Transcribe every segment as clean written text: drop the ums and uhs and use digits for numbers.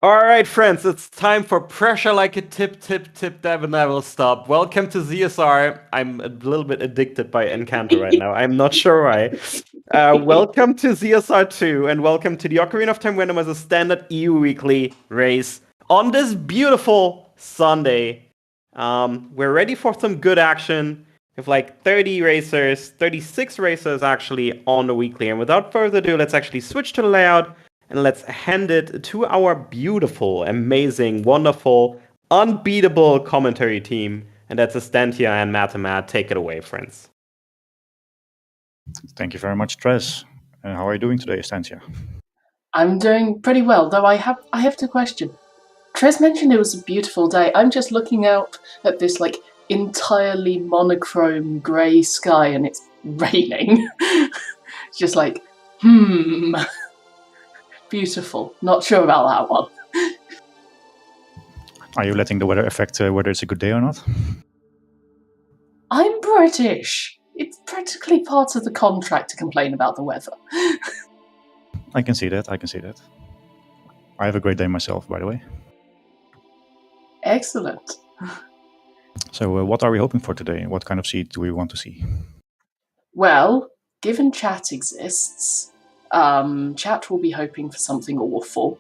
All right, friends, it's time for pressure like a tip, tip, tip, never, never stop. Welcome to ZSR. I'm a little bit addicted by Encanto right now. I'm not sure why. Welcome to ZSR 2, and welcome to the Ocarina of Time Randomizer standard EU weekly race on this beautiful Sunday. We're ready for some good action. We have like 30 racers, 36 racers actually on the weekly. And without further ado, let's actually switch to the layout. And let's hand it to our beautiful, amazing, wonderful, unbeatable commentary team. And that's Estantia and Matamat. Take it away, friends. Thank you very much, Tres. How are you doing today, Estantia? I'm doing pretty well, though I have to question. Tres mentioned it was a beautiful day. I'm just looking out at this like entirely monochrome grey sky and it's raining. It's just like, beautiful. Not sure about that one. Are you letting the weather affect whether it's a good day or not? I'm British. It's practically part of the contract to complain about the weather. I can see that. I have a great day myself, by the way. Excellent. So what are we hoping for today? What kind of seed do we want to see? Well, given chat exists, chat will be hoping for something awful.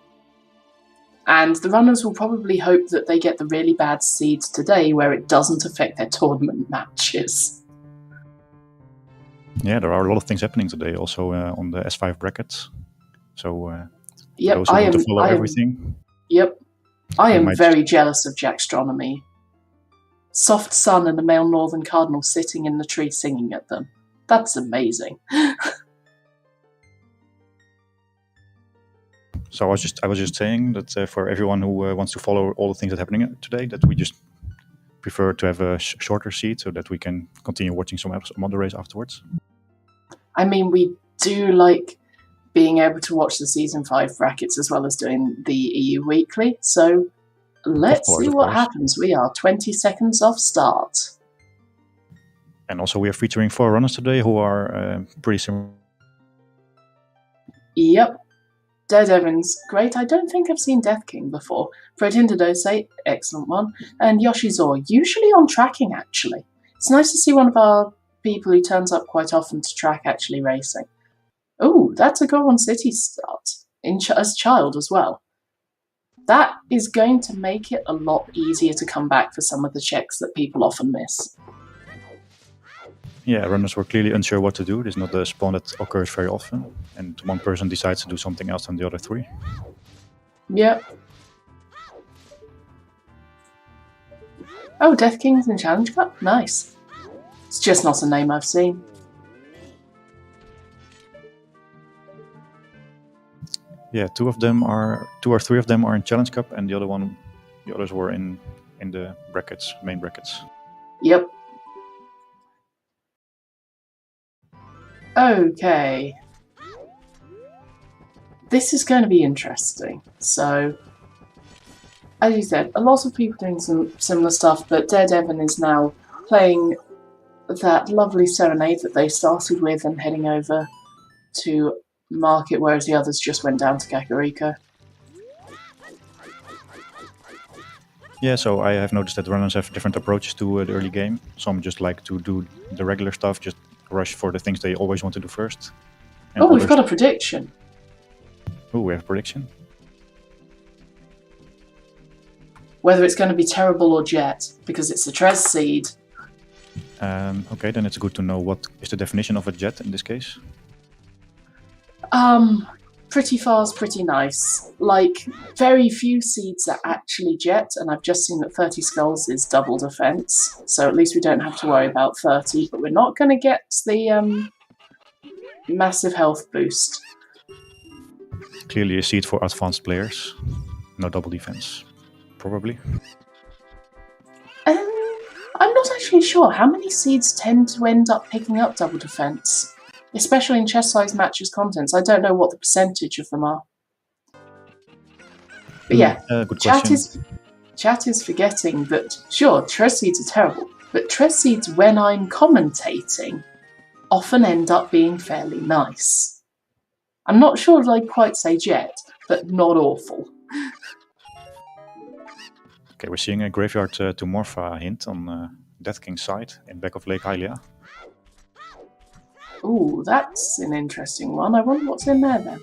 And the runners will probably hope that they get the really bad seeds today where it doesn't affect their tournament matches. Yeah, there are a lot of things happening today also on the S5 brackets. So yep, those who want to follow everything. Yep. I am very jealous of Jackstronomy. Soft sun and a male northern cardinal sitting in the tree singing at them. That's amazing. So I was just saying that for everyone who wants to follow all the things that are happening today, that we just prefer to have a shorter seat so that we can continue watching some other race afterwards. I mean, we do like being able to watch the Season 5 brackets as well as doing the EU Weekly, so let's see what happens. We are 20 seconds off start. And also we are featuring 4 runners today who are pretty similar. Yep. Dead Evans, great. I don't think I've seen Death King before. Pretinder Dose, excellent one. And Yoshizor, usually on tracking actually. It's nice to see one of our people who turns up quite often to track actually racing. Oh, that's a Goron City start, as child as well. That is going to make it a lot easier to come back for some of the checks that people often miss. Yeah, runners were clearly unsure what to do. This is not a spawn that occurs very often, and one person decides to do something else than the other 3. Yep. Oh, Death King's in Challenge Cup? Nice. It's just not a name I've seen. Yeah, 2 or 3 of them are in Challenge Cup, and the others were in the brackets, main brackets. Yep. Okay. This is going to be interesting. So, as you said, a lot of people doing some similar stuff, but Dead Evan is now playing that lovely serenade that they started with and heading over to Market, whereas the others just went down to Kakariko. Yeah, so I have noticed that runners have different approaches to the early game. Some just like to do the regular stuff, just rush for the things they always want to do first. Oh, we've got a prediction. Oh, we have a prediction. Whether it's going to be Terrible or Jet, because it's a Trez seed. Okay, then it's good to know what is the definition of a jet in this case. Pretty fast, pretty nice. Like, very few seeds are actually jet, and I've just seen that 30 skulls is double defense, so at least we don't have to worry about 30, but we're not going to get the massive health boost. Clearly a seed for advanced players. No double defense, probably. I'm not actually sure. How many seeds tend to end up picking up double defense? Especially in chess-sized matches contents. I don't know what the percentage of them are. But yeah, good question. Chat is forgetting that, sure, Trez seeds are terrible, but Trez seeds, when I'm commentating, often end up being fairly nice. I'm not sure if I'd quite say jet, but not awful. Okay, we're seeing a graveyard to Morpha hint on Death King's side in back of Lake Hylia. Ooh, that's an interesting one. I wonder what's in there then.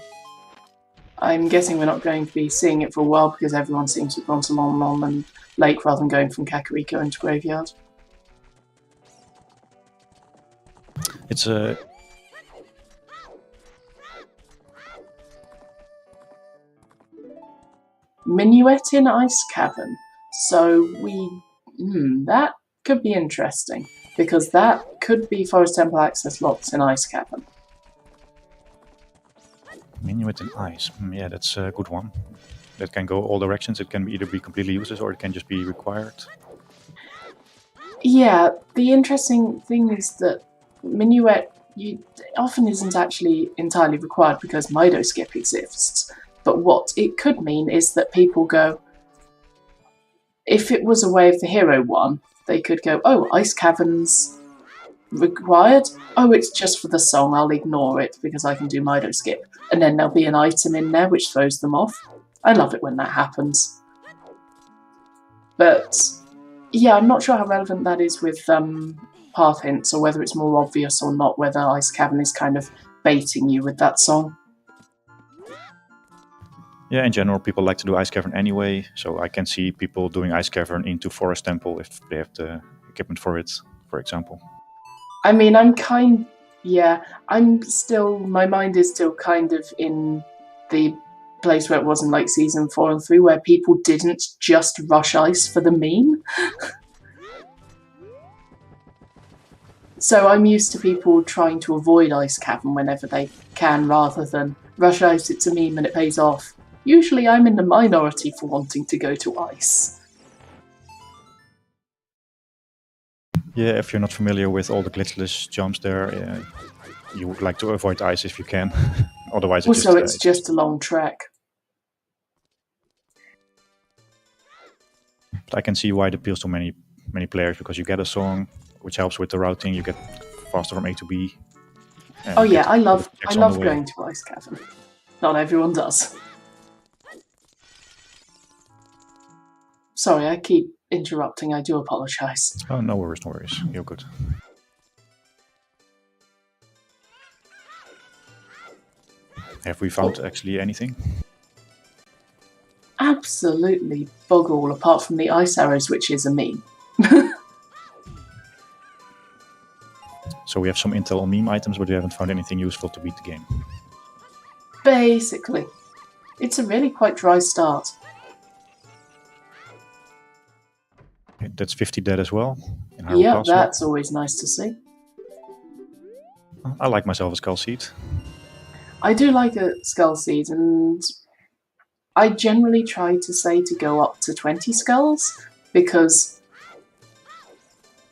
I'm guessing we're not going to be seeing it for a while because everyone seems to have gone to Lon Lon and Lake rather than going from Kakariko into Graveyard. It's a Minuet in Ice Cavern. So that could be interesting because that could be Forest Temple access lots in Ice Cavern. Minuet in Ice. Yeah, that's a good one. That can go all directions. It can either be completely useless or it can just be required. Yeah, the interesting thing is that Minuet often isn't actually entirely required because Mido Skip exists. But what it could mean is that people go, if it was a way of the hero one, they could go, oh, Ice Cavern's required? Oh, it's just for the song, I'll ignore it because I can do Mido Skip. And then there'll be an item in there which throws them off. I love it when that happens. But yeah, I'm not sure how relevant that is with path hints or whether it's more obvious or not, whether Ice Cavern is kind of baiting you with that song. Yeah, in general, people like to do Ice Cavern anyway, so I can see people doing Ice Cavern into Forest Temple if they have the equipment for it, for example. I mean, my mind is still kind of in the place where it was in like season 4 and 3, where people didn't just rush ice for the meme. So I'm used to people trying to avoid Ice Cavern whenever they can, rather than rush ice, it's a meme and it pays off. Usually I'm in the minority for wanting to go to ice. Yeah, if you're not familiar with all the glitchless jumps there, you would like to avoid ice if you can. Otherwise, it's just a long trek. But I can see why it appeals to many players, because you get a song which helps with the routing, you get faster from A to B. Oh yeah, I love going to Ice Cavern. Not everyone does. Sorry, I keep interrupting, I do apologise. Oh, no worries, no worries. You're good. Have we found actually anything? Absolutely bug all, apart from the ice arrows, which is a meme. So we have some intel on meme items, but we haven't found anything useful to beat the game. Basically. It's a really quite dry start. Okay, that's 50 dead as well. Yeah, that's always nice to see. I like myself a Skull Seed. I do like a Skull Seed, and I generally try to say to go up to 20 skulls, because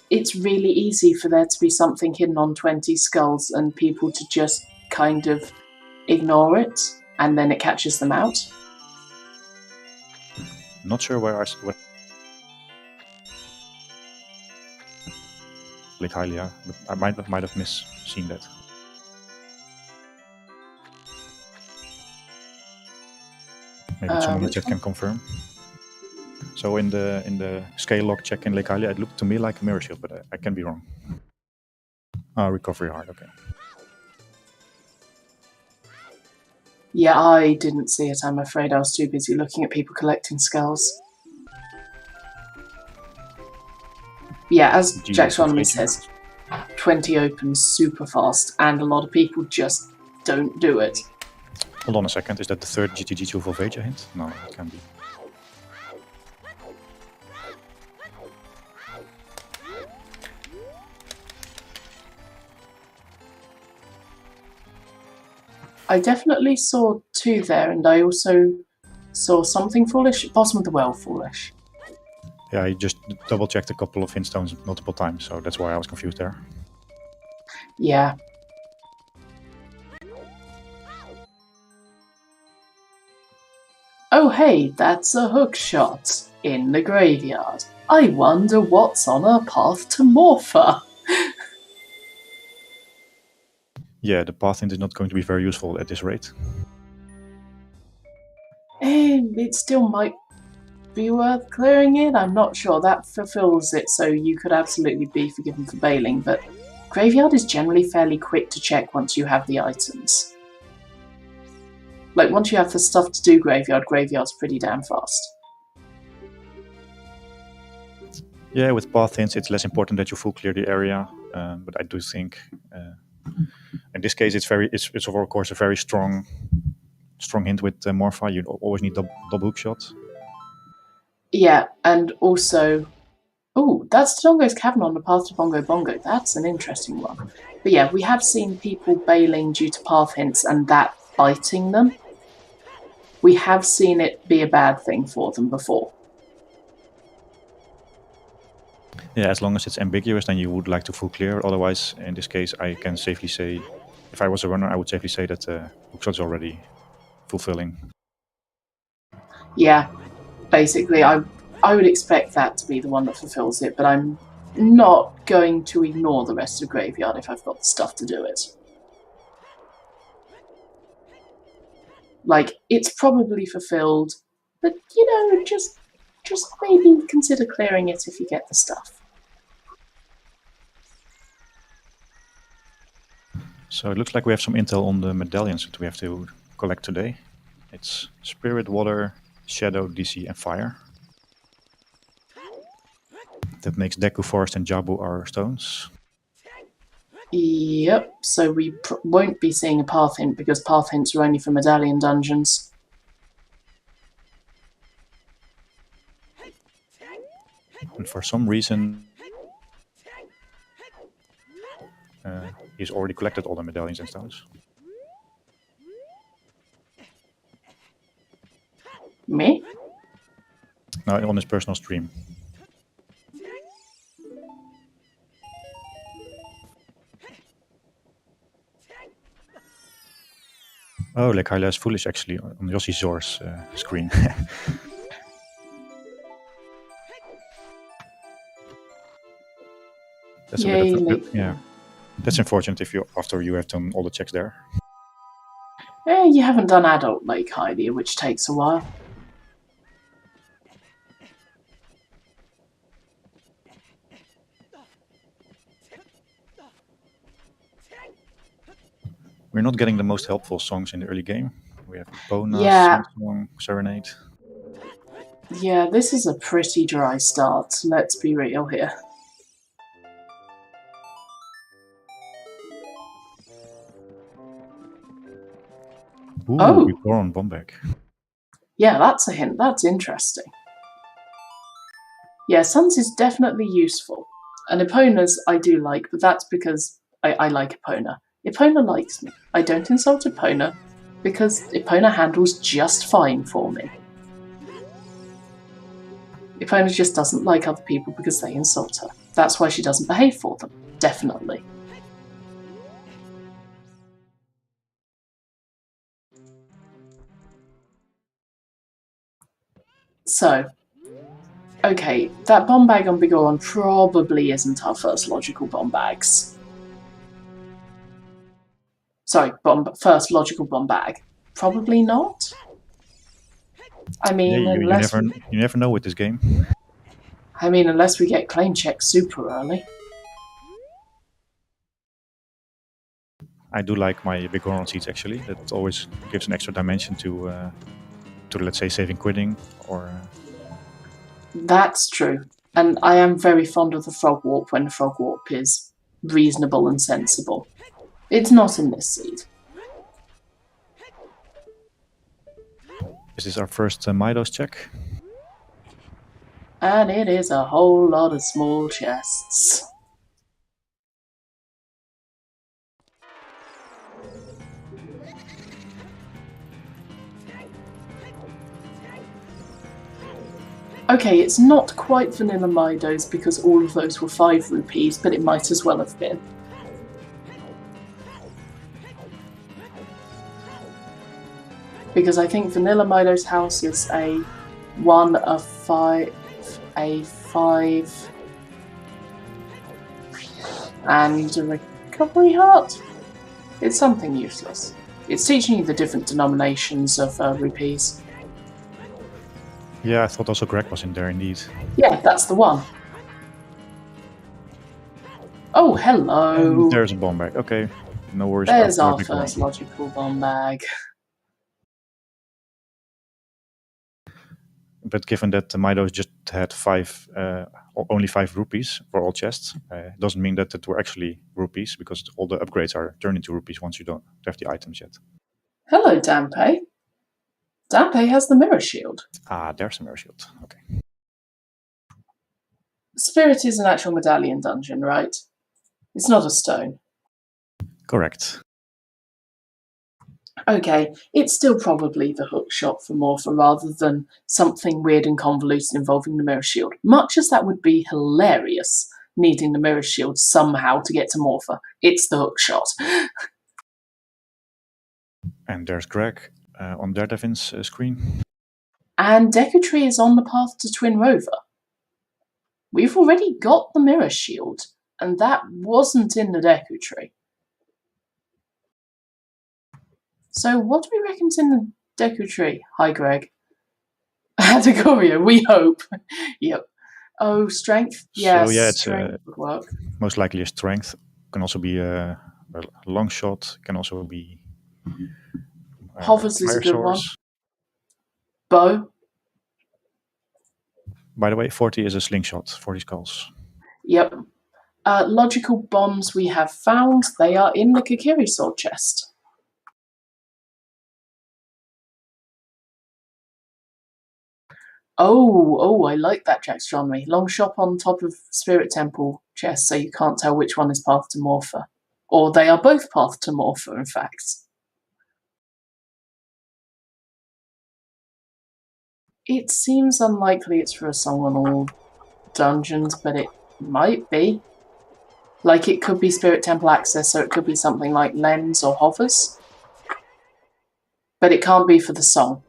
it's really easy for there to be something hidden on 20 skulls and people to just kind of ignore it, and then it catches them out. Not sure where Lake Hylia, but I might have seen that. Maybe someone in the chat can confirm. So in the scale log check in Lake Hylia, it looked to me like a mirror shield, but I can be wrong. Recovery heart, okay. Yeah, I didn't see it, I'm afraid. I was too busy looking at people collecting skulls. Yeah, as Jackstronomy says, 20 opens super fast, and a lot of people just don't do it. Hold on a second, is that the third GTG2 Volvagia hint? No, it can't be. I definitely saw 2 there, and I also saw something foolish, bottom of the well foolish. Yeah, I just double-checked a couple of hint stones multiple times, so that's why I was confused there. Yeah. Oh hey, that's a hook shot in the graveyard. I wonder what's on our path to Morpha. Yeah, the path hint is not going to be very useful at this rate. It still might... be worth clearing it. I'm not sure. That fulfills it, so you could absolutely be forgiven for bailing, but Graveyard is generally fairly quick to check once you have the items. Like, once you have the stuff to do Graveyard, Graveyard's pretty damn fast. Yeah, with path hints, it's less important that you full clear the area, but I do think in this case it's of course a very strong hint with Morpha. You always need double hook shot. Yeah, and also, oh, that's Dongo's Cavern on the path to Bongo Bongo. That's an interesting one. But yeah, we have seen people bailing due to path hints and that biting them. We have seen it be a bad thing for them before. Yeah, as long as it's ambiguous, then you would like to full clear. Otherwise, in this case, I can safely say, if I was a runner, I would safely say that hookshot is already fulfilling. Yeah, basically, I would expect that to be the one that fulfills it, but I'm not going to ignore the rest of Graveyard if I've got the stuff to do it. Like, it's probably fulfilled, but, you know, just maybe consider clearing it if you get the stuff. So it looks like we have some intel on the medallions that we have to collect today. It's Spirit, Water, Shadow, DC, and Fire. That makes Deku, Forest, and Jabu our stones. Yep, so we won't be seeing a path hint because path hints are only for medallion dungeons. And for some reason, he's already collected all the medallions and stones. Me? No, on his personal stream. Oh, like Hyla is foolish actually on Yossi Zor's screen. That's Yay, a bit of, yeah. That's unfortunate if you after you have done all the checks there. You haven't done adult Lake Hylia, which takes a while. We're not getting the most helpful songs in the early game. We have Bona, Yeah. Song, Serenade. Yeah, this is a pretty dry start, let's be real here. Ooh, Oh. Before on Bombek. Yeah, that's a hint. That's interesting. Yeah, Suns is definitely useful. And Epona's I do like, but that's because I like Epona. Epona likes me. I don't insult Epona because Epona handles just fine for me. Epona just doesn't like other people because they insult her. That's why she doesn't behave for them. Definitely. So, okay, that bomb bag on Bigoron probably isn't our first logical bomb bags. Sorry, first logical bomb bag. Probably not. I mean, Yeah, unless you never know with this game. unless we get claim checked super early. I do like my Bigoron seeds actually. That always gives an extra dimension to let's say saving quitting or. That's true. And I am very fond of the frog warp when the frog warp is reasonable and sensible. It's not in this seed. Is this our first Midos check? And it is a whole lot of small chests. Okay, it's not quite vanilla Midos because all of those were 5 rupees, but it might as well have been. Because I think vanilla Midos house is a 1, a 5, a 5, and a recovery heart. It's something useless. It's teaching you the different denominations of rupees. Yeah, I thought also Greg was in there indeed. Yeah, that's the one. Oh, hello. And there's a bomb bag. Okay, no worries. There's I'll our pick first one. logical bomb bag. But given that Midos just had only 5 rupees for all chests, it doesn't mean that it were actually rupees, because all the upgrades are turned into rupees once you don't have the items yet. Hello, Dampe. Dampe has the mirror shield. Ah, there's a mirror shield. Okay. Spirit is an actual medallion dungeon, right? It's not a stone. Correct. Okay, it's still probably the hook shot for Morpher rather than something weird and convoluted involving the mirror shield. Much as that would be hilarious, needing the mirror shield somehow to get to Morpher. It's the hook shot. And there's Greg on Daredevin's screen. And Deku Tree is on the path to Twin Rover. We've already got the mirror shield, and that wasn't in the Deku Tree. So what do we reckon's in the Deku Tree? Hi, Greg. Atagoria, we hope. Yep. Oh, strength? Yes, So yeah, it's strength would work. most likely a strength. Can also be a long shot. Can also be Hovers is a fire good one. source. Bow? By the way, 40 is a slingshot, 40 skulls. Yep. Logical bombs we have found. They are in the Kokiri sword chest. Oh, I like that Jackstronomy. Long shot on top of Spirit Temple chest, so you can't tell which one is path to Morpher. Or they are both path to Morpher, in fact. It seems unlikely it's for a song on all dungeons, but it might be. Like, it could be Spirit Temple access, so it could be something like Lens or Hovers. But it can't be for the song.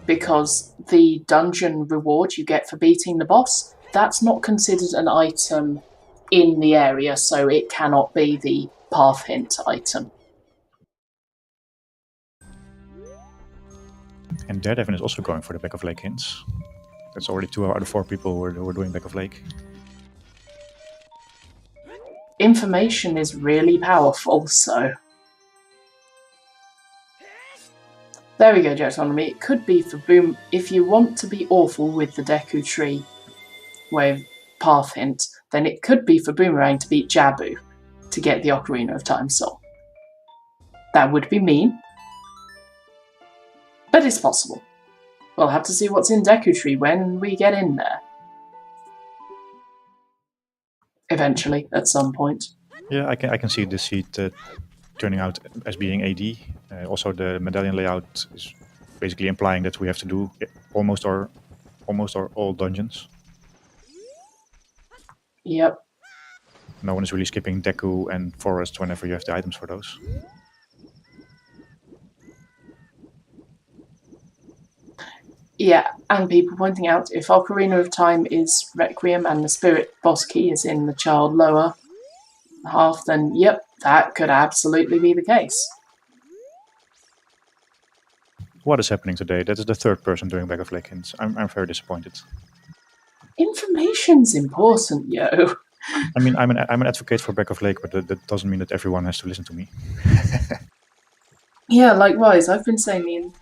Because the dungeon reward you get for beating the boss, that's not considered an item in the area, so it cannot be the path hint item. And Daredevil is also going for the back of lake hints. That's already 2 out of 4 people who are doing back of lake. Information is really powerful, so... There we go, Jacksonomy. It could be for Boom. If you want to be awful with the Deku Tree wave path hint, then it could be for Boomerang to beat Jabu to get the Ocarina of Time song. That would be mean. But it's possible. We'll have to see what's in Deku Tree when we get in there. Eventually, at some point. Yeah, I can see this seat turning out as being AD. Also, the medallion layout is basically implying that we have to do almost all dungeons. Yep. No one is really skipping Deku and Forest whenever you have the items for those. Yeah, and people pointing out if Ocarina of Time is Requiem and the Spirit boss key is in the child lower half, then yep, that could absolutely be the case. What is happening today? That is the 3rd person doing back of lake hints. I'm very disappointed. Information's important, yo. I mean, I'm an advocate for back of lake, but that doesn't mean that everyone has to listen to me. Yeah, likewise. I've been saying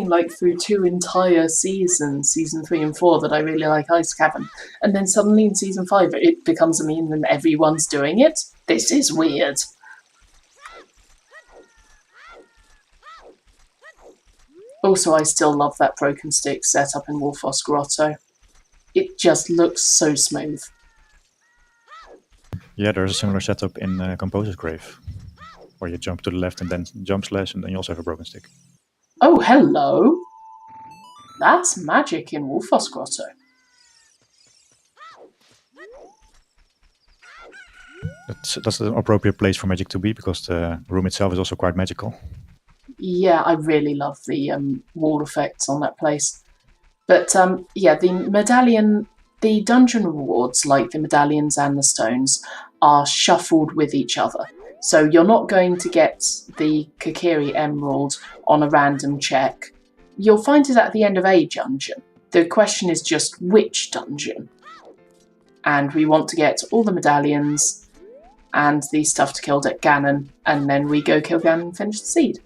like through 2 entire seasons, season 3 and 4, that I really like Ice Cavern, and then suddenly in season 5 it becomes a meme and everyone's doing it. This is weird. Also, I still love that broken stick setup in Wolfos Grotto. It just looks so smooth. Yeah, there's a similar setup in Composer's Grave, where you jump to the left and then jump slash, and then you also have a broken stick. Oh, hello! That's magic in Wolfos Grotto. That's an appropriate place for magic to be, because the room itself is also quite magical. Yeah, I really love the wall effects on that place. But yeah, the dungeon rewards, like the medallions and the stones, are shuffled with each other. So you're not going to get the Kokiri Emerald on a random check You'll find it at the end of a dungeon. The question is just which dungeon. And we want to get all the medallions and the stuff to kill Ganon, and then we go kill Ganon and finish the seed.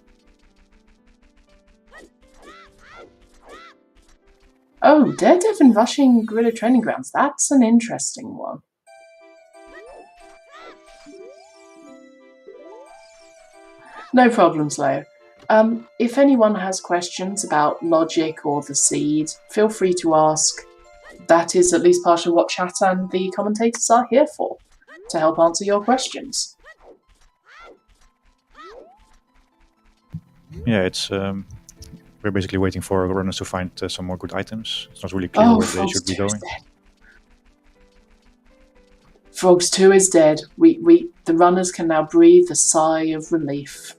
Oh, Daredevil rushing Gorilla Training Grounds. That's an interesting one. No problem, Slayer. If anyone has questions about logic or the seed, feel free to ask. That is at least part of what chat and the commentators are here for, to help answer your questions. Yeah, it's we're basically waiting for runners to find some more good items. It's not really clear where they should be going. Frogs 2 is dead. The runners can now breathe a sigh of relief.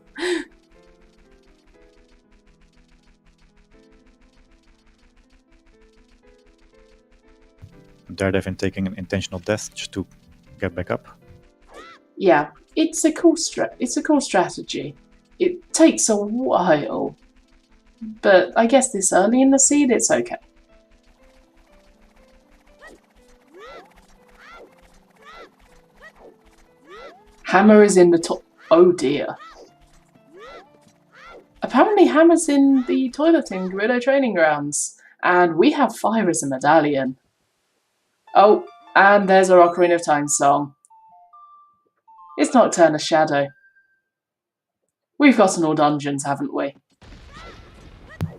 Daredevil taking an intentional death just to get back up. Yeah, it's a cool strategy. It takes a while, but I guess this early in the seed, it's okay. Hammer is in the top. Oh dear. Apparently Hammer's in the toilet in Gorilla Training Grounds, and we have fire as a medallion. Oh, and there's our Ocarina of Time song. It's Nocturnus Shadow. We've gotten all dungeons, haven't we?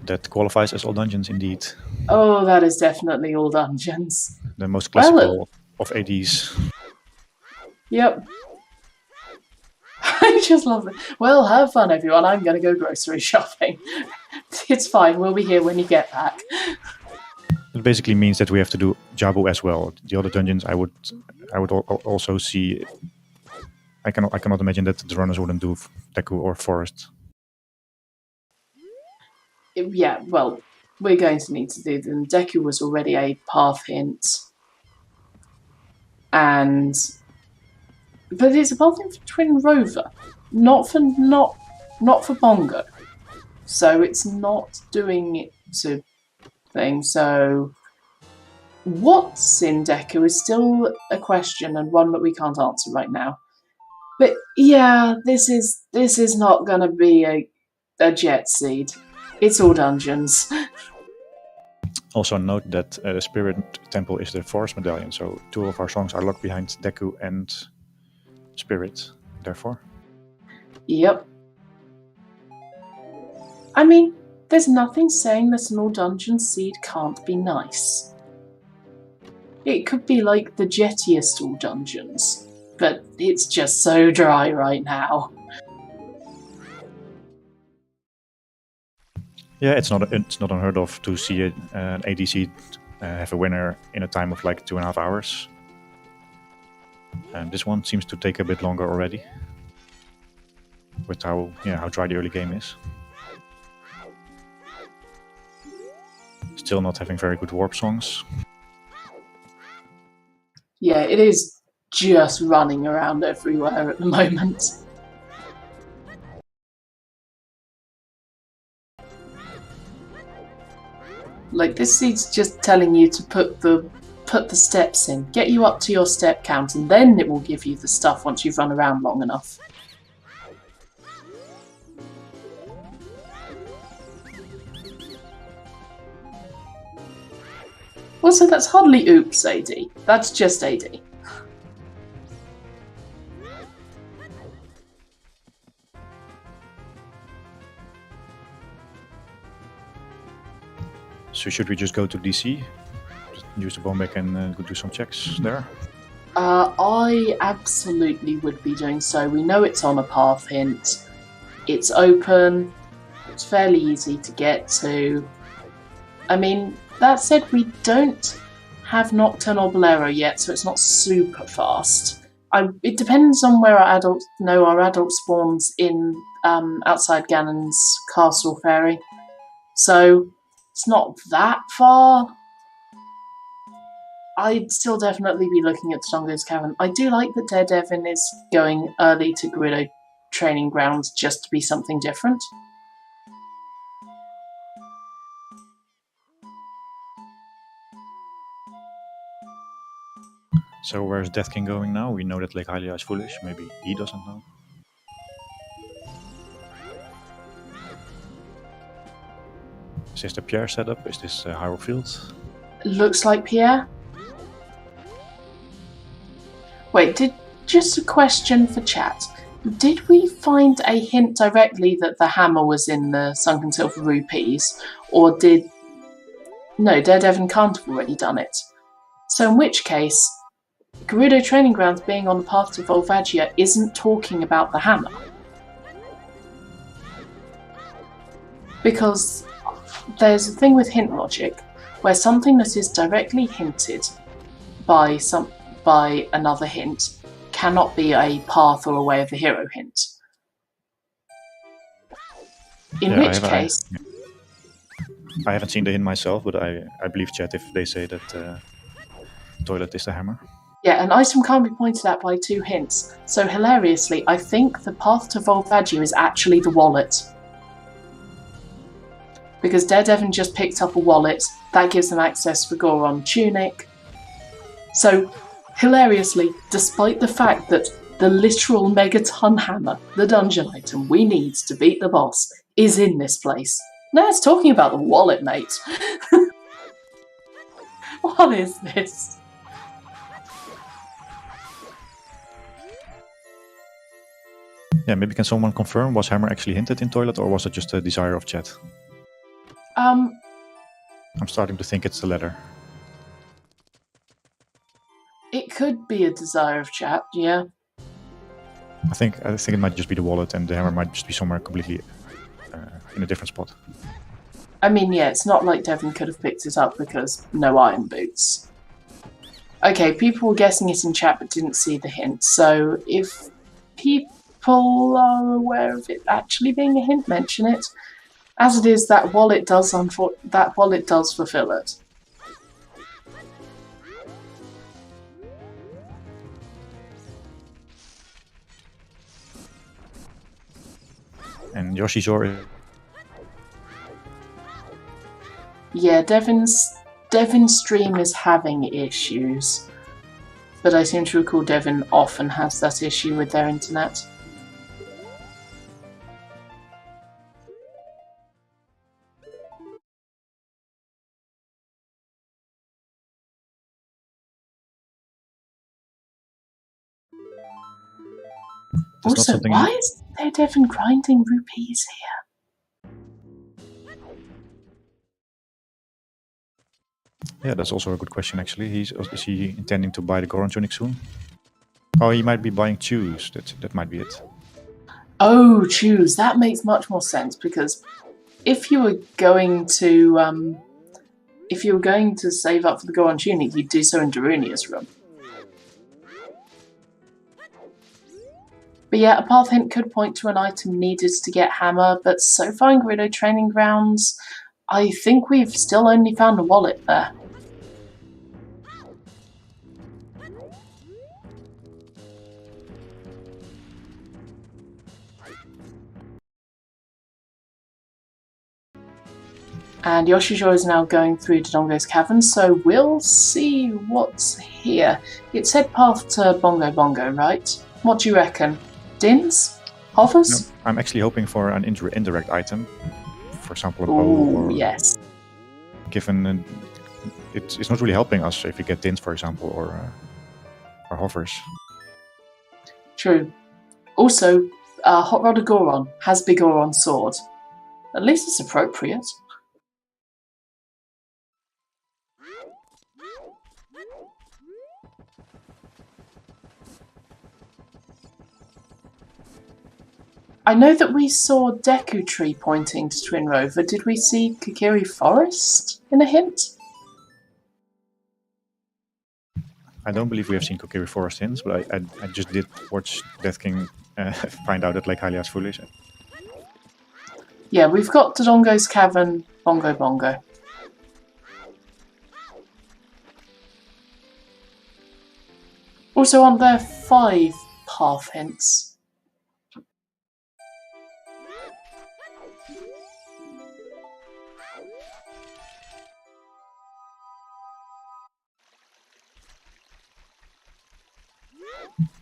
That qualifies as all dungeons indeed. Oh, that is definitely all dungeons. The most classical of ADs. Yep. I just love it. Well, have fun, everyone. I'm going to go grocery shopping. It's fine. We'll be here when you get back. It basically means that we have to do Jabu as well. The other dungeons, I would also see. I cannot imagine that the runners wouldn't do Deku or Forest. Yeah, well, we're going to need to do them. Deku was already a path hint, but it's a path hint for Twin Rover, not for Bongo. So it's not doing it to thing. So what's in Deku is still a question, and one that we can't answer right now. But yeah, this is not gonna be a jet seed. It's all dungeons. Also note that the Spirit Temple is the Forest Medallion, so 2 of our songs are locked behind Deku and Spirit, therefore. Yep. I mean, there's nothing saying that an all dungeon seed can't be nice. It could be like the jettiest all dungeons, but it's just so dry right now. Yeah, it's not unheard of to see an ADC have a winner in a time of like 2.5 hours. And this one seems to take a bit longer already, with how dry the early game is. Still not having very good warp songs. Yeah, it is just running around everywhere at the moment. Like, this seed's just telling you to put the steps in, get you up to your step count, and then it will give you the stuff once you've run around long enough. Also, that's hardly oops AD, that's just AD. So should we just go to DC? Just use the bomb back and go do some checks there? I absolutely would be doing so. We know it's on a path hint. It's open. It's fairly easy to get to. I mean, that said, we don't have Nocturne or Bolero yet, so it's not super fast. It depends on where our adult spawns in outside Ganon's Castle Fairy. So it's not that far. I'd still definitely be looking at Tongo's Cavern. I do like that Daredevil is going early to Gorilla Training Grounds just to be something different. So where's Death King going now? We know that Lake Hylia is foolish. Maybe he doesn't know. Is this the Pierre setup? Is this Hyrule Field? Looks like Pierre. Wait, just a question for chat. Did we find a hint directly that the hammer was in the Sunken Silver Rupees? Or did... No, Daredevil can't have already done it. So in which case, Gerudo Training Grounds being on the path to Volvagia isn't talking about the hammer. Because there's a thing with hint logic, where something that is directly hinted by another hint cannot be a path or a way of the hero hint. In which case... I haven't seen the hint myself, but I believe chat if they say that toilet is the hammer. Yeah, an item can't be pointed at by two hints. So hilariously, I think the path to Volvagia is actually the wallet. Because Daredevil just picked up a wallet, that gives them access for Goron Tunic. So, hilariously, despite the fact that the literal Megaton Hammer, the dungeon item we need to beat the boss, is in this place. Now it's talking about the wallet, mate. What is this? Yeah, maybe can someone confirm, was hammer actually hinted in toilet or was it just a desire of chat? I'm starting to think it's the latter. It could be a desire of chat, yeah. I think it might just be the wallet and the hammer might just be somewhere completely in a different spot. I mean, yeah, it's not like Devon could have picked it up because no iron boots. Okay, people were guessing it in chat but didn't see the hint, so if people are aware of it actually being a hint, mention it. As it is, that wallet does fulfill it. And Yoshi's Ore. Yeah, Devon's stream is having issues, but I seem to recall Devon often has that issue with their internet. Also, why is there Devon grinding rupees here? Yeah, that's also a good question actually. Is he intending to buy the Goron Tunic soon? Oh, he might be buying shoes. That might be it. Oh, choose. That makes much more sense because if you were going to save up for the Goron Tunic, you'd do so in Darunia's room. But yeah, a path hint could point to an item needed to get hammer, but so far in Gerudo Training Grounds, I think we've still only found a wallet there. And Yoshijo is now going through Dodongo's cavern, so we'll see what's here. It said path to Bongo Bongo, right? What do you reckon? Dins? Hovers? No, I'm actually hoping for an indirect item. For example, a bow. Ooh, yes. Given it's not really helping us if you get Dins, for example, or hovers. True. Also, Hot Rod of Goron has Big Goron's sword. At least it's appropriate. I know that we saw Deku Tree pointing to Twin Rover. Did we see Kokiri Forest in a hint? I don't believe we have seen Kokiri Forest hints, but I just did watch Death King find out that Lake Hylia is foolish. Yeah, we've got Dodongo's Cavern, Bongo Bongo. Also, aren't there 5 path hints?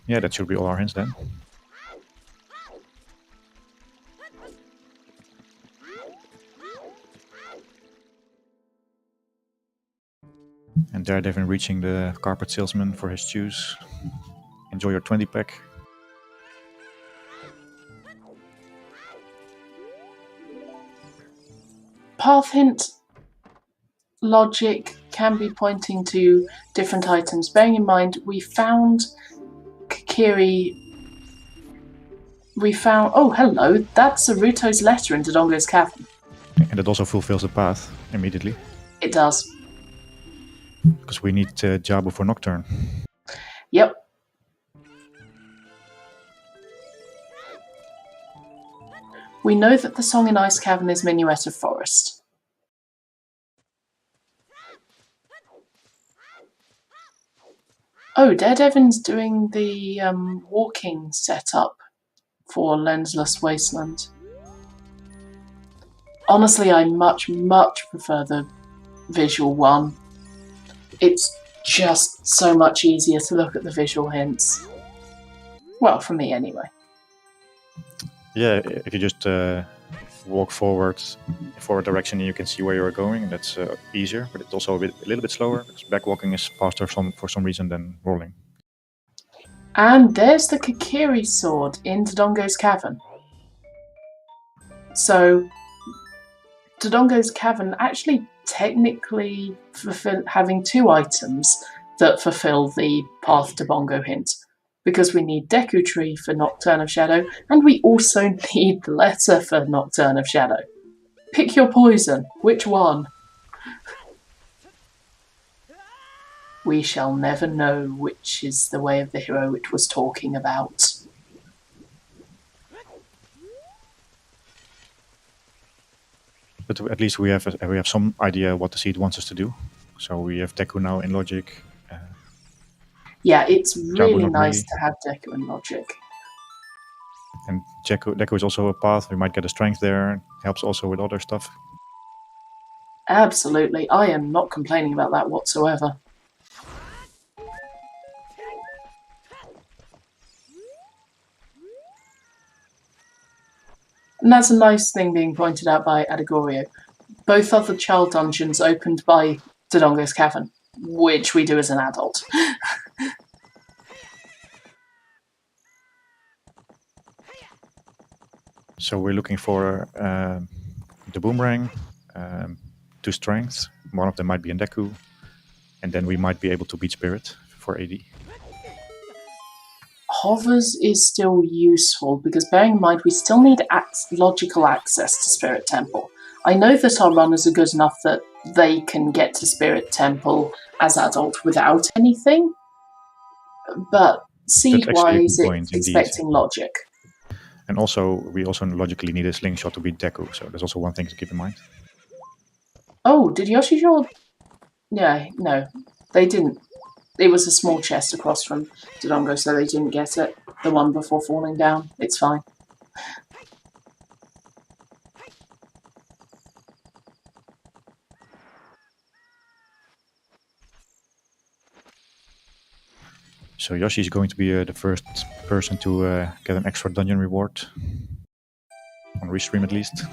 Yeah, that should be all our hints then. And there they've been reaching the carpet salesman for his shoes. Enjoy your 20 pack. Path hint logic can be pointing to different items. Bearing in mind, we found Kakiri. Oh, hello, that's Saruto's letter in Dodongo's cavern. And it also fulfills the path immediately. It does. Because we need Jabu for Nocturne. Yep. We know that the song in Ice Cavern is Minuet of Forest. Oh, Daredevin's doing the walking setup for Lensless Wasteland. Honestly, I much prefer the visual one. It's just so much easier to look at the visual hints. Well, for me anyway. Yeah, if you just walk forward direction, you can see where you're going. That's easier, but it's also a little bit slower. Because backwalking is faster for some reason than rolling. And there's the Kakiri sword in Dodongo's cavern. So, Dodongo's cavern actually technically having 2 items that fulfill the Path to Bongo hint. Because we need Deku Tree for Nocturne of Shadow, and we also need the letter for Nocturne of Shadow. Pick your poison. Which one? We shall never know which is the way of the hero it was talking about. But at least we have some idea what the seed wants us to do. So we have Deku now in logic. Yeah, it's really nice really. to have Deku in logic. And Deku is also a path. We might get a strength there. Helps also with other stuff. Absolutely. I am not complaining about that whatsoever. And that's a nice thing being pointed out by Adegorio. Both other child dungeons opened by Dodongo's Cavern, which we do as an adult. So we're looking for the boomerang, 2 strengths. One of them might be in Deku, and then we might be able to beat Spirit for AD. Hovers is still useful because bearing in mind we still need logical access to Spirit Temple. I know that our runners are good enough that they can get to Spirit Temple as adult without anything, but seed-wise it's expecting logic. And also, we also logically need a slingshot to beat Deku, so there's also one thing to keep in mind. Oh, did Yoshijou... Yeah, no, they didn't. It was a small chest across from Dodongo, so they didn't get it. The one before falling down. It's fine. So Yoshi is going to be the first person to get an extra dungeon reward. On restream at least.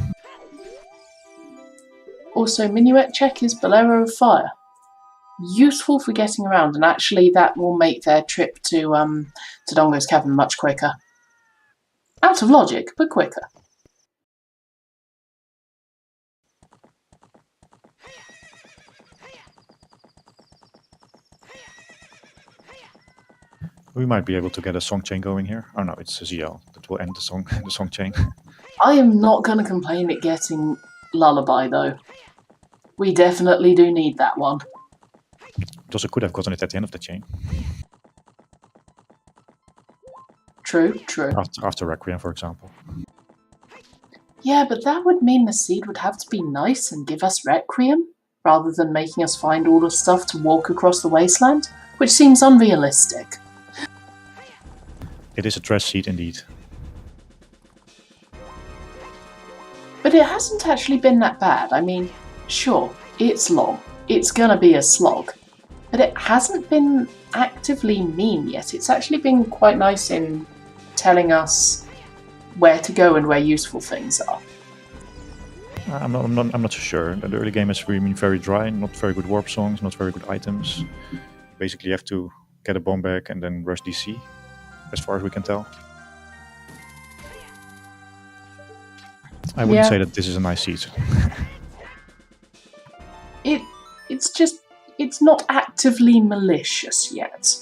Also, Minuet check is Bolero of Fire. Useful for getting around, and actually that will make their trip to Dodongo's Cavern much quicker. Out of logic, but quicker. We might be able to get a song chain going here. Oh no, it's a ZL that will end the song chain. I am not going to complain at getting Lullaby though. We definitely do need that one. It also could have gotten it at the end of the chain. True, true. After Requiem, for example. Yeah, but that would mean the seed would have to be nice and give us Requiem, rather than making us find all the stuff to walk across the wasteland, which seems unrealistic. It is a trash seed indeed. But it hasn't actually been that bad. I mean, sure, it's long. It's gonna be a slog. But it hasn't been actively mean yet. It's actually been quite nice in telling us where to go and where useful things are. I'm not so sure. The early game has been very dry, not very good warp songs, not very good items. Basically, you have to get a bomb back and then rush DC, as far as we can tell. I wouldn't say that this is a nice season. It's not actively malicious yet.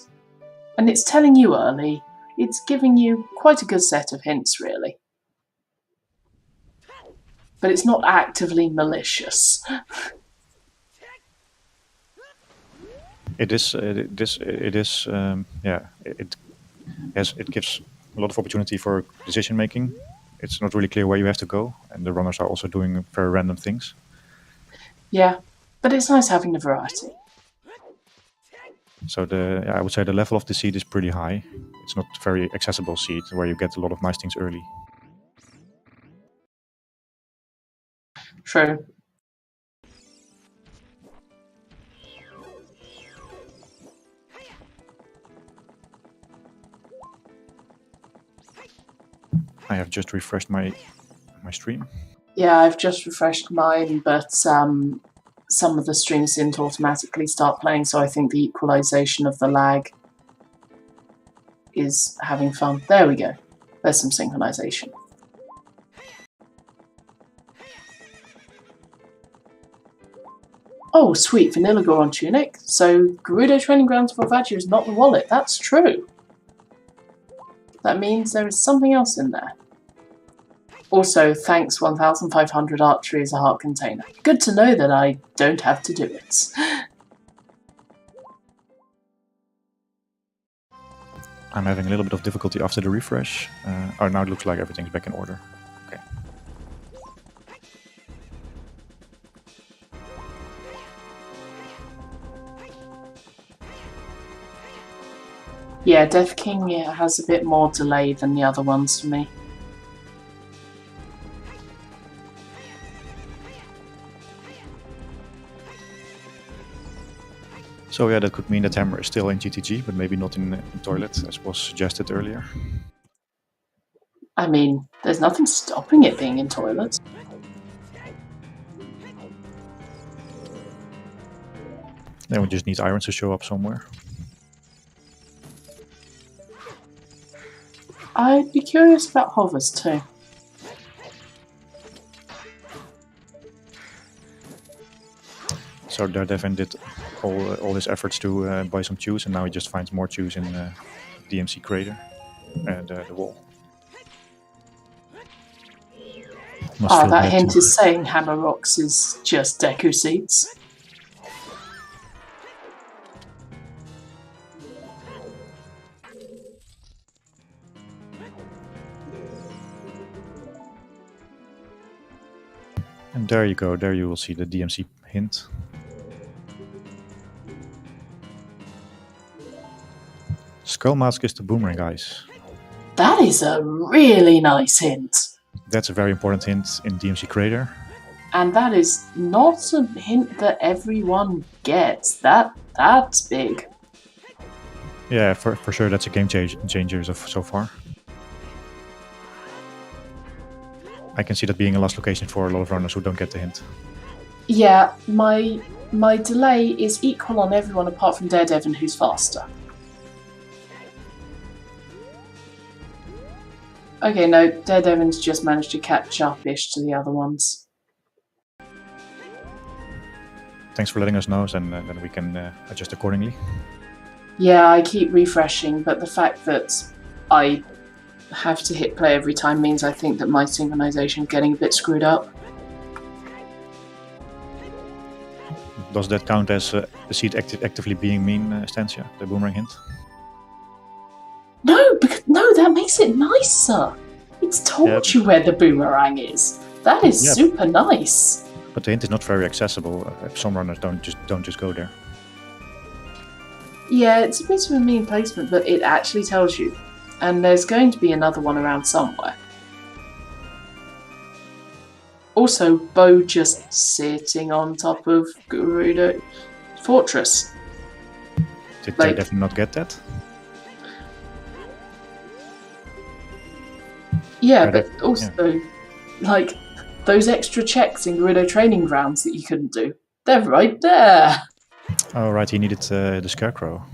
And it's telling you early. It's giving you quite a good set of hints, really. But it's not actively malicious. It gives a lot of opportunity for decision making. It's not really clear where you have to go, and the runners are also doing very random things. Yeah, but it's nice having the variety. So I would say the level of the seed is pretty high. It's not very accessible seed where you get a lot of nice things early. True. I have just refreshed my stream. Yeah, I've just refreshed mine, but some of the streams didn't automatically start playing, so I think the equalization of the lag is having fun. There we go. There's some synchronization. Oh, sweet, Vanilla Goron Tunic. So, Gerudo Training Grounds for Vajra is not the wallet. That's true. That means there is something else in there. Also, thanks 1500 Archery as a heart container. Good to know that I don't have to do it. I'm having a little bit of difficulty after the refresh. Now it looks like everything's back in order. Okay. Yeah, Death King has a bit more delay than the other ones for me. So yeah, that could mean that Hammer is still in GTG, but maybe not in Toilet, as was suggested earlier. I mean, there's nothing stopping it being in Toilet. Then we just need Irons to show up somewhere. I'd be curious about Hovers too. So Devin did all his efforts to buy some chews, and now he just finds more chews in DMC Crater and the wall. That hint is saying Hammer Rocks is just Deku Seeds. And there you go, there you will see the DMC hint. Skull Mask is the boomerang, guys. That is a really nice hint. That's a very important hint in DMC Crater. And that is not a hint that everyone gets. That's big. Yeah, for sure that's a game changer so far. I can see that being a lost location for a lot of runners who don't get the hint. Yeah, my delay is equal on everyone apart from Daredevil, who's faster. Okay, no, Daredevil's just managed to catch up-ish to the other ones. Thanks for letting us know, and then we can adjust accordingly. Yeah, I keep refreshing, but the fact that I have to hit play every time means I think that my synchronization is getting a bit screwed up. Does that count as the seed actively being mean, Stancia, the boomerang hint? No, that makes it nicer. It's told you where the boomerang is. That is super nice. But the hint is not very accessible. Some runners don't just go there. Yeah, it's a bit of a mean placement, but it actually tells you. And there's going to be another one around somewhere. Also, Bo just sitting on top of Gerudo Fortress. Did Like- Devin not get that? Yeah, Right, but also, like, those extra checks in Gerudo training grounds that you couldn't do, they're right there. Oh, right, he needed the Scarecrow.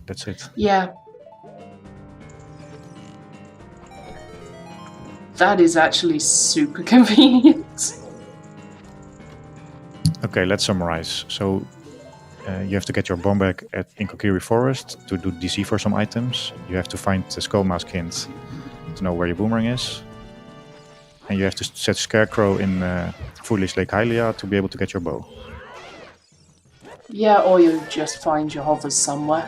That's it. Yeah. That is actually super convenient. Okay, let's summarize. So, you have to get your bomb back in Kokiri Forest to do DC for some items. You have to find the Skull Mask hint to know where your boomerang is. And you have to set Scarecrow in Foolish Lake Hylia to be able to get your bow. Yeah, or you just find your hovers somewhere.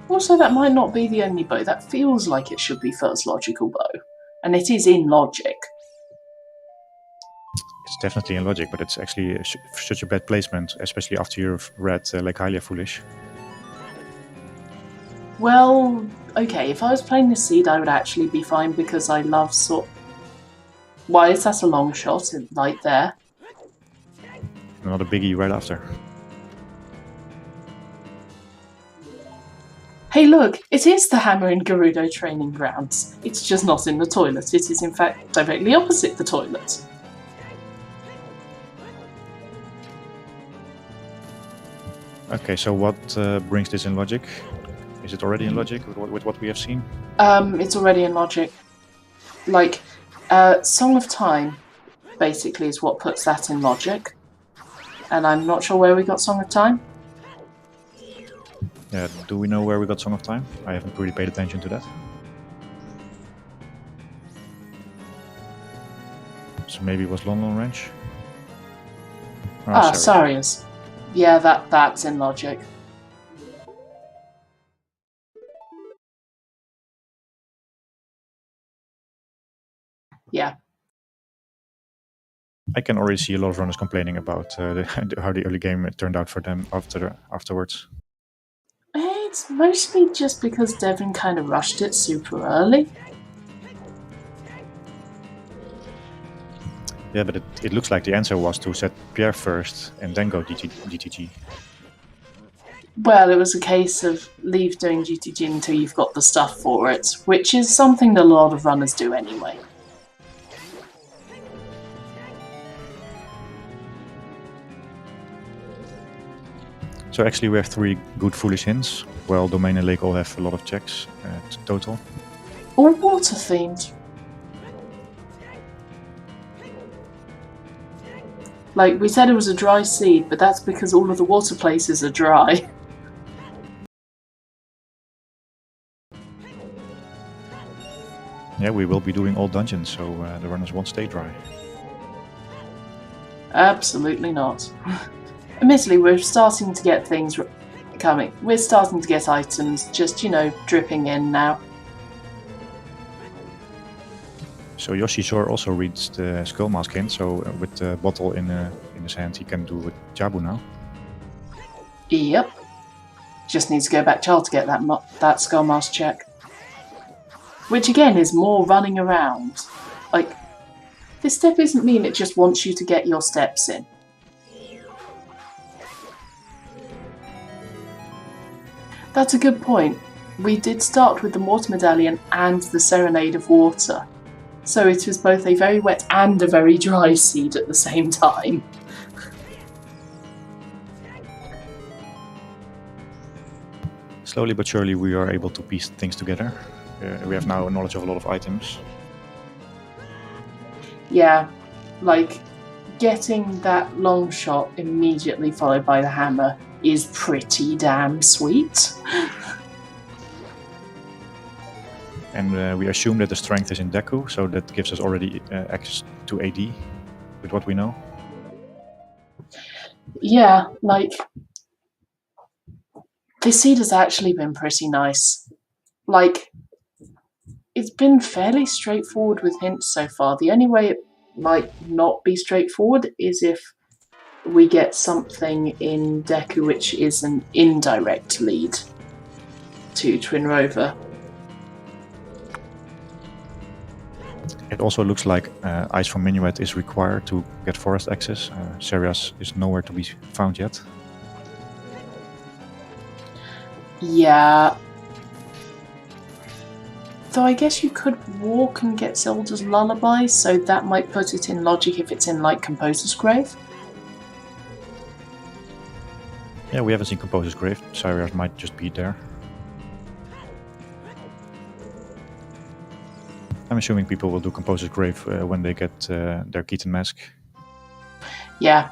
Also, that might not be the only bow. That feels like it should be first logical bow. And it is in logic. It's definitely in logic, but it's actually such a bad placement, especially after you've read Lake Hylia Foolish. Well, okay, if I was playing the seed, I would actually be fine because I love Why is that a long shot right there? Another biggie right after. Hey look, it is the hammer in Gerudo training grounds. It's just not in the toilet. It is in fact directly opposite the toilet. Okay, so what brings this in logic? Is it already in logic with what we have seen? It's already in logic. Like, Song of Time, basically, is what puts that in logic. And I'm not sure where we got Song of Time. Yeah, do we know where we got Song of Time? I haven't really paid attention to that. So maybe it was London Ranch? Ah, Sarius. Yeah, that's in logic. Yeah. I can already see a lot of runners complaining about how the early game turned out for them afterwards. It's mostly just because Devin kind of rushed it super early. Yeah, but it looks like the answer was to set Pierre first and then go DTG. Well, it was a case of leave doing GTG until you've got the stuff for it, which is something that a lot of runners do anyway. So actually we have 3 good Foolish hints, while Domain and Lake all have a lot of checks total. All water themed. Like, we said it was a dry seed, but that's because all of the water places are dry. Yeah, we will be doing all dungeons, so the runners won't stay dry. Absolutely not. Admittedly, we're starting to get things coming. We're starting to get items just, dripping in now. So Yoshi Shore also reads the Skull Mask hint, so with the bottle in his hand he can do with Jabu now. Yep. Just needs to go back child to get that Skull Mask check. Which again is more running around. Like, this step isn't mean it just wants you to get your steps in. That's a good point. We did start with the Water Medallion and the Serenade of Water. So it was both a very wet and a very dry seed at the same time. Slowly but surely we are able to piece things together. We have now knowledge of a lot of items. Yeah, like, getting that long shot immediately followed by the hammer is pretty damn sweet. And we assume that the strength is in Deku, so that gives us already access to AD with what we know. Yeah, like, this seed has actually been pretty nice. Like, it's been fairly straightforward with hints so far. The only way it might not be straightforward is if we get something in Deku which is an indirect lead to Twin Rover. It also looks like ice from Minuet is required to get forest access. Serias is nowhere to be found yet. Yeah. Though I guess you could walk and get Zelda's Lullaby, so that might put it in logic if it's in, like, Composer's Grave. Yeah, we haven't seen Composer's Grave. Serias might just be there. I'm assuming people will do Composer's Grave when they get their Keaton mask. Yeah.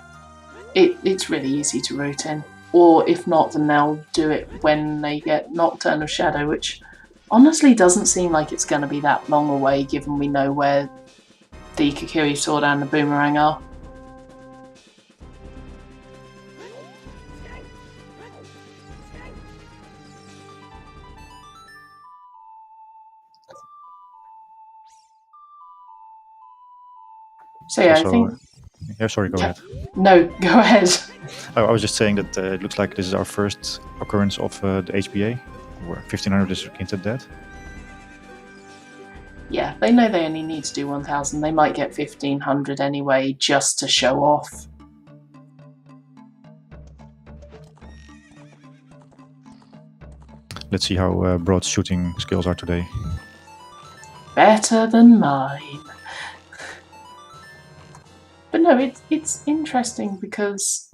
It's really easy to route in. Or if not, then they'll do it when they get Nocturne of Shadow, which honestly doesn't seem like it's going to be that long away, given we know where the Kokiri Sword and the Boomerang are. So yeah, Also, I think... Yeah, sorry, go ahead. No, go ahead. I was just saying that it looks like this is our first occurrence of the HBA, where 1500 is hinted dead. Yeah, they know they only need to do 1000. They might get 1500 anyway, just to show off. Let's see how Broad's shooting skills are today. Better than mine. But no, it's interesting because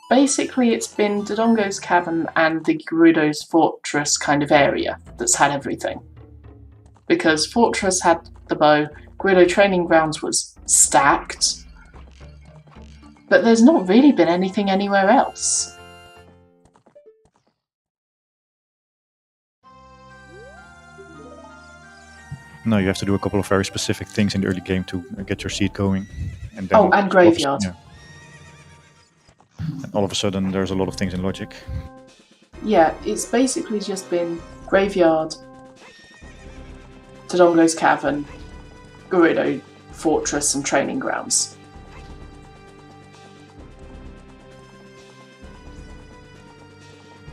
basically it's been Dodongo's Cavern and the Gerudo's Fortress kind of area that's had everything. Because Fortress had the bow, Gerudo Training Grounds was stacked, but there's not really been anything anywhere else. No, you have to do a couple of very specific things in the early game to get your seed going. And then And Graveyard. And all of a sudden there's a lot of things in logic. Yeah, it's basically just been Graveyard, Dodongo's Cavern, Gerudo Fortress and Training Grounds.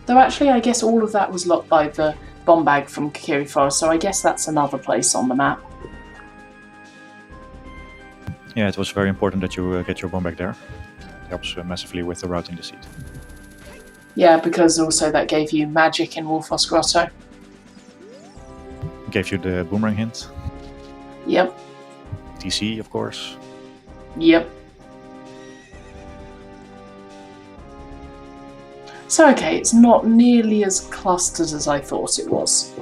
Though actually I guess all of that was locked by the bomb bag from Kokiri Forest, so I guess that's another place on the map. Yeah, it was very important that you get your bomb back there. It helps massively with the routing the seed. Yeah, because also that gave you magic in Wolfos Grotto. Gave you the boomerang hint. Yep. TC, of course. Yep. So okay, it's not nearly as clustered as I thought it was.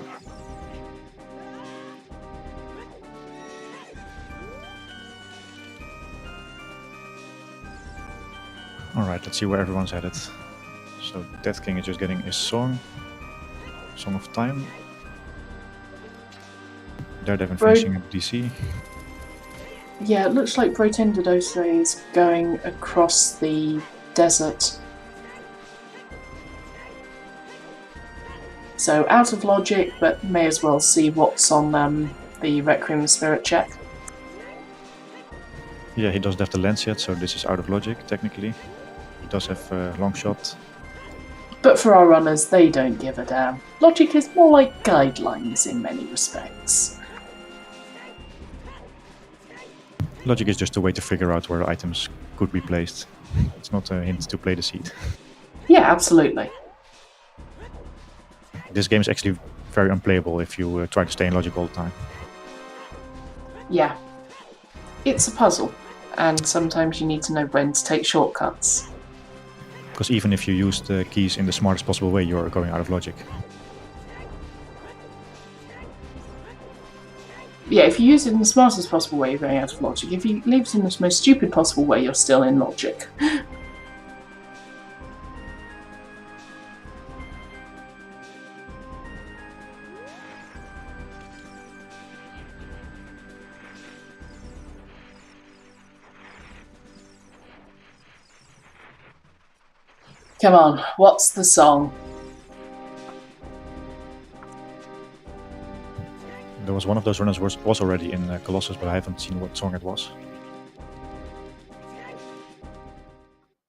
Alright, let's see where everyone's headed. So Death King is just getting his song. Song of Time. Daredevil finishing up DC. Yeah, it looks like Brotendodose is going across the desert. So out of logic, but may as well see what's on the Requiem Spirit check. Yeah, he doesn't have the lens yet, so this is out of logic, technically. He does have a long shot. But for our runners, they don't give a damn. Logic is more like guidelines in many respects. Logic is just a way to figure out where items could be placed. It's not a hint to play the seed. Yeah, absolutely. This game is actually very unplayable if you try to stay in logic all the time. Yeah. It's a puzzle, and sometimes you need to know when to take shortcuts. Because even if you use the keys in the smartest possible way, you're going out of logic. Yeah, if you use it in the smartest possible way, you're going out of logic. If you leave it in the most stupid possible way, you're still in logic. Come on, what's the song? There was one of those runners was already in Colossus, but I haven't seen what song it was.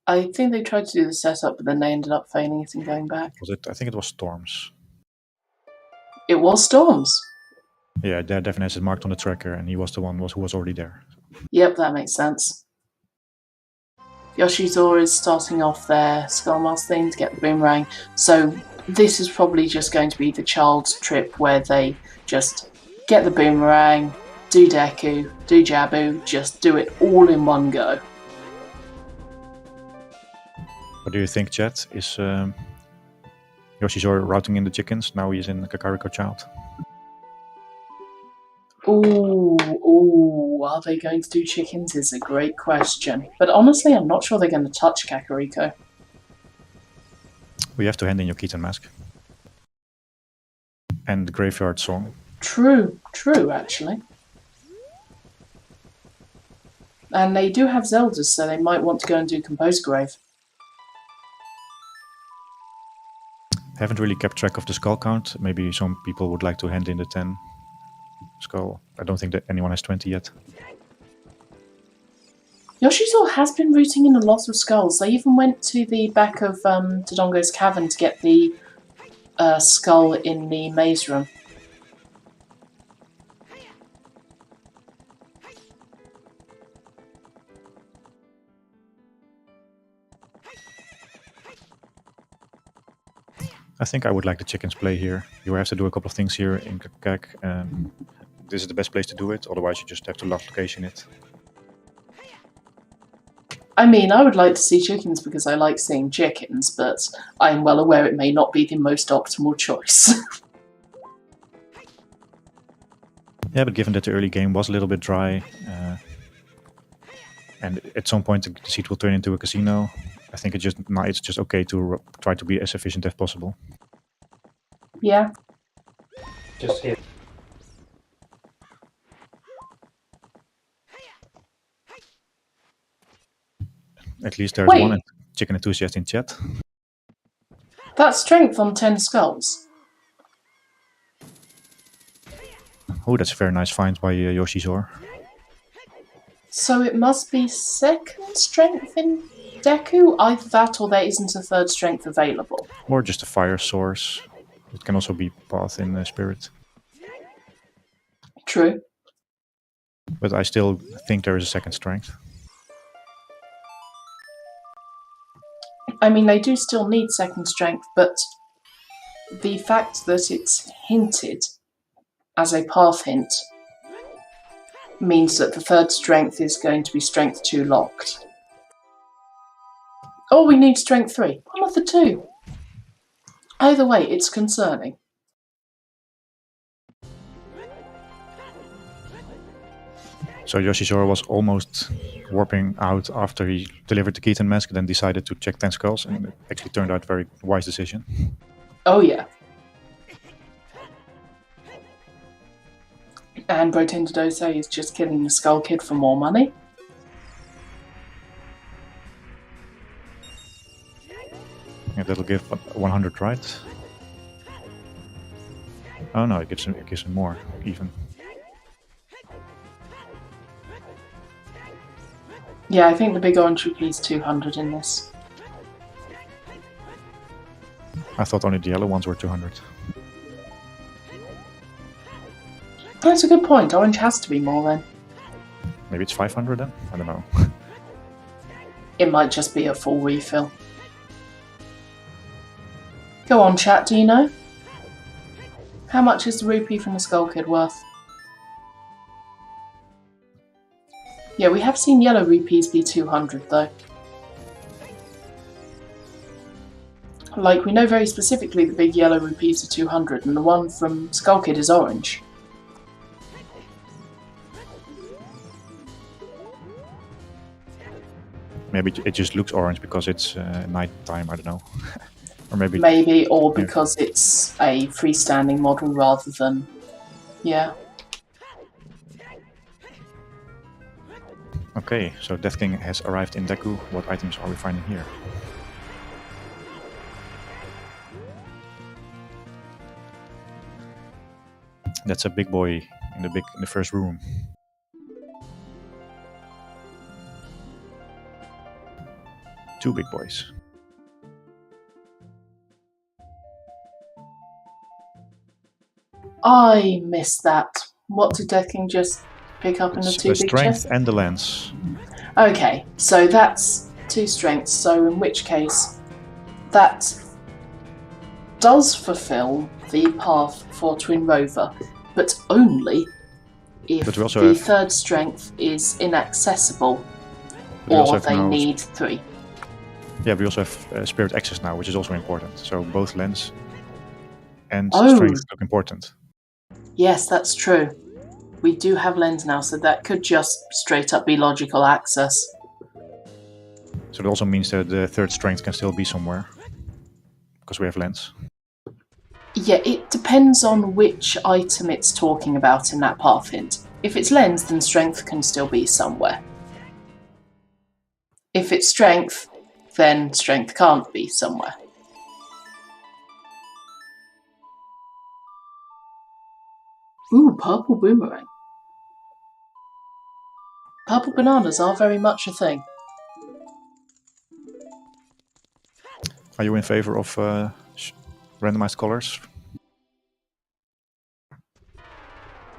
I think they tried to do the setup, but then they ended up failing it and going back. Was it? I think it was Storms. It was Storms. Yeah, there definitely has it marked on the tracker, and he was the one who was already there. Yep, that makes sense. Yoshizora is starting off their Skullmask thing to get the boomerang, so this is probably just going to be the child's trip where they just get the boomerang, do Deku, do Jabu, just do it all in one go. What do you think, Chat? Is Yoshizora routing in the chickens? Now he's in Kakariko Child. Ooh, are they going to do chickens is a great question. But honestly, I'm not sure they're going to touch Kakariko. We have to hand in your Keaton mask. And the Graveyard Song. True, actually. And they do have Zeldas, so they might want to go and do Compose Grave. Haven't really kept track of the skull count. Maybe some people would like to hand in the 10 skull. I don't think that anyone has 20 yet. Yoshizawa has been rooting in a lot of skulls. They even went to the back of Dodongo's cavern to get the skull in the maze room. I think I would like the chickens play here. You have to do a couple of things here in Kakak. This is the best place to do it, otherwise you just have to location it. I mean, I would like to see chickens because I like seeing chickens, but I'm well aware it may not be the most optimal choice. Yeah, but given that the early game was a little bit dry, and at some point the seat will turn into a casino, I think it's just okay to try to be as efficient as possible. Yeah. Just hit. At least there's Wait. one chicken enthusiast in chat. That's strength on 10 skulls. Oh, that's a very nice find by Yoshizor. So it must be second strength in Deku? Either that or there isn't a third strength available. Or just a fire source. It can also be path in Spirit. True. But I still think there is a second strength. I mean, they do still need second strength, but the fact that it's hinted as a path hint means that the third strength is going to be strength 2 locked. Or we need strength 3. One of the two. Either way, it's concerning. So Yoshizora was almost warping out after he delivered the Keaton mask, then decided to check 10 skulls, and it actually turned out a very wise decision. Oh yeah. And Brotenda Dose is just killing the Skull Kid for more money. Yeah, that'll give 100, right? Oh no, it gives him more, even. Yeah, I think the big orange rupee is 200 in this. I thought only the yellow ones were 200. That's a good point. Orange has to be more then. Maybe it's 500 then? I don't know. It might just be a full refill. Go on, chat, do you know? How much is the rupee from the Skull Kid worth? Yeah, we have seen yellow rupees be 200 though. Like, we know very specifically the big yellow rupees are 200 and the one from Skull Kid is orange. Maybe it just looks orange because it's night time, I don't know. Or maybe... Maybe, or because it's a freestanding model rather than... Yeah. Okay, so Death King has arrived in Deku. What items are we finding here? That's a big boy in the first room. Two big boys. I missed that. What did Death King just pick up in the It's two big strength chests? and the lens. Okay, so that's 2 strengths, so in which case that does fulfill the path for Twin Rover, but only if But we also the have- third strength is inaccessible, we also or have they now- need 3. Yeah, we also have spirit access now, which is also important. So both lens and Oh. strength look important. Yes, that's true. We do have lens now, so that could just straight up be logical access. So it also means that the third strength can still be somewhere because we have lens. Yeah, it depends on which item it's talking about in that path hint. If it's lens, then strength can still be somewhere. If it's strength, then strength can't be somewhere. Ooh, purple boomerang. Purple bananas are very much a thing. Are you in favor of randomized colors?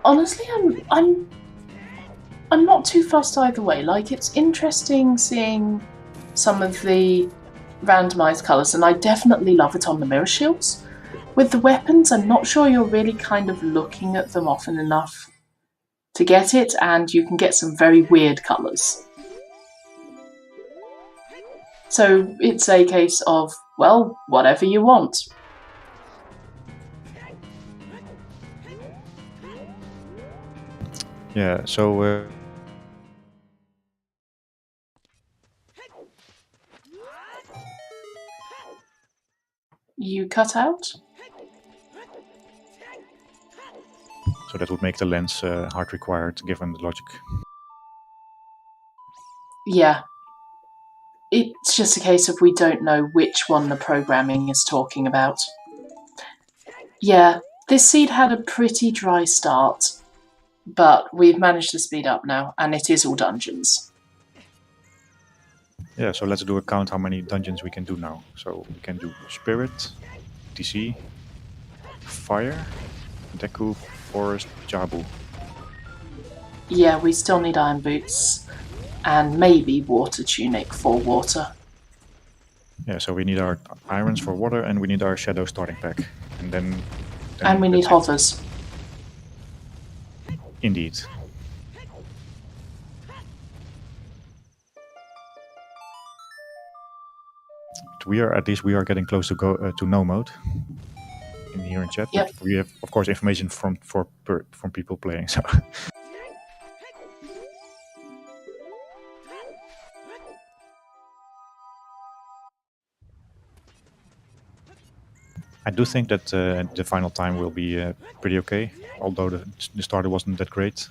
Honestly, I'm not too fussed either way. Like, it's interesting seeing some of the randomized colours, and I definitely love it on the mirror shields. With the weapons, I'm not sure you're really kind of looking at them often enough to get it, and you can get some very weird colours. So it's a case of, well, whatever you want. Yeah, so You cut out? so that would make the lens hard required given the logic. Yeah. It's just a case of we don't know which one the programming is talking about. Yeah, this seed had a pretty dry start, but we've managed to speed up now, and it is all dungeons. Yeah, so let's do a count how many dungeons we can do now. So we can do Spirit, DC, Fire, Deku, Forest, Jabu. Yeah, we still need iron boots, and maybe water tunic for water. Yeah, so we need our irons for water and we need our shadow starting pack. And then And we need that's it. hovers. Indeed. We are getting close to to no mode in here in chat. Yep. But we have, of course, information from people playing. So I do think that the final time will be pretty okay, although the starter wasn't that great.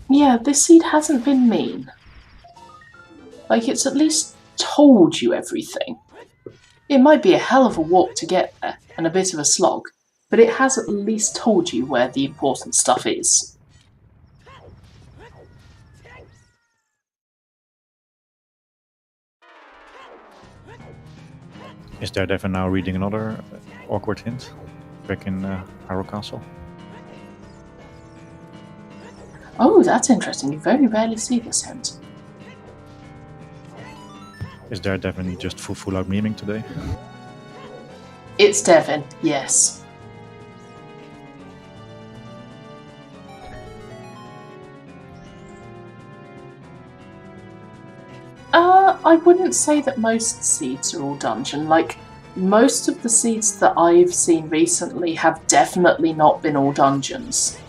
Yeah, this seed hasn't been mean. Like, it's at least told you everything. It might be a hell of a walk to get there, and a bit of a slog, but it has at least told you where the important stuff is. Is there Devin now reading another awkward hint back in Harrow Castle? Oh, that's interesting. You very rarely see this hint. Is there Devin just full out memeing today? It's Devin, yes. I wouldn't say that most seeds are all dungeon. Like, most of the seeds that I've seen recently have definitely not been all dungeons.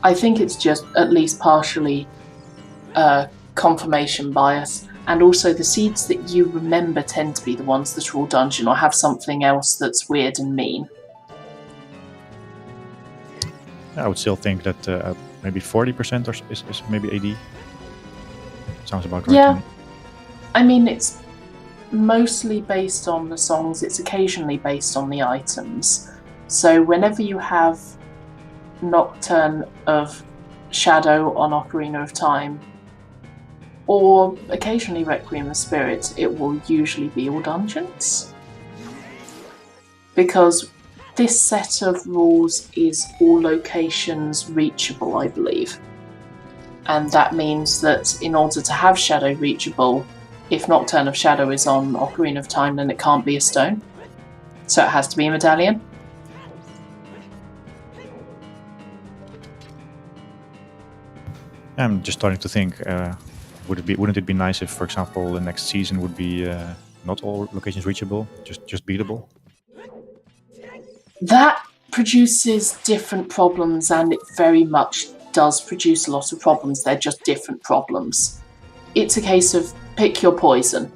I think it's just at least partially confirmation bias, and also the seeds that you remember tend to be the ones that are all dungeon or have something else that's weird and mean. I would still think that maybe 40% is maybe AD. Sounds about right Yeah. to me. I mean, it's mostly based on the songs, it's occasionally based on the items. So whenever you have Nocturne of Shadow on Ocarina of Time, or occasionally Requiem of Spirit, it will usually be all dungeons. because this set of rules is all locations reachable, I believe. And that means that in order to have Shadow reachable, if Nocturne of Shadow is on Ocarina of Time, then it can't be a stone. So it has to be a medallion. I'm just starting to think, wouldn't it be nice if, for example, the next season would be not all locations reachable, just beatable? That produces different problems, and it very much does produce a lot of problems. They're just different problems. It's a case of pick your poison.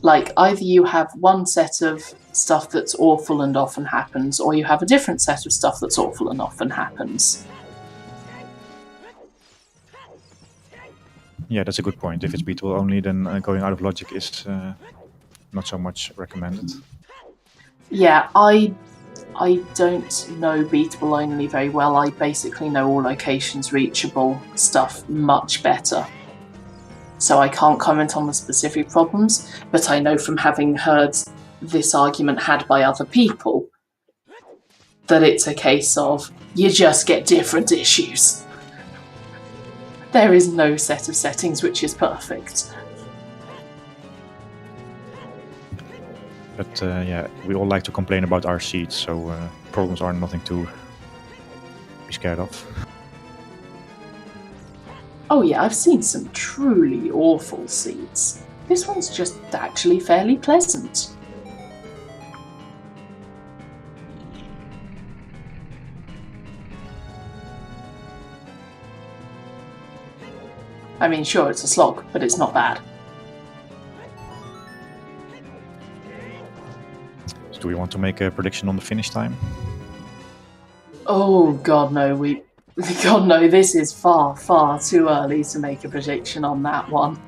Like, either you have one set of stuff that's awful and often happens, or you have a different set of stuff that's awful and often happens. Yeah, that's a good point. If it's beatable only, then going out of logic is not so much recommended. Yeah, I don't know beatable only very well. I basically know all locations reachable stuff much better. So I can't comment on the specific problems, but I know from having heard this argument had by other people that it's a case of you just get different issues. There is no set of settings which is perfect. But yeah, we all like to complain about our seeds, so problems are nothing to be scared of. Oh yeah, I've seen some truly awful seeds. This one's just actually fairly pleasant. I mean, sure, it's a slog, but it's not bad. So do we want to make a prediction on the finish time? Oh god no, God no, this is far, far too early to make a prediction on that one.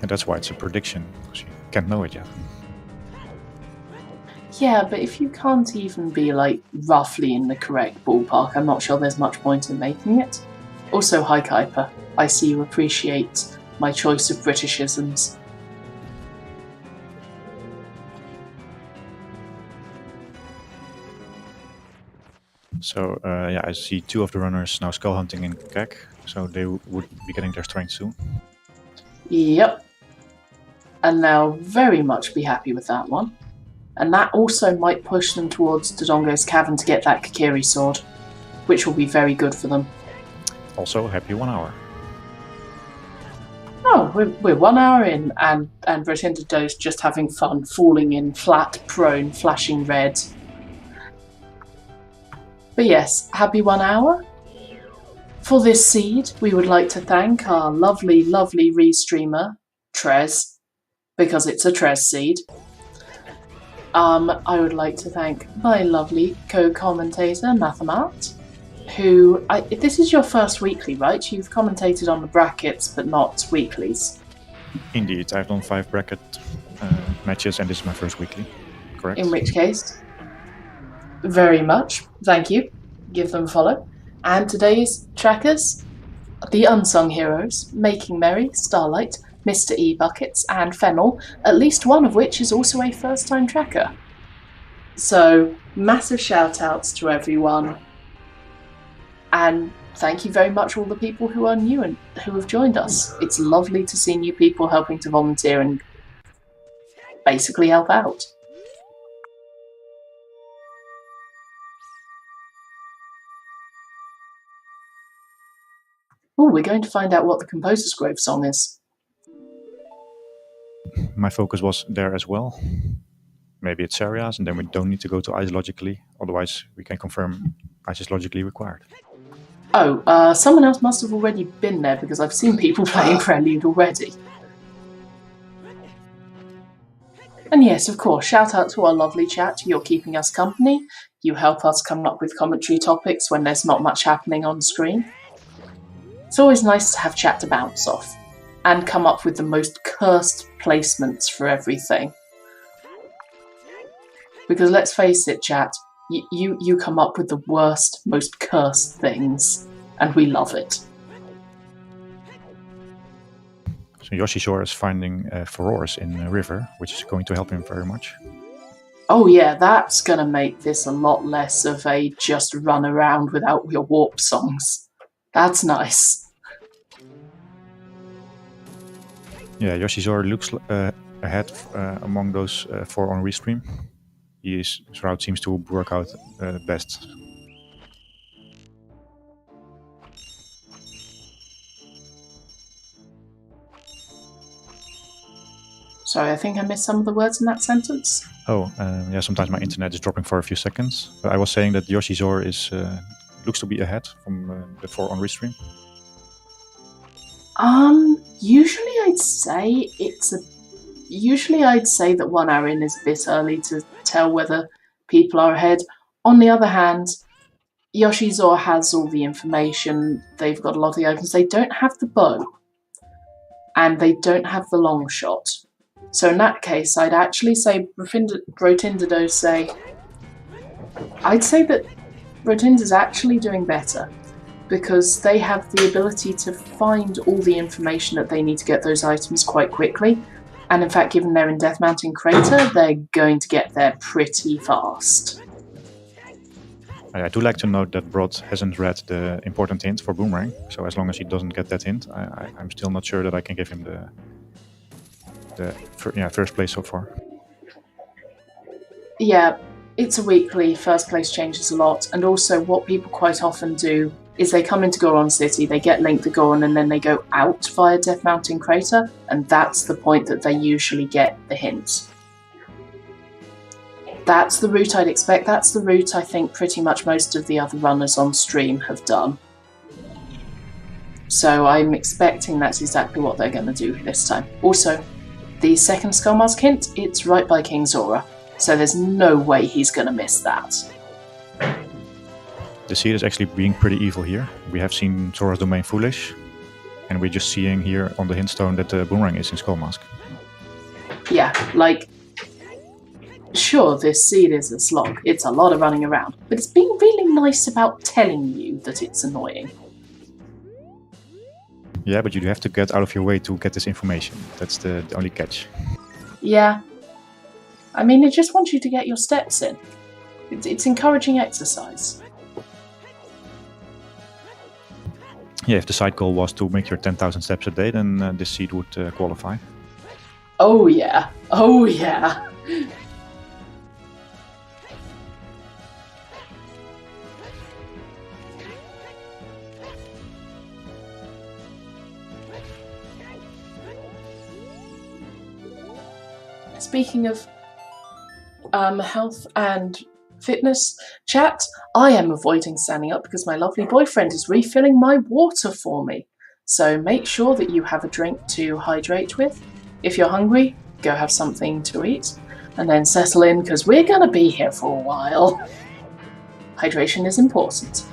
And that's why it's a prediction, because you can't know it yet. Yeah, but if you can't even be, like, roughly in the correct ballpark, I'm not sure there's much point in making it. Also, hi Kuiper, I see you appreciate my choice of Britishisms. So yeah, I see two of the runners now skull hunting in Kek, so they would be getting their strength soon. Yep. And they'll very much be happy with that one. And that also might push them towards Dodongo's Cavern to get that Kakiri sword, which will be very good for them. Also, happy 1 hour. Oh, we're 1 hour in, and Rotinda's just having fun, falling in flat, prone, flashing red. But yes, happy 1 hour. For this seed, we would like to thank our lovely, lovely restreamer, Trez, because it's a Trez seed. I would like to thank my lovely co-commentator, Mathamat, who... this is your first weekly, right? You've commentated on the brackets, but not weeklies. Indeed, I've done 5 bracket matches, and this is my first weekly. Correct? In which case, very much, thank you. Give them a follow. And today's trackers, the unsung heroes, Making Merry, Starlight, Mr. E Buckets, and Fennel, at least one of which is also a first-time tracker. So, massive shout-outs to everyone. And thank you very much all the people who are new and who have joined us. It's lovely to see new people helping to volunteer and basically help out. Oh, we're going to find out what the Composer's Grove song is. My focus was there as well. Maybe it's areas, and then we don't need to go to ice logically. Otherwise, we can confirm ice is logically required. Oh, someone else must have already been there because I've seen people playing Prelude already. And yes, of course, shout out to our lovely chat. You're keeping us company. You help us come up with commentary topics when there's not much happening on screen. It's always nice to have chat to bounce off and come up with the most cursed placements for everything. Because let's face it, chat, you come up with the worst, most cursed things, and we love it. So Yoshizor is finding furrows in the river, which is going to help him very much. Oh yeah, that's gonna make this a lot less of a just run around without your warp songs. That's nice. Yeah, Yoshizor looks ahead among those 4 on restream. His route seems to work out best. Sorry, I think I missed some of the words in that sentence. Oh, yeah, sometimes my internet is dropping for a few seconds. But I was saying that Yoshizor is looks to be ahead from the 4 on restream. Usually I'd say that 1 hour in is a bit early to tell whether people are ahead. On the other hand, Yoshizor has all the information. They've got a lot of the opens. They don't have the bow, and they don't have the long shot. So in that case, I'd actually say I'd say that Brotinda's actually doing better, because they have the ability to find all the information that they need to get those items quite quickly. And in fact, given they're in Death Mountain Crater, they're going to get there pretty fast. I do like to note that Brod hasn't read the important hint for Boomerang, so as long as he doesn't get that hint, I'm still not sure that I can give him the first place so far. Yeah, it's a weekly, first place changes a lot, and also what people quite often do is they come into Goron City, they get linked to Goron, and then they go out via Death Mountain Crater, and that's the point that they usually get the hint. That's the route I'd expect. That's the route I think pretty much most of the other runners on stream have done. So I'm expecting that's exactly what they're going to do this time. Also, the second Skullmask hint, it's right by King Zora, so there's no way he's going to miss that. The seed is actually being pretty evil here. We have seen Zora's Domain Foolish, and we're just seeing here on the hint stone that the Boomerang is in Skullmask. Yeah, like, sure, this seed is a slog. It's a lot of running around, but it's being really nice about telling you that it's annoying. Yeah, but you have to get out of your way to get this information. That's the only catch. Yeah. I mean, it just wants you to get your steps in. It's encouraging exercise. Yeah, if the side goal was to make your 10,000 steps a day, then this seed would qualify. Oh yeah. Oh yeah. Speaking of health and fitness chat, I am avoiding standing up because my lovely boyfriend is refilling my water for me. So make sure that you have a drink to hydrate with. If you're hungry, go have something to eat, and then settle in because we're going to be here for a while. Hydration is important.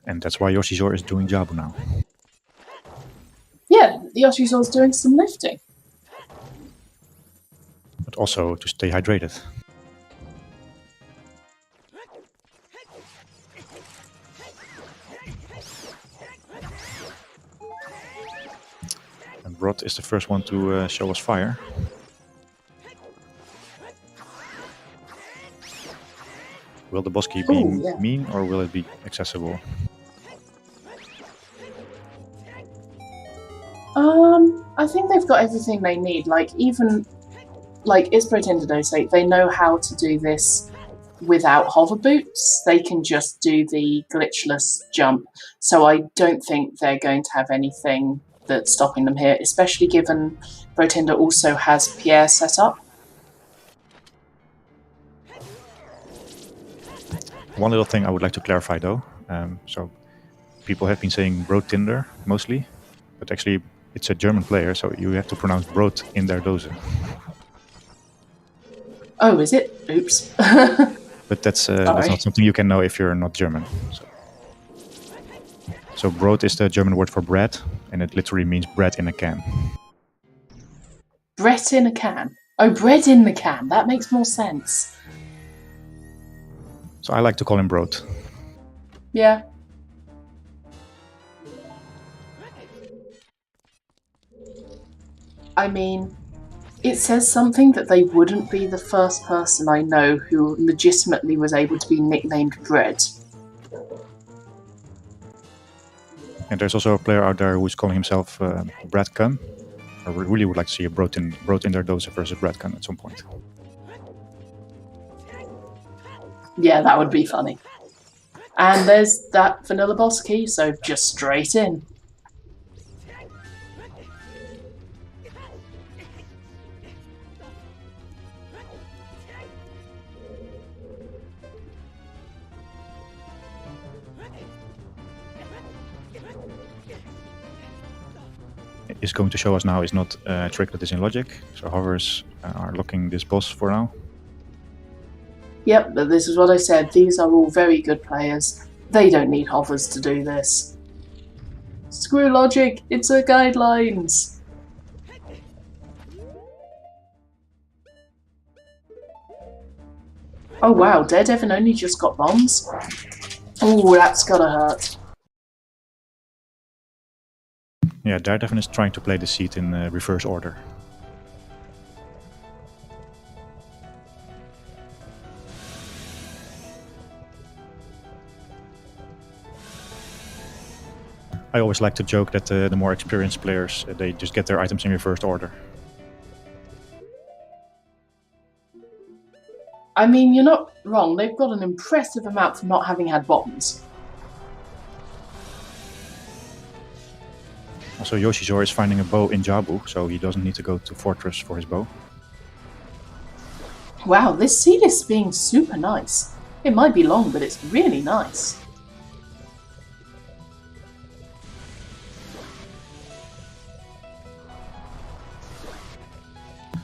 And that's why Yoshizor is doing Jabu now. Yeah, Yoshizor's doing some lifting. But also to stay hydrated. And Brod is the first one to show us fire. Will the boss key be mean, or will it be accessible? I think they've got everything they need. Like, even like Isbro Tindadose, they know how to do this without hover boots. They can just do the glitchless jump. So I don't think they're going to have anything that's stopping them here, especially given Brotinda also has Pierre set up. One little thing I would like to clarify though. So people have been saying Brotinder mostly, but actually it's a German player, so you have to pronounce Brot in their dose. Oh, is it? Oops. But that's not something you can know if you're not German. So Brot is the German word for bread, and it literally means bread in a can. Bread in a can? Oh, bread in the can. That makes more sense. So I like to call him Brot. Yeah. I mean, it says something that they wouldn't be the first person I know who legitimately was able to be nicknamed Bread. And there's also a player out there who's calling himself Brad Gunn. I really would like to see a Brotin Dosa versus Brad Gunn at some point. Yeah, that would be funny. And there's that vanilla boss key, so just straight in. Is going to show us now is not a trick that is in logic. So hovers are locking this boss for now. Yep, but this is what I said. These are all very good players. They don't need hovers to do this. Screw logic, it's a guidelines. Oh wow, Daredevil only just got bombs? Oh, that's gotta hurt. Yeah, Daredevil is trying to play the seat in reverse order. I always like to joke that the more experienced players, they just get their items in reverse order. I mean, you're not wrong. They've got an impressive amount for not having had bombs. Also, Yoshizor is finding a bow in Jabu, so he doesn't need to go to Fortress for his bow. Wow, this seed is being super nice. It might be long, but it's really nice.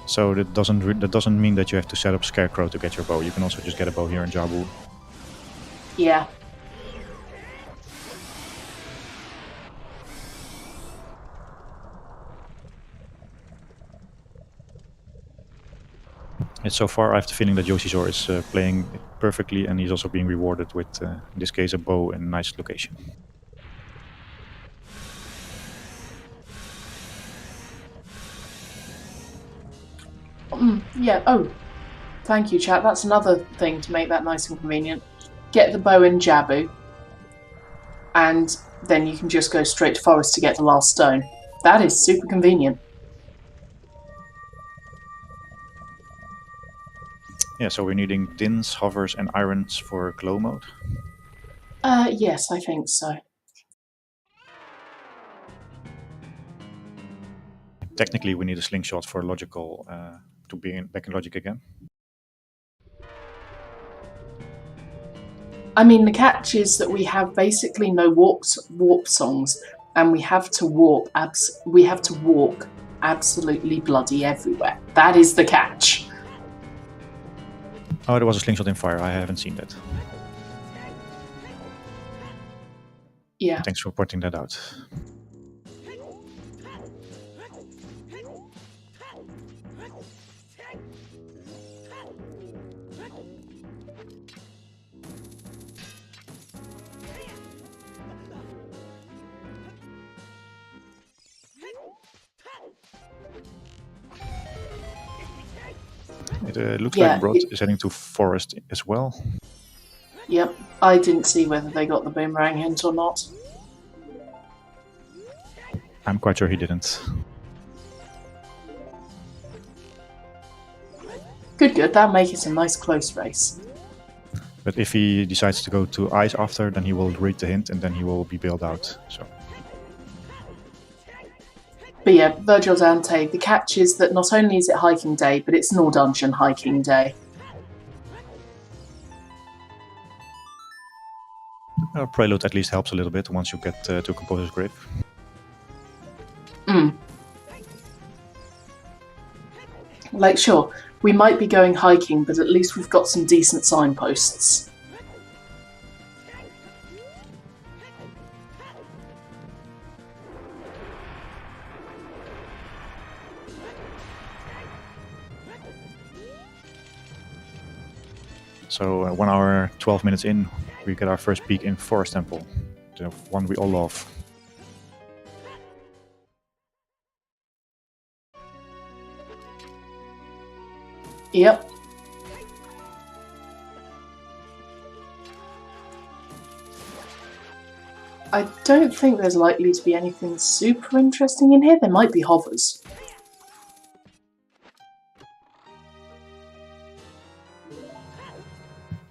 So that doesn't mean that you have to set up Scarecrow to get your bow. You can also just get a bow here in Jabu. Yeah. And so far, I have the feeling that Yoshizor is playing perfectly, and he's also being rewarded with, in this case, a bow and a nice location. Yeah, oh. Thank you, chat. That's another thing to make that nice and convenient. Get the bow in Jabu, and then you can just go straight to Forest to get the last stone. That is super convenient. Yeah, so we're needing Dins, Hovers, and Irons for glow mode. Yes, I think so. Technically, we need a slingshot for logical to be back in logic again. I mean, the catch is that we have basically no warp songs, and we have to walk absolutely bloody everywhere. That is the catch. Oh, there was a slingshot in fire. I haven't seen that. Yeah. Thanks for pointing that out. It looks like Brod is heading to Forest as well. Yep, I didn't see whether they got the boomerang hint or not. I'm quite sure he didn't. Good, that'll make it a nice close race. But if he decides to go to Ice after, then he will read the hint and then he will be bailed out. So. But yeah, Virgil Dante, the catch is that not only is it hiking day, but it's Nor Dungeon hiking day. Prelude at least helps a little bit once you get to Composer's Grave. Like, sure, we might be going hiking, but at least we've got some decent signposts. So 1 hour, 12 minutes in, we get our first peak in Forest Temple, the one we all love. Yep. I don't think there's likely to be anything super interesting in here. There might be hovers.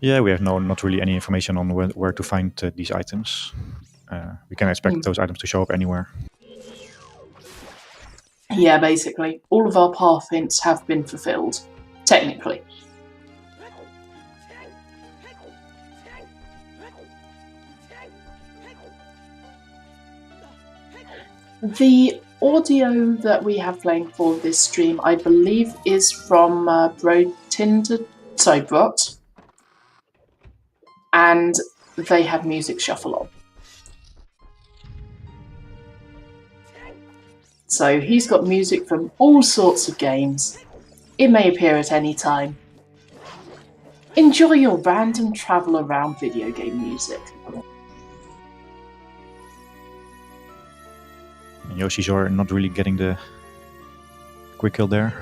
Yeah, we have not really any information on where to find these items. We can expect those items to show up anywhere. Yeah, basically. All of our path hints have been fulfilled. Technically. The audio that we have playing for this stream, I believe, is from Brot. And they have music shuffle on. So he's got music from all sorts of games. It may appear at any time. Enjoy your random travel around video game music. And Yoshi's are not really getting the quick kill there.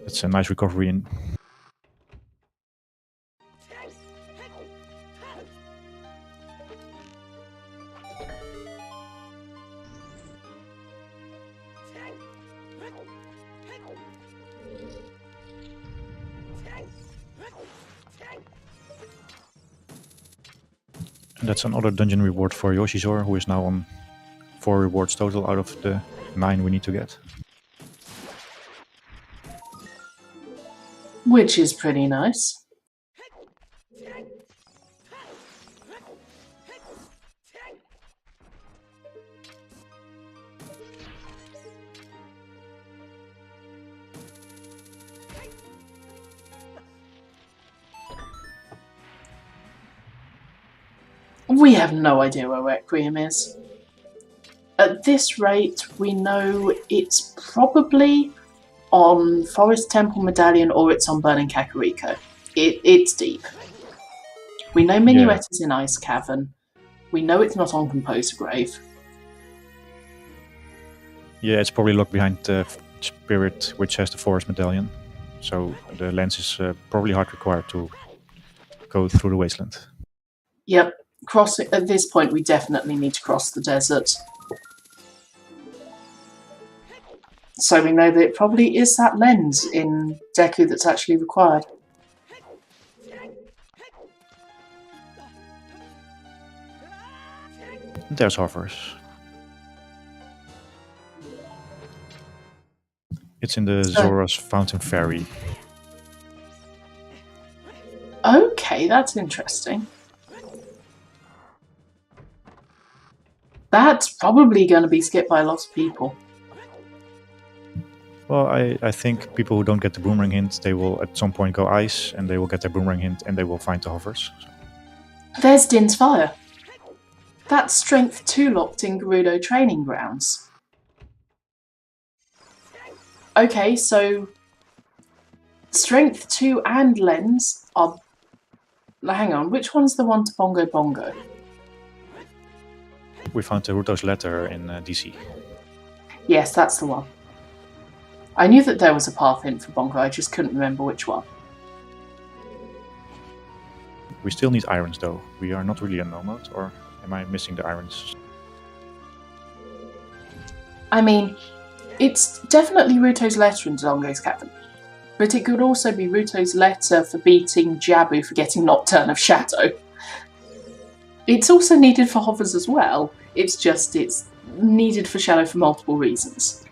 It's a nice recovery in. And that's another dungeon reward for Yoshizor, who is now on 4 rewards total out of the 9 we need to get. Which is pretty nice. We have no idea where Requiem is. At this rate, we know it's probably on Forest Temple Medallion or it's on Burning Kakariko. It's deep. We know Minuet is in Ice Cavern. We know it's not on Composer Grave. Yeah, it's probably locked behind the spirit which has the Forest Medallion. So the lens is probably hard required to go through the wasteland. Yep. Crossing at this point, we definitely need to cross the desert. So we know that it probably is that lens in Deku that's actually required. There's hovers. It's in the Zora's Fountain Ferry. Okay, that's interesting. That's probably going to be skipped by a lot of people. Well, I think people who don't get the boomerang hint, they will at some point go ice, and they will get their boomerang hint, and they will find the hovers. So. There's Din's Fire. That's Strength 2 locked in Gerudo Training Grounds. Okay, so Strength 2 and Lens are... Hang on, which one's the one to Bongo Bongo? We found Naruto's letter in DC. Yes, that's the one. I knew that there was a path hint for Bongo, I just couldn't remember which one. We still need irons though. We are not really in no mode, or am I missing the irons? I mean, it's definitely Ruto's letter in Zongo's Cavern, but it could also be Ruto's letter for beating Jabu for getting Nocturne of Shadow. It's also needed for hovers as well, it's needed for Shadow for multiple reasons.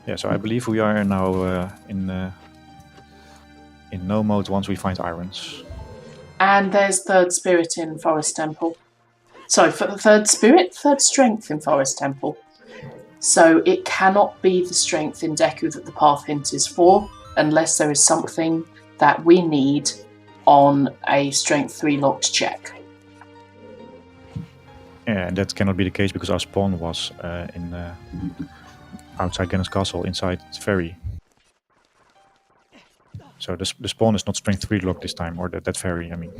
Yeah, so I believe we are now in no mode once we find irons. And there's Third Spirit in Forest Temple. Sorry, Third Strength in Forest Temple. So it cannot be the strength in Deku that the path hint is for, unless there is something that we need on a Strength 3 locked check. Yeah, and that cannot be the case because our spawn was outside Ganon's castle, inside the ferry. So the spawn is not strength 3 locked this time, or that fairy, I mean.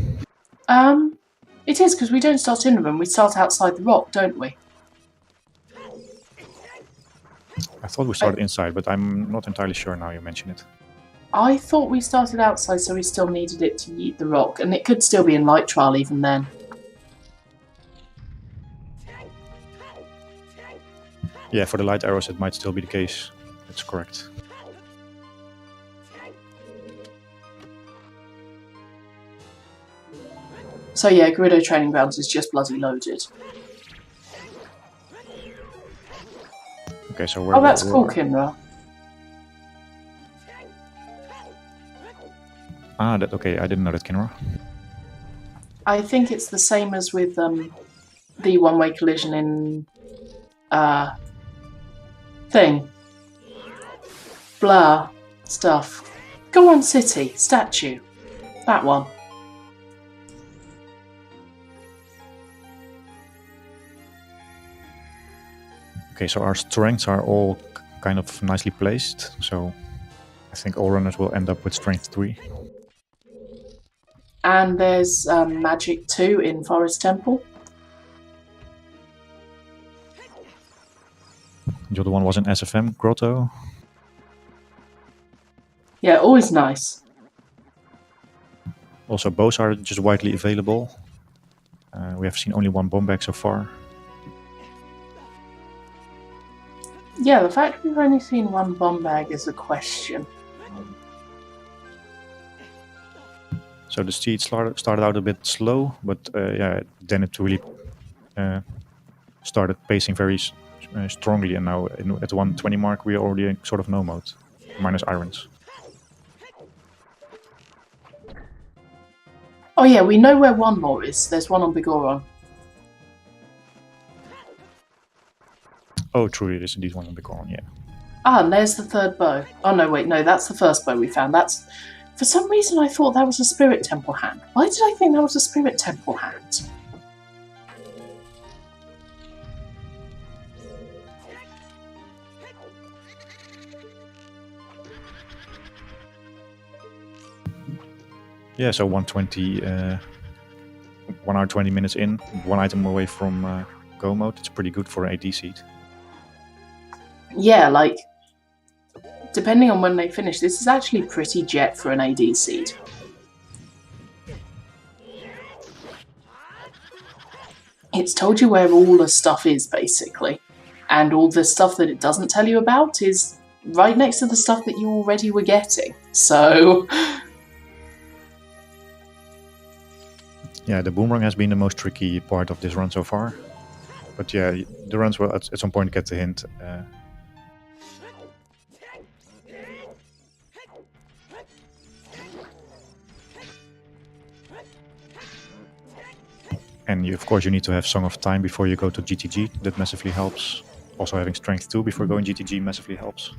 It is, because we don't start in them, we start outside the rock, don't we? I thought we started inside, but I'm not entirely sure now you mention it. I thought we started outside, so we still needed it to yeet the rock, and it could still be in light trial even then. Yeah, for the light arrows it might still be the case. That's correct. So yeah, Gerudo Training Grounds is just bloody loaded. Okay, so where? Oh, that's cool, Kinra. Ah, okay. I didn't know that, Kinra. I think it's the same as with the one-way collision in thing. Blur stuff. Go on, city statue. That one. Okay, so our strengths are all kind of nicely placed. So I think all runners will end up with strength 3. And there's magic 2 in Forest Temple. The other one was in SFM Grotto. Yeah, always nice. Also, bows are just widely available. We have seen only one bomb bag so far. Yeah, the fact we've only seen one bomb bag is a question. So the steed started out a bit slow, but yeah, then it really started pacing very strongly, and now at the 120 mark we are already in sort of no mode, minus irons. Oh yeah, we know where one more is. There's one on Bigoron. Oh, true, it is indeed one on the corner, yeah. Ah, and there's the third bow. Oh no, wait, no, that's the first bow we found. That's... For some reason I thought that was a Spirit Temple hand. Why did I think that was a Spirit Temple hand? Yeah, so 120, 1 hour 20 minutes in, one item away from go mode. It's pretty good for an AD seed. Yeah, like, depending on when they finish, this is actually pretty jet for an AD seed. It's told you where all the stuff is, basically. And all the stuff that it doesn't tell you about is right next to the stuff that you already were getting. So... Yeah, the boomerang has been the most tricky part of this run so far. But yeah, the runs will at some point get the hint. And of course you need to have Song of Time before you go to GTG. That massively helps. Also having Strength 2 before going GTG massively helps.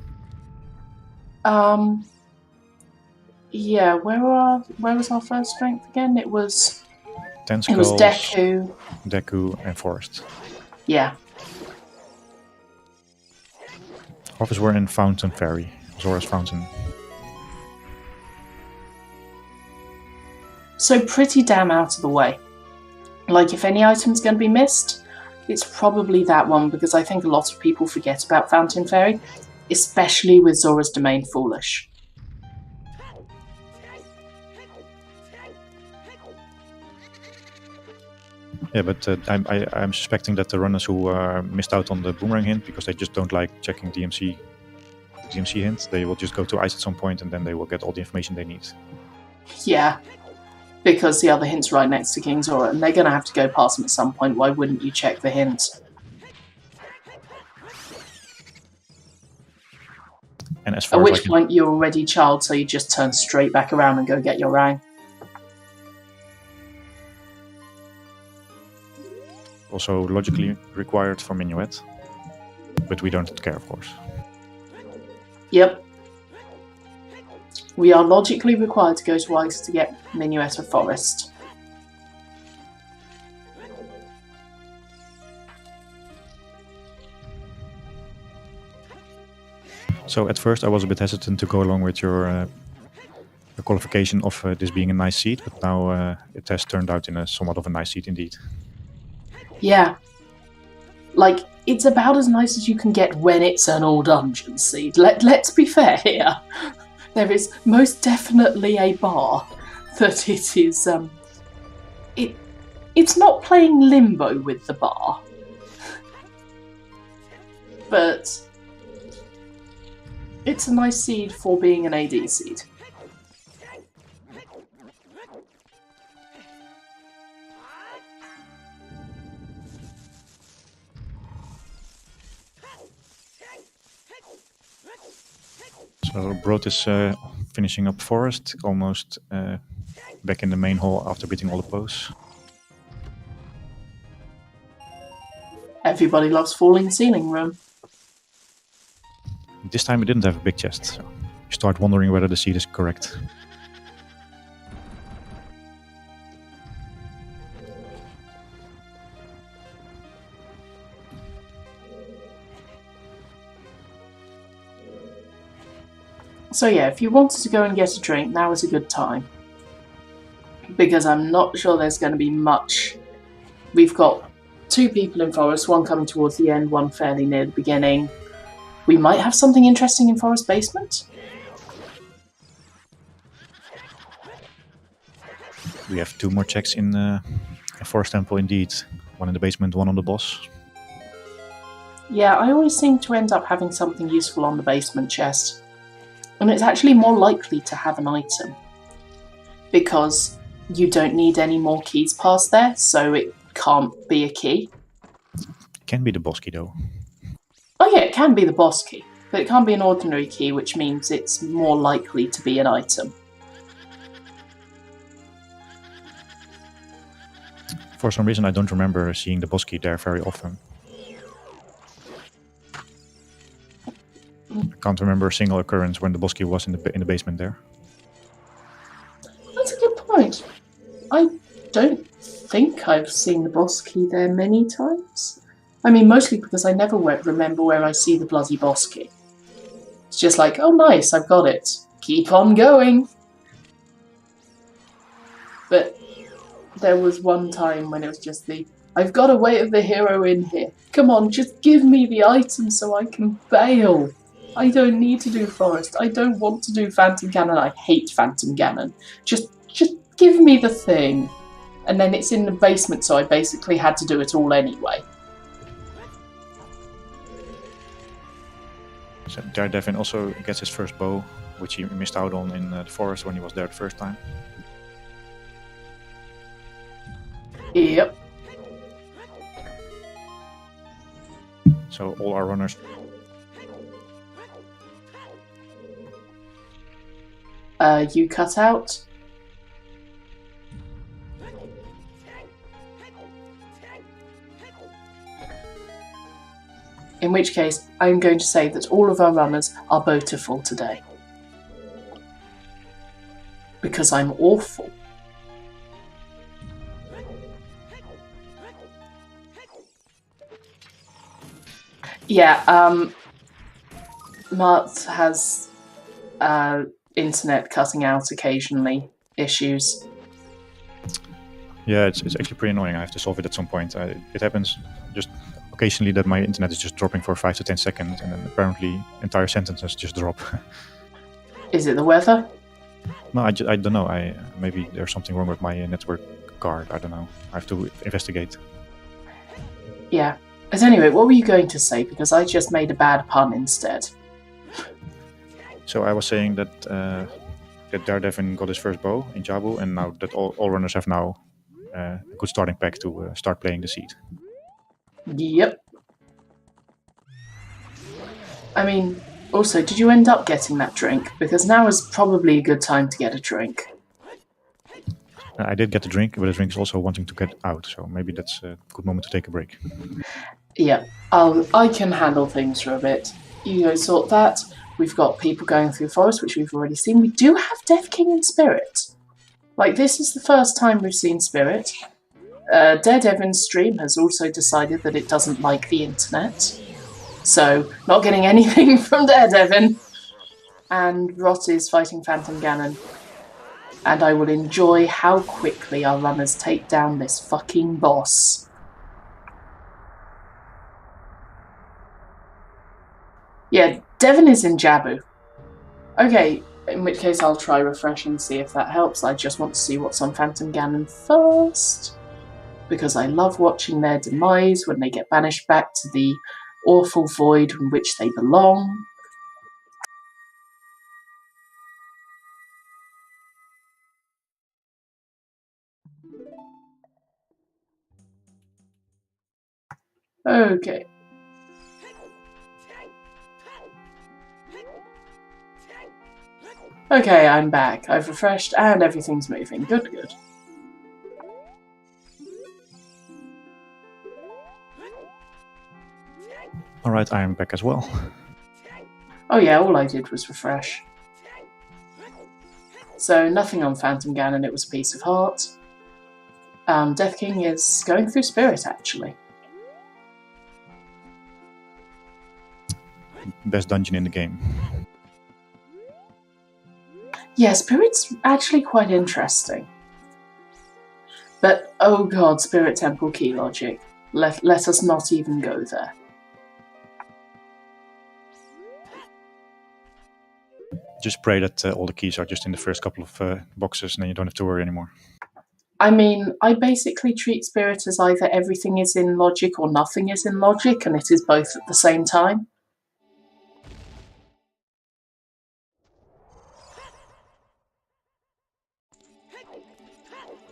Yeah, where was our first strength again? It was... Ten It was Skulls, Deku. Deku and Forest. Yeah. Offers were in Fountain Fairy, Zora's Fountain. So pretty damn out of the way. Like, if any item's going to be missed, it's probably that one, because I think a lot of people forget about Fountain Fairy, especially with Zora's Domain Foolish. Yeah, but I'm suspecting that the runners who missed out on the boomerang hint because they just don't like checking DMC hints, they will just go to ice at some point and then they will get all the information they need. Yeah, because the other hint's right next to King Zora, and they're going to have to go past him at some point. Why wouldn't you check the hint? And as far At as which point you're already child, so you just turn straight back around and go get your rang. Also logically required for Minuet, but we don't care, of course. Yep. We are logically required to go to ice to get Minuet of Forest. So at first I was a bit hesitant to go along with your a qualification of this being a nice seed, but now it has turned out in a somewhat of a nice seed indeed. Yeah. Like, it's about as nice as you can get when it's an all dungeon seed. Let's be fair here. There is most definitely a bar that it is, it's not playing limbo with the bar. But it's a nice seed for being an AD seed. So Broad is finishing up Forest, almost back in the main hall after beating all the pose. Everybody loves falling ceiling room. This time it didn't have a big chest, so you start wondering whether the seed is correct. So yeah, if you wanted to go and get a drink, now is a good time. Because I'm not sure there's going to be much. We've got 2 people in Forest, one coming towards the end, one fairly near the beginning. We might have something interesting in Forest Basement. We have 2 more checks in Forest Temple indeed. One in the basement, one on the boss. Yeah, I always seem to end up having something useful on the basement chest. And it's actually more likely to have an item. Because you don't need any more keys past there, so it can't be a key. Can be the boss key though. Oh yeah, it can be the boss key, but it can't be an ordinary key, which means it's more likely to be an item. For some reason I don't remember seeing the boss key there very often. I can't remember a single occurrence when the boss key was in the basement there. That's a good point. I don't think I've seen the boss key there many times. I mean, mostly because I never remember where I see the bloody boss key. It's just like, oh nice, I've got it. Keep on going. But there was one time when it was just I've got a weight of the hero in here. Come on, just give me the item so I can bail. I don't need to do Forest. I don't want to do Phantom Ganon. I hate Phantom Ganon. Just give me the thing. And then it's in the basement, so I basically had to do it all anyway. So Daredevil also gets his first bow, which he missed out on in the forest when he was there the first time. Yep. So all our runners. You cut out. In which case, I'm going to say that all of our runners are bountiful today. Because I'm awful. Yeah, Mart has internet cutting out occasionally issues. Yeah, it's actually pretty annoying. I have to solve it at some point. It happens just occasionally that my internet is just dropping for 5 to 10 seconds, and then apparently entire sentences just drop. Is it the weather? No, I don't know. Maybe there's something wrong with my network card. I don't know. I have to investigate. Yeah. At any rate, what were you going to say? Because I just made a bad pun instead. So I was saying that that Daredevil got his first bow in Jabu, and now that all runners have now a good starting pack to start playing the seed. Yep. I mean, also, did you end up getting that drink? Because now is probably a good time to get a drink. I did get the drink, but the drink is also wanting to get out, so maybe that's a good moment to take a break. Yeah, I can handle things for a bit. You go sort that. We've got people going through forest, which we've already seen. We do have Death King and Spirit. Like, this is the first time we've seen Spirit. Daredevin's stream has also decided that it doesn't like the internet. So, not getting anything from Daredevin. And Rot is fighting Phantom Ganon. And I will enjoy how quickly our runners take down this fucking boss. Yeah, Devon is in Jabu. Okay, in which case I'll try refresh and see if that helps. I just want to see what's on Phantom Ganon first, because I love watching their demise when they get banished back to the awful void in which they belong. Okay. Okay, I'm back. I've refreshed and everything's moving. Good, good. Alright, I am back as well. Oh yeah, all I did was refresh. So nothing on Phantom Ganon, it was a piece of heart. Death King is going through Spirit, actually. Best dungeon in the game. Yeah, Spirit's actually quite interesting. But, oh god, Spirit Temple key logic. Let us not even go there. Just pray that all the keys are just in the first couple of boxes, and then you don't have to worry anymore. I mean, I basically treat Spirit as either everything is in logic or nothing is in logic, and it is both at the same time.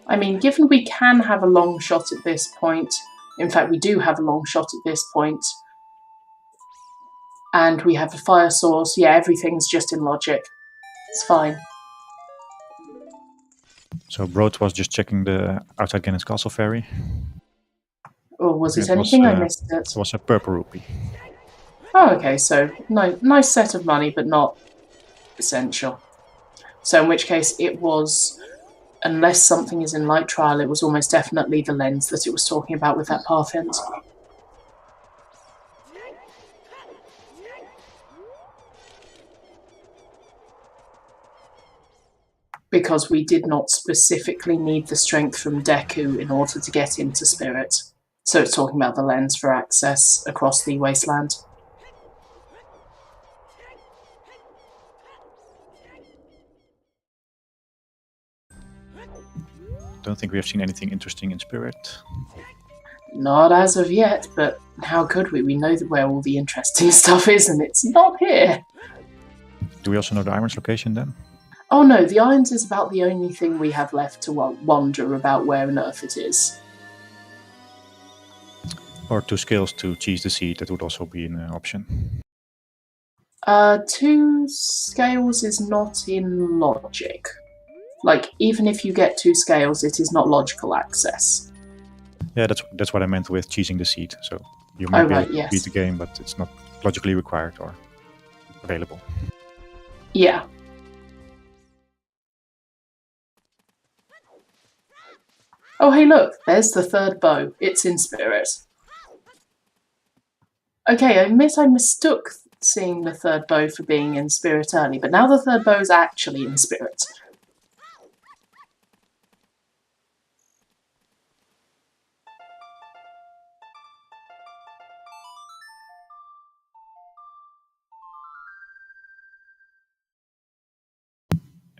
I mean, given we can have a long shot at this point, in fact we do have a long shot at this point, and we have a fire source, yeah, everything's just in logic. It's fine. So Broad was just checking the outside Ganon's Castle Ferry. Or was it anything? I missed it. It was a purple rupee. Oh, okay, so nice set of money, but not essential. So in which case it was, unless something is in Light Trial, it was almost definitely the lens that it was talking about with that path hint. Because we did not specifically need the strength from Deku in order to get into Spirit. So it's talking about the lens for access across the wasteland. Don't think we have seen anything interesting in Spirit. Not as of yet, but how could we? We know where all the interesting stuff is, and it's not here. Do we also know the Iron's location then? Oh no, the Irons is about the only thing we have left to wonder about where on earth it is. Or 2 scales to cheese the seed, that would also be an option. 2 scales is not in logic. Like, even if you get 2 scales, it is not logical access. Yeah, that's what I meant with cheesing the seed. So you might be able to beat the game, but it's not logically required or available. Yeah. Oh, hey, look, there's the third bow. It's in Spirit. Okay, I admit I mistook seeing the third bow for being in Spirit early, but now the third bow is actually in Spirit.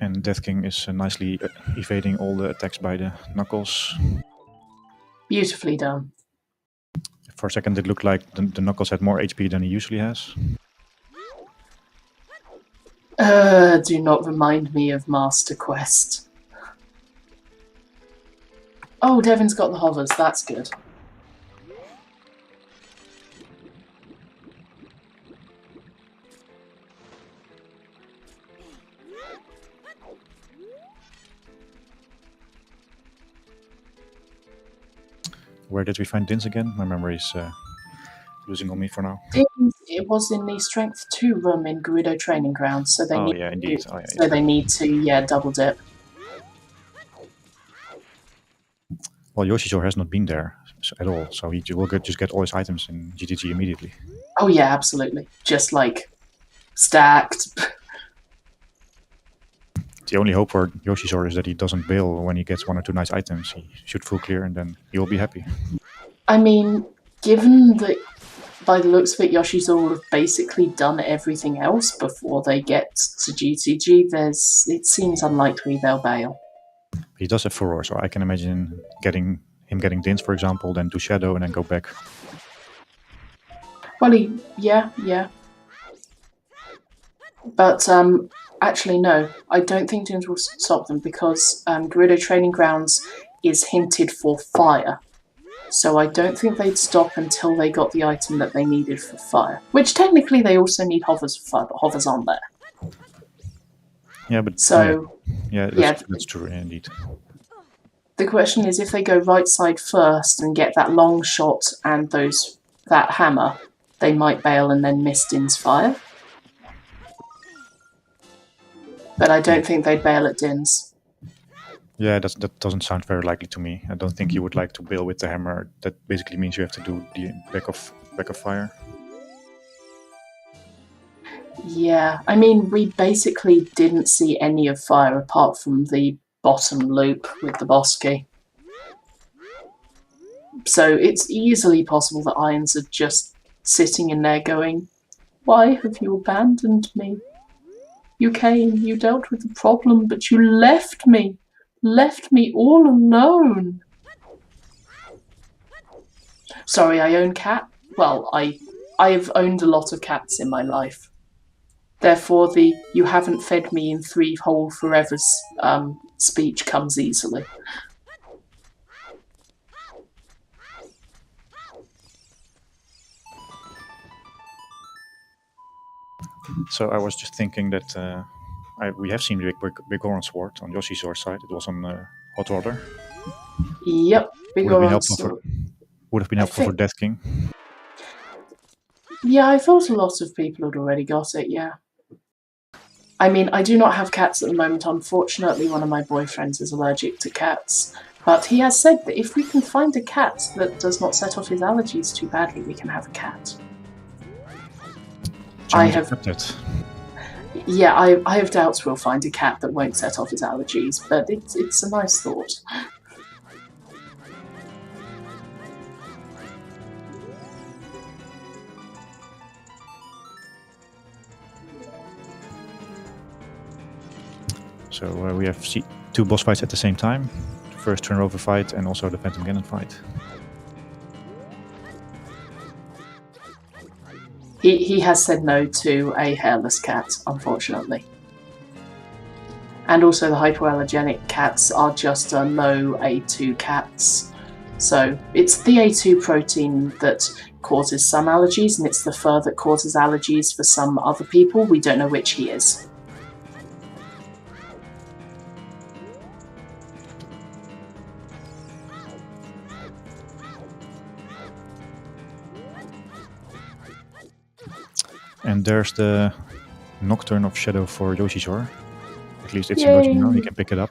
And Death King is nicely evading all the attacks by the Knuckles. Beautifully done. For a second it looked like the Knuckles had more HP than he usually has. Do not remind me of Master Quest. Oh, Devon's got the hovers, that's good. Where did we find Dins again? My memory is losing on me for now. It was in the Strength 2 room in Gerudo Training Grounds, so they they need to double dip. Well, Yoshizo has not been there at all, so he will just get all his items in GTG immediately. Oh yeah, absolutely. Just like stacked. The only hope for Yoshisaur is that he doesn't bail when he gets 1 or 2 nice items. He should full clear and then he will be happy. I mean, given that by the looks of it, Yoshisaur will have basically done everything else before they get to GTG, it seems unlikely they'll bail. He does have Furor, so I can imagine getting Dins, for example, then do Shadow and then go back. Well, yeah. But actually, no, I don't think Dins will stop them because Gerudo Training Grounds is hinted for fire. So I don't think they'd stop until they got the item that they needed for fire. Which technically they also need hovers for fire, but hovers aren't there. Yeah, but so that's true indeed. The question is, if they go right side first and get that long shot and that hammer, they might bail and then miss Din's fire. But I don't think they'd bail at Din's. Yeah, that doesn't sound very likely to me. I don't think you would like to bail with the hammer. That basically means you have to do the back of fire. Yeah, I mean, we basically didn't see any of fire apart from the bottom loop with the boss key. So it's easily possible that Irons are just sitting in there going, "Why have you abandoned me? You came, you dealt with the problem, but you left me all alone." Sorry, I own cat. Well, I've owned a lot of cats in my life. Therefore, the "you haven't fed me in 3 whole forevers" speech comes easily. So I was just thinking that we have seen the big orange sword on Yoshisaur's side. It was on Hot Water. Yep, big orange sword. Would have been helpful for Death King. Yeah, I thought a lot of people had already got it, yeah. I mean, I do not have cats at the moment. Unfortunately, one of my boyfriends is allergic to cats. But he has said that if we can find a cat that does not set off his allergies too badly, we can have a cat. I have doubts we'll find a cat that won't set off his allergies, but it's a nice thought. So we have 2 boss fights at the same time. The first turnover fight and also the Phantom Ganon fight. He has said no to a hairless cat, unfortunately. And also the hypoallergenic cats are just low A2 cats. So it's the A2 protein that causes some allergies, and it's the fur that causes allergies for some other people. We don't know which he is. And there's the Nocturne of Shadow for Yoshisaur. At least it's emerging now, he can pick it up.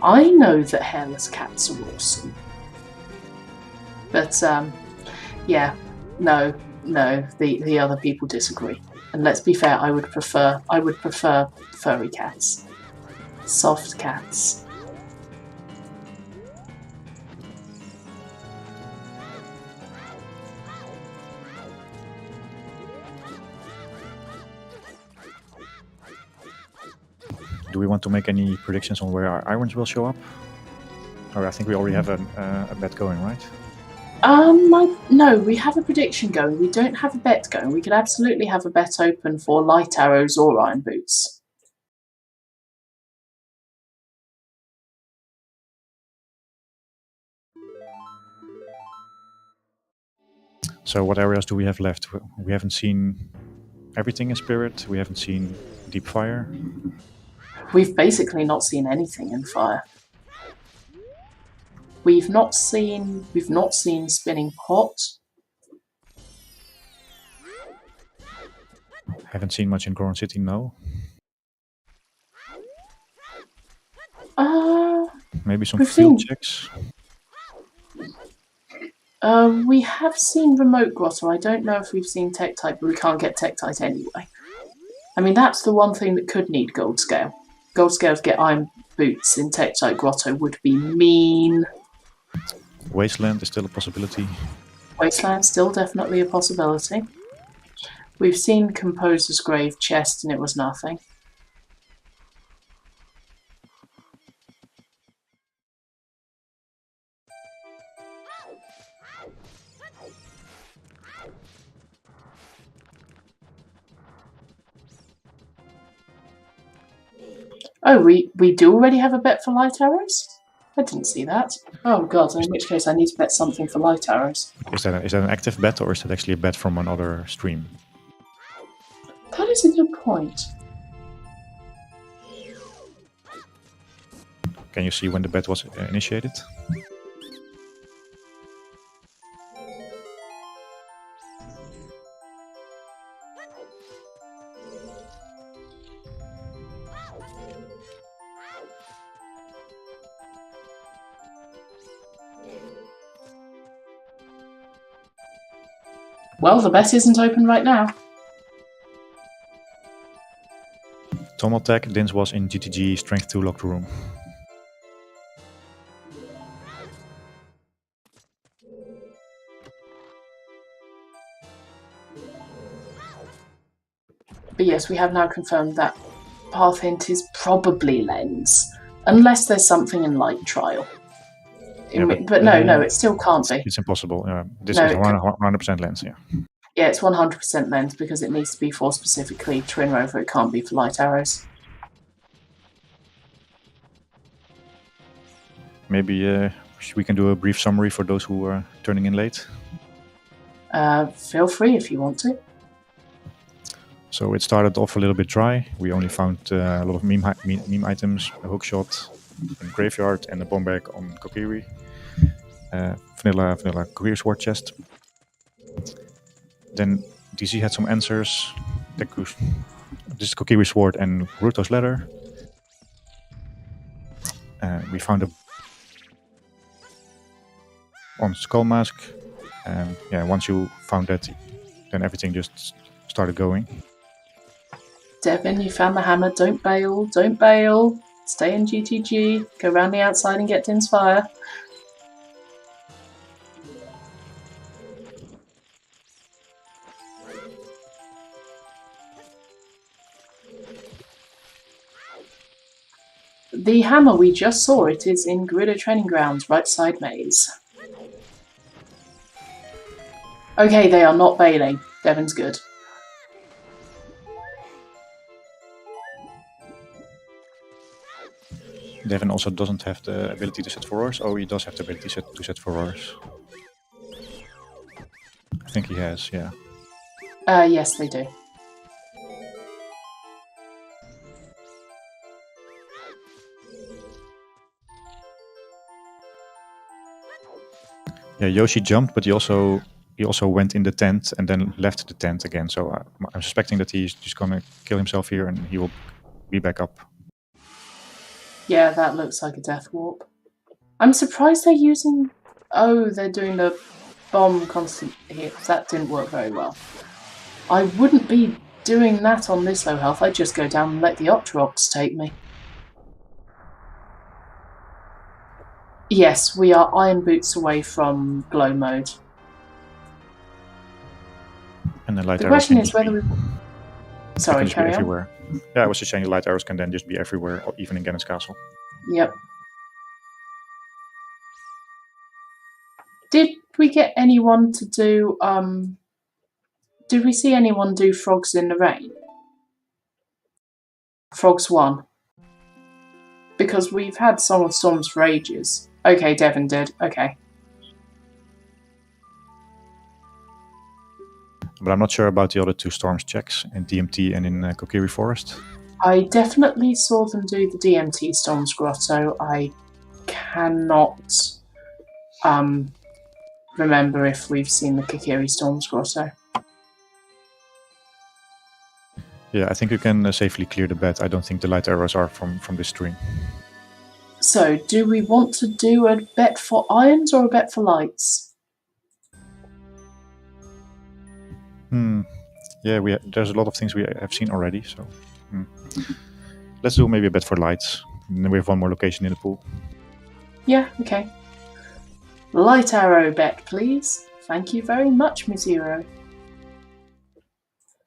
I know that hairless cats are awesome. But, yeah, no, the other people disagree. And let's be fair, I would prefer furry cats. Soft cats. Do we want to make any predictions on where our irons will show up? Or I think we already have a bet going, right? No, we have a prediction going. We don't have a bet going. We could absolutely have a bet open for light arrows or iron boots. So what areas do we have left? We haven't seen everything in Spirit. We haven't seen Deep Fire. We've basically not seen anything in Fire. We've not seen Spinning Hot. Haven't seen much in Goron City, no. Maybe some field checks. We have seen Remote Grotto. I don't know if we've seen Tektite, but we can't get Tektite anyway. I mean, that's the one thing that could need Gold Scale. Gold Scale to get Iron Boots in Tektite Grotto would be mean. Wasteland is still a possibility. Wasteland still definitely a possibility. We've seen Composer's Grave chest and it was nothing. Oh, we do already have a bet for light arrows? I didn't see that. Oh god, in which case I need to bet something for light arrows. Is that an active bet, or is that actually a bet from another stream? That is a good point. Can you see when the bet was initiated? Well, the bet isn't open right now. Tomaltech, Dins was in GTG, Strength 2 locked room. But yes, we have now confirmed that Path Hint is probably Lens. Unless there's something in Light Trial. Yeah, but no, it still can't be. It's impossible. This No, is it 100% Lens, yeah. Yeah, it's 100% Lens because it needs to be for specifically Twin Rover. It can't be for light arrows. Maybe we can do a brief summary for those who are turning in late. Feel free if you want to. So it started off a little bit dry. We only found a lot of meme items, a hookshot, a graveyard, and a bomb bag on Kokiri. Vanilla Kokiri sword chest. Then DC had some answers. This is Kokiri sword and Ruto's ladder. We found a on Skull Mask. Yeah, once you found that, then everything just started going. Devin, you found the hammer. Don't bail. Don't bail. Stay in GTG. Go round the outside and get Din's fire. The hammer, we just saw it, is in Gerudo Training Grounds, right side maze. Okay, they are not bailing. Devin's good. Devin also doesn't have the ability to set furrows. Oh, he does have the ability to set furrows. I think he has, yeah. Yes, they do. Yeah, Yoshi jumped, but he also went in the tent and then left the tent again. So I'm suspecting that he's just gonna kill himself here and he will be back up. Yeah, that looks like a death warp. I'm surprised they're using... Oh, they're doing the bomb constant hits. That didn't work very well. I wouldn't be doing that on this low health. I'd just go down and let the Octoroks take me. Yes, we are Iron Boots away from glow mode. And the light The arrows question can is just whether be- we... they Sorry, can just be carry on. everywhere. Yeah, I was just saying the light arrows can then just be everywhere, or even in Ganon's castle. Yep. Did we get anyone to do, Did we see anyone do Frogs in the Rain? Frogs 1. Because we've had Song of Storms for ages. Okay, Devin did. Okay. But I'm not sure about the other two Storms checks, in DMT and in Kokiri Forest. I definitely saw them do the DMT Storms Grotto. I cannot remember if we've seen the Kokiri Storms Grotto. Yeah, I think you can safely clear the bet. I don't think the light arrows are from this stream. So, do we want to do a bet for irons or a bet for lights? Yeah, there's a lot of things we have seen already. So let's do maybe a bet for lights. And then we have one more location in the pool. Yeah, okay. Light arrow bet, please. Thank you very much, Mizuiro.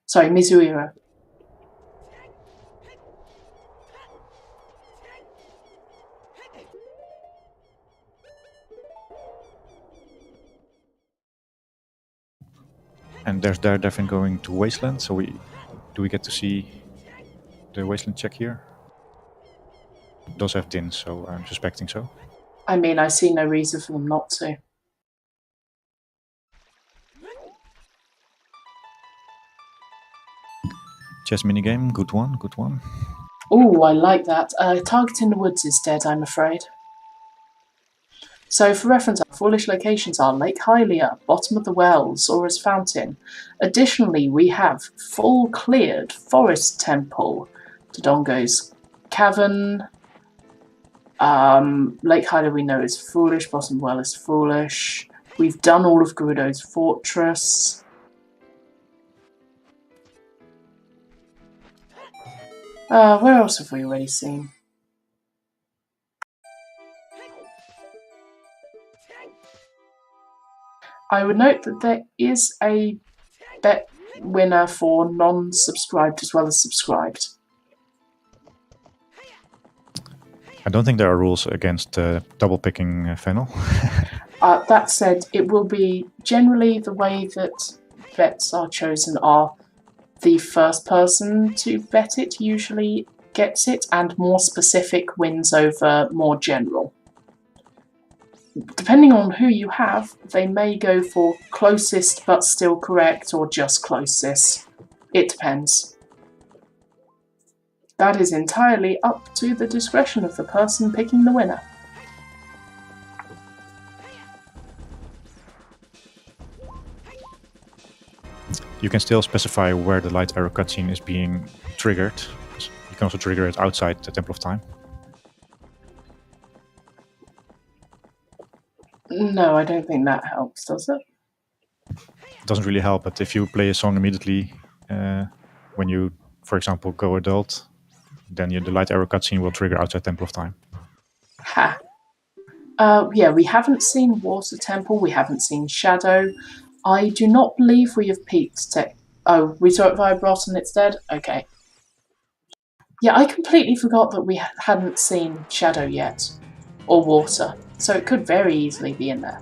Sorry, Mizuiro. And there's Daredevil going to Wasteland. So do we get to see the Wasteland check here? It does have Din, so I'm suspecting so. I mean, I see no reason for them not to. Chess minigame, good one, good one. Ooh, I like that. Target in the woods is dead, I'm afraid. So, for reference, our foolish locations are Lake Hylia, bottom of the wells, Zora's Fountain. Additionally, we have full cleared Forest Temple, Dodongo's Cavern. Lake Hylia we know is foolish, bottom well is foolish. We've done all of Gerudo's Fortress. Where else have we already seen? I would note that there is a bet winner for non-subscribed as well as subscribed. I don't think there are rules against double picking Fennel. That said, it will be generally the way that bets are chosen are the first person to bet it usually gets it, and more specific wins over more general. Depending on who you have, they may go for closest but still correct or just closest. It depends. That is entirely up to the discretion of the person picking the winner. You can still specify where the light arrow cutscene is being triggered. You can also trigger it outside the Temple of Time. No, I don't think that helps, does it? It doesn't really help, but if you play a song immediately when you, for example, go adult, then the light arrow cutscene will trigger outside Temple of Time. Ha. Yeah, we haven't seen Water Temple, we haven't seen Shadow. I do not believe we have peaked Oh, we saw it via Brot and it's dead? Okay. Yeah, I completely forgot that we hadn't seen Shadow yet. Or Water. So it could very easily be in there.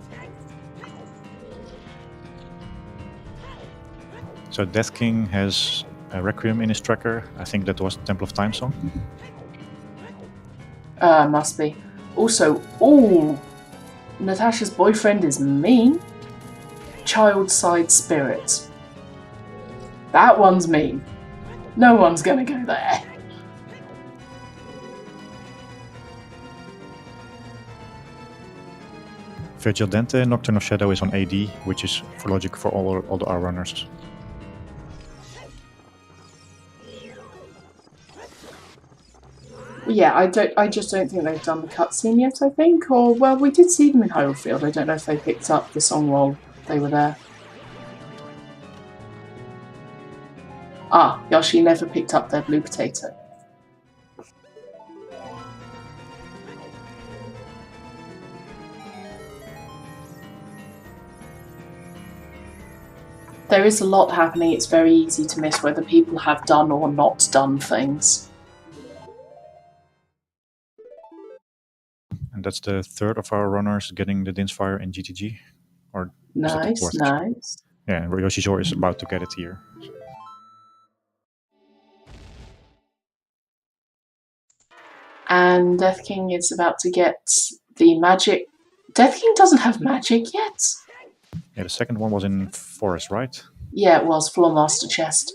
So Death King has a Requiem in his tracker. I think that was the Temple of Time song. Must be. Also, ooh, Natasha's boyfriend is mean. Child side spirit. That one's mean. No one's gonna go there. Virgil Dente, Nocturne of Shadow is on AD, which is for logic for all the R runners. Yeah, I just don't think they've done the cutscene yet, I think. Or, well, we did see them in Hyrulefield. I don't know if they picked up the song while they were there. Ah, Yoshi never picked up their blue potato. There is a lot happening. It's very easy to miss whether people have done or not done things. And that's the third of our runners getting the Din's Fire in GTG. Or Nice, nice. Yeah, Yoshizor is about to get it here. And Death King is about to get the magic. Death King doesn't have magic yet. Yeah, the second one was in Forest, right? Yeah, it was Floor Master Chest.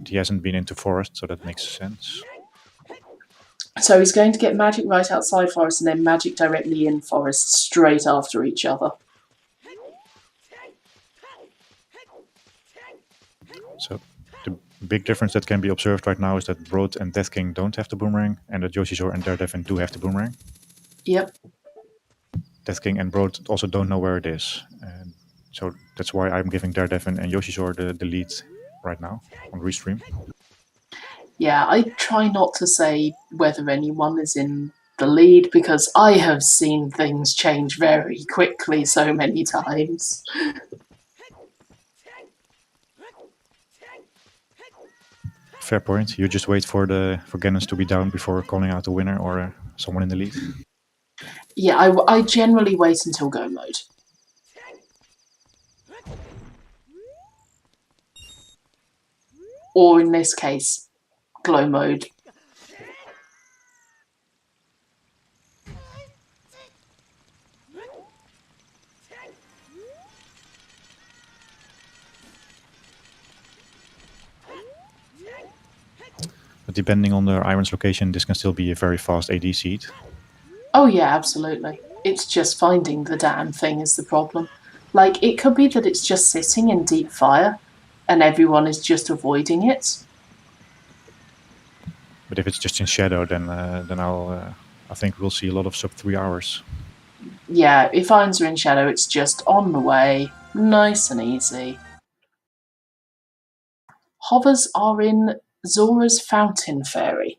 He hasn't been into Forest, so that makes sense. So he's going to get magic right outside Forest and then magic directly in Forest straight after each other. So the big difference that can be observed right now is that Broad and Death King don't have the boomerang, and that Yoshizor and Daredevil do have the boomerang. Yep. Death King and Broad also don't know where it is. And So that's why I'm giving Daredevil and Yoshizor the lead right now on Restream. Yeah, I try not to say whether anyone is in the lead because I have seen things change very quickly so many times. Fair point. You just wait for Gannons to be down before calling out the winner or someone in the lead. Yeah, I generally wait until go mode. Or in this case, glow mode. But depending on the Iron's location, this can still be a very fast AD seed. Oh yeah, absolutely. It's just finding the damn thing is the problem. Like, it could be that it's just sitting in deep fire and everyone is just avoiding it. But if it's just in shadow, then I think we'll see a lot of sub 3 hours. Yeah, if irons are in shadow, it's just on the way, nice and easy. Hovers are in Zora's Fountain Fairy.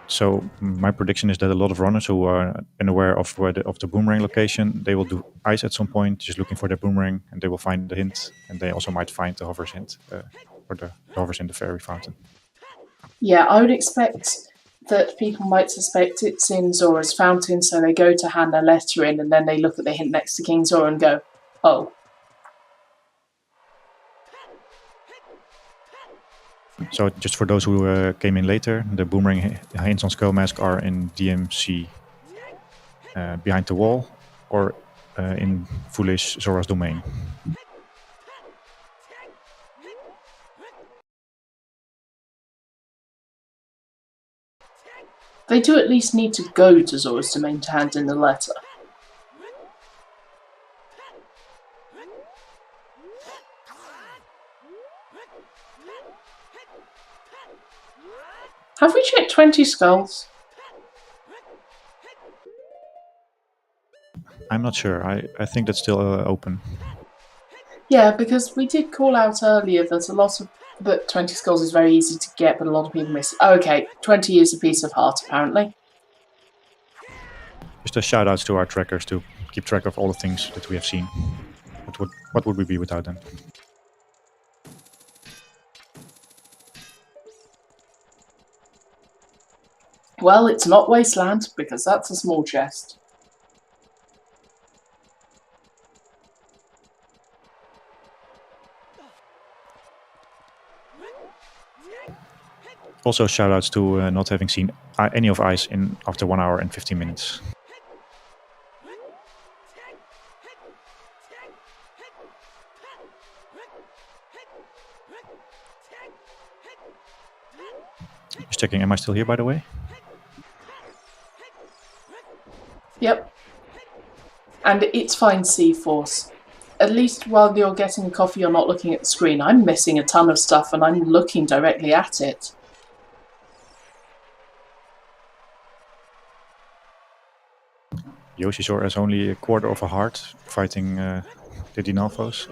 So my prediction is that a lot of runners who are unaware of the boomerang location, they will do ice at some point, just looking for their boomerang, and they will find the hint, and they also might find the hovers hint, or the hovers in the fairy fountain. Yeah, I would expect that people might suspect it's in Zora's Fountain, so they go to hand a letter in, and then they look at the hint next to King Zora and go, oh. So just for those who came in later, the boomerang hints on Skull Mask are in DMC behind the wall, or in Foolish Zora's domain. They do at least need to go to Zora's domain to hand in the letter. Have we checked 20 skulls? I'm not sure. I think that's still open. Yeah, because we did call out earlier that 20 skulls is very easy to get, but a lot of people miss it. Oh, okay, 20 is a piece of heart, apparently. Just a shout outs to our trackers to keep track of all the things that we have seen. What would we be without them? Well, it's not Wasteland, because that's a small chest. Also, shout outs to not having seen any of ice in after 1 hour and 15 minutes. Just checking, am I still here, by the way? Yep. And it's fine, C-Force. At least while you're getting a coffee, you're not looking at the screen. I'm missing a ton of stuff, and I'm looking directly at it. Yoshizor has only a quarter of a heart fighting the Dinalfos.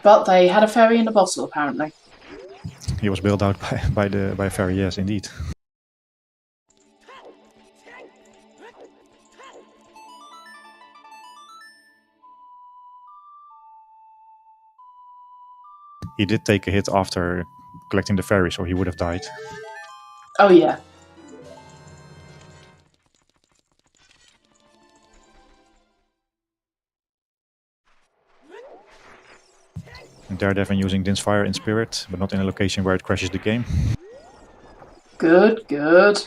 But they had a fairy in a bottle, apparently. He was bailed out by a fairy, yes, indeed. He did take a hit after collecting the fairies, or he would have died. Oh, yeah. And Daredevil using Din's Fire in spirit, but not in a location where it crashes the game. Good, good.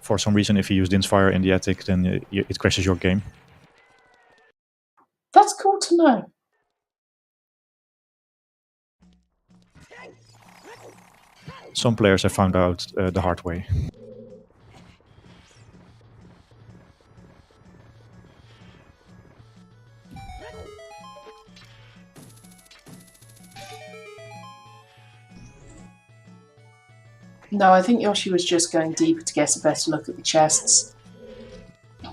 For some reason, if you use Din's Fire in the attic, then it crashes your game. That's cool to know. Some players have found out the hard way. No, I think Yoshi was just going deeper to get a better look at the chests.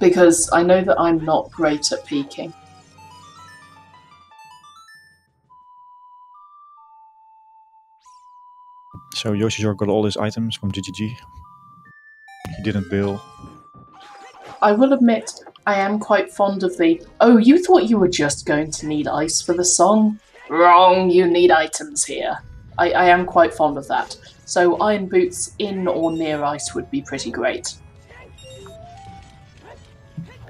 Because I know that I'm not great at peeking. So Yoshizor got all his items from GGG. He didn't bill. I will admit, I am quite fond of the, oh, you thought you were just going to need ice for the song? Wrong, you need items here. I am quite fond of that. So iron boots in or near ice would be pretty great.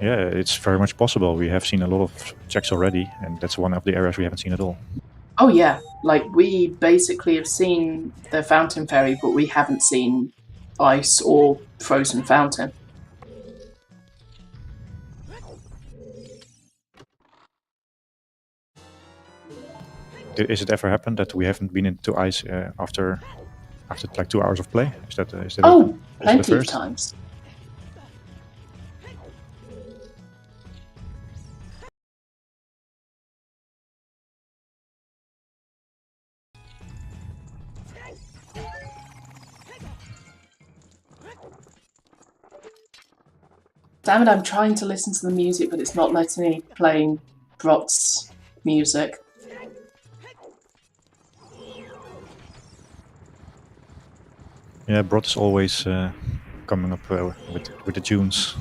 Yeah, it's very much possible. We have seen a lot of checks already, and that's one of the areas we haven't seen at all. Oh yeah, like we basically have seen the fountain fairy, but we haven't seen ice or frozen fountain. Is it ever happened that we haven't been into ice after like 2 hours of play? Is that Oh, the plenty of first? times. Damn it, I'm trying to listen to the music, but it's not letting me playing Brot's music. Yeah, Brot is always coming up with the tunes.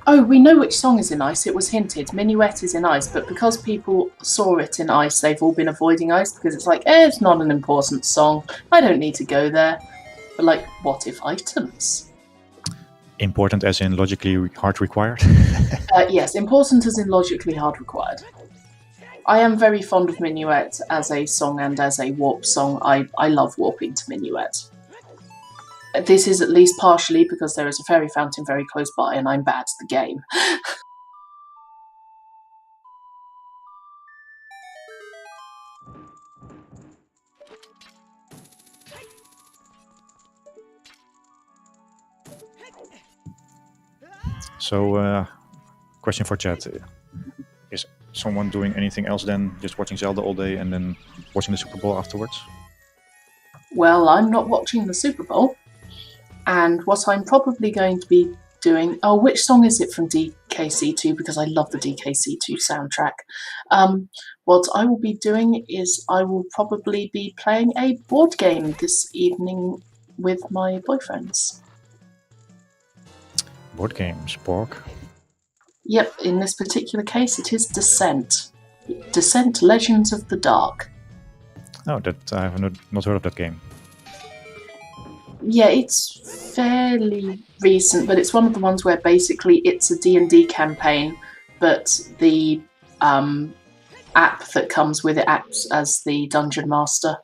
Oh, we know which song is in ice. It was hinted. Minuet is in ice, but because people saw it in ice, they've all been avoiding ice because it's like, it's not an important song. I don't need to go there. But like, what if items? Important as in logically hard required? Yes, important as in logically hard required. I am very fond of Minuet as a song and as a warp song. I love warping to Minuet. This is at least partially because there is a fairy fountain very close by and I'm bad at the game. So, question for chat. Is someone doing anything else than just watching Zelda all day and then watching the Super Bowl afterwards? Well, I'm not watching the Super Bowl. And what I'm probably going to be doing... Oh, which song is it from DKC2? Because I love the DKC2 soundtrack. What I will be doing is I will probably be playing a board game this evening with my boyfriends. Board games, pork. Yep, in this particular case it is Descent. Descent Legends of the Dark. Oh, that I have not heard of that game. Yeah, it's fairly recent, but it's one of the ones where basically it's a D&D campaign, but the app that comes with it acts as the dungeon master.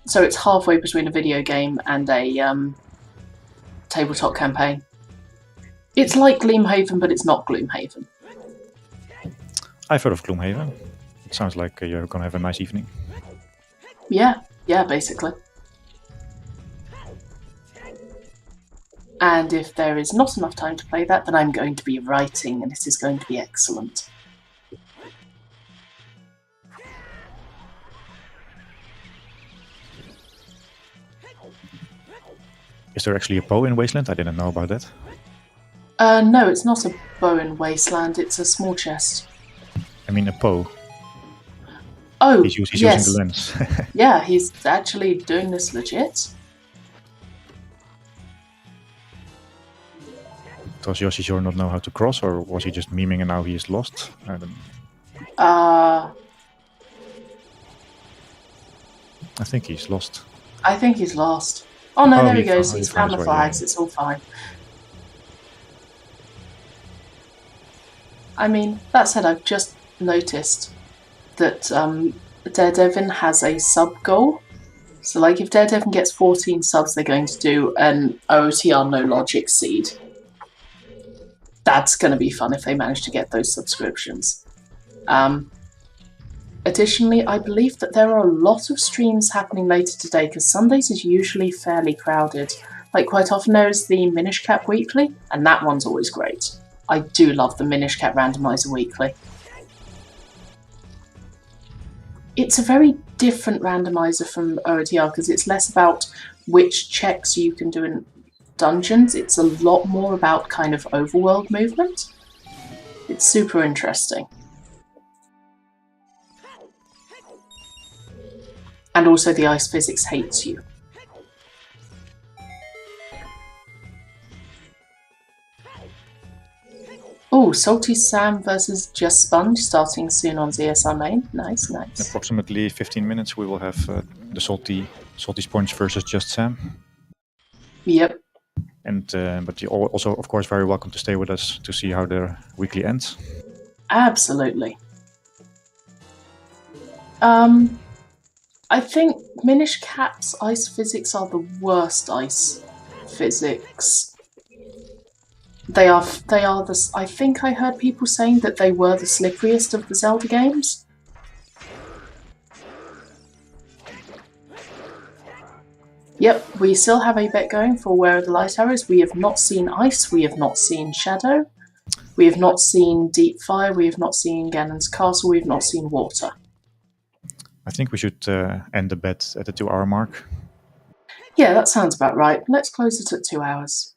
So it's halfway between a video game and a tabletop campaign. It's like Gloomhaven, but it's not Gloomhaven. I've heard of Gloomhaven. It sounds like you're gonna have a nice evening. Yeah, basically. And if there is not enough time to play that, then I'm going to be writing, and it is going to be excellent. Is there actually a Poe in Wasteland? I didn't know about that. No, it's not a bow in Wasteland, it's a small chest. I mean a Poe. Oh, He's yes. using the lens. Yeah, he's actually doing this legit. Does Yoshizor not know how to cross, or was he just memeing and now he is lost? I don't know. I think he's lost. I think he's lost. Oh no, Oh, there he he goes. found- He's he found found the his way, flags. yeah. It's all fine. I mean, that said, I've just noticed that Daredevin has a sub goal. So, like, if Daredevin gets 14 subs, they're going to do an OOTR no logic seed. That's going to be fun if they manage to get those subscriptions. Additionally, I believe that there are a lot of streams happening later today because Sundays is usually fairly crowded. Like, quite often there is the Minish Cap Weekly, and that one's always great. I do love the Minish Cap Randomizer Weekly. it's a very different randomizer from OOTR because it's less about which checks you can do in dungeons. It's a lot more about kind of overworld movement. It's super interesting. And also the ice physics hates you. Oh, Salty Sam versus Just Sponge starting soon on ZSR main. Nice, nice. In approximately 15 minutes, we will have the Salty Sponge versus Just Sam. Yep. And but you're also, of course, very welcome to stay with us to see how the weekly ends. Absolutely. I think Minish Cap's ice physics are the worst ice physics. They are the. I think I heard people saying that they were the slipperiest of the Zelda games. Yep, we still have a bet going for Where Are the Light Arrows. We have not seen ice. We have not seen shadow. We have not seen deep fire. We have not seen Ganon's castle. We have not seen water. I think we should end the bet at the 2-hour mark. Yeah, that sounds about right. Let's close it at 2 hours.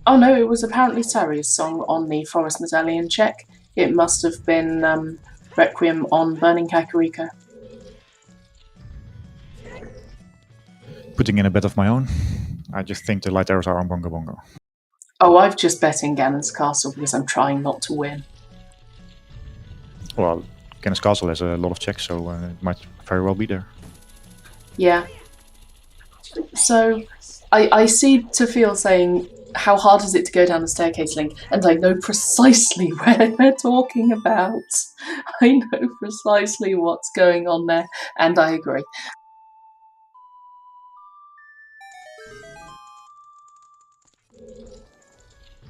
Oh no, it was apparently Sari's song on the Forest Medallion check. It must have been Requiem on Burning Kakariko. Putting in a bet of my own, I just think the light arrows are on Bongo Bongo. Oh, I've just bet in Ganon's castle because I'm trying not to win. Well, Kenneth Castle has a lot of checks, so it might very well be there. Yeah. So, I see Tafil saying, how hard is it to go down the staircase, Link? And I know precisely where they're talking about. I know precisely what's going on there, and I agree.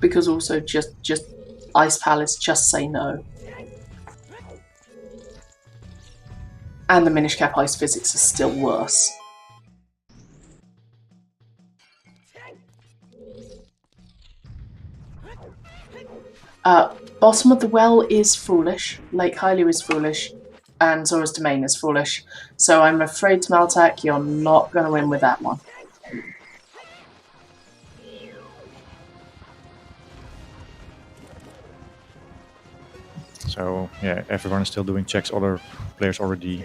Because also just Ice Palace, just say no. And the Minish Cap ice physics is still worse. Bottom of the Well is foolish, Lake Hylia is foolish, and Zora's Domain is foolish. So I'm afraid, Maltak, you're not going to win with that one. So yeah, everyone is still doing checks. Other players already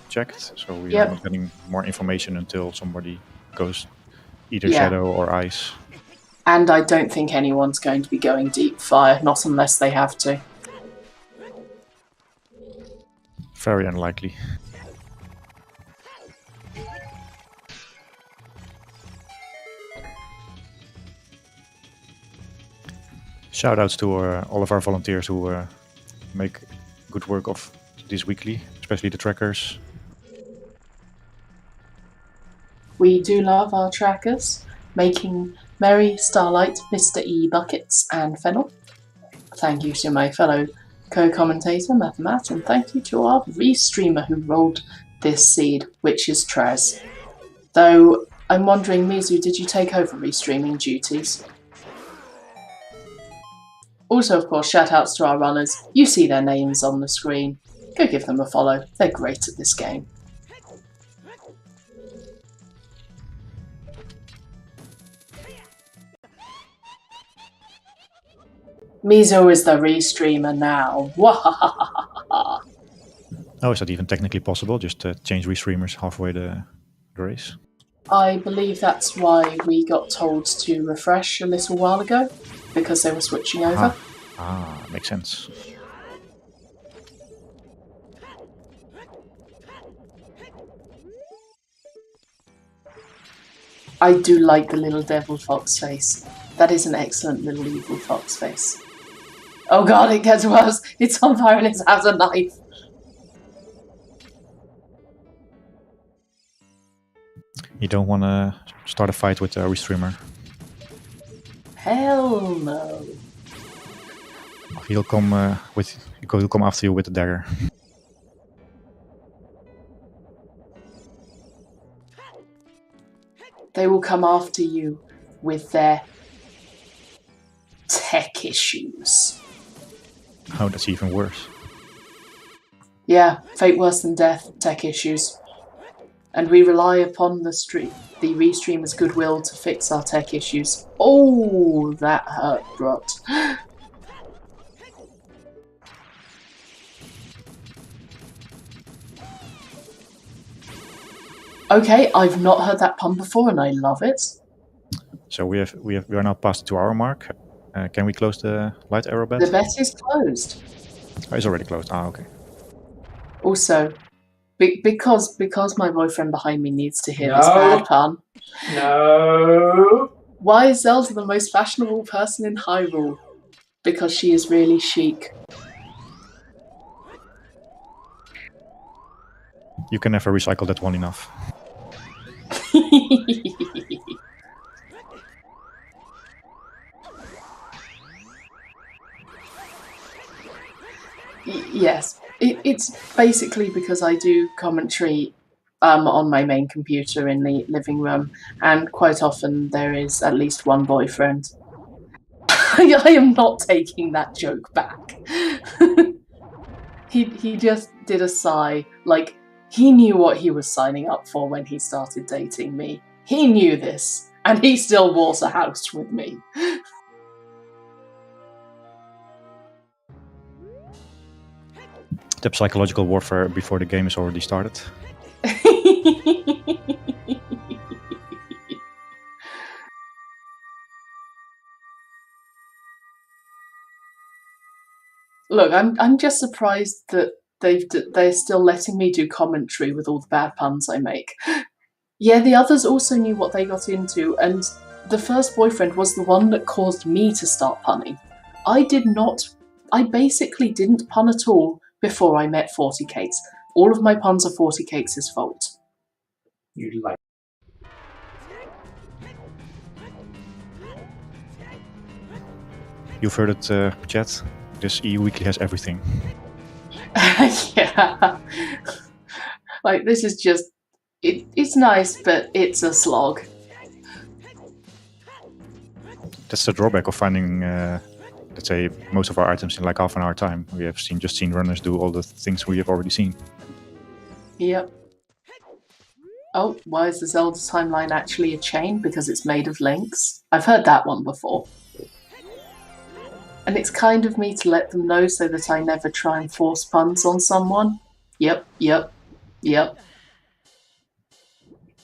checked, so we Yep. are not getting more information until somebody goes either Yeah. shadow or ice. And I don't think anyone's going to be going deep fire, not unless they have to. Very unlikely. Shoutouts to all of our volunteers who make good work of this weekly, especially the trackers. We do love our trackers, making Merry, Starlight, Mr. E Buckets, and Fennel. Thank you to my fellow co-commentator, Matt, and thank you to our restreamer who rolled this seed, which is Trez. Though, I'm wondering, Mizu, did you take over restreaming duties? Also, of course, shout-outs to our runners. You see their names on the screen. Go give them a follow. They're great at this game. Mizo is the restreamer now. Wahahaha. Oh, is that even technically possible? Just change restreamers halfway the race? I believe that's why we got told to refresh a little while ago, because they were switching over. Makes sense. I do like the little devil fox face. That is an excellent little evil fox face. Oh god, it gets worse. It's on fire and it has a knife. You don't want to start a fight with a restreamer. Hell no. He'll come he'll come after you with the dagger. They will come after you with their tech issues. Oh, that's even worse. Yeah, fate worse than death, tech issues. And we rely upon the restreamer's goodwill to fix our tech issues. Oh, that hurt, Brot. Okay, I've not heard that pun before, and I love it. So we are now past the 2-hour mark. Can we close the light arrow bet? The bet is closed. Oh, it's already closed. Ah, okay. Also, because my boyfriend behind me needs to hear this bad pun. No. Why is Zelda the most fashionable person in Hyrule? Because she is really chic. You can never recycle that one enough. Yes, it's basically because I do commentary on my main computer in the living room, and quite often there is at least one boyfriend. I am not taking that joke back. He just did a sigh, like he knew what he was signing up for when he started dating me. He knew this, and he still bought a house with me. The psychological warfare before the game is already started. Look, I'm just surprised that they're still letting me do commentary with all the bad puns I make. Yeah, the others also knew what they got into, and the first boyfriend was the one that caused me to start punning. I basically didn't pun at all before I met 40 Cakes. All of my puns are 40 Cakes' fault. You like. You've heard it, chat. This EU Weekly has everything. Yeah. Like, this is just... It's nice, but it's a slog. That's the drawback of finding, let's say, most of our items in like half an hour time. We have just seen runners do all the things we have already seen. Yep. Oh, why is the Zelda timeline actually a chain? Because it's made of links? I've heard that one before. And it's kind of me to let them know so that I never try and force puns on someone. Yep.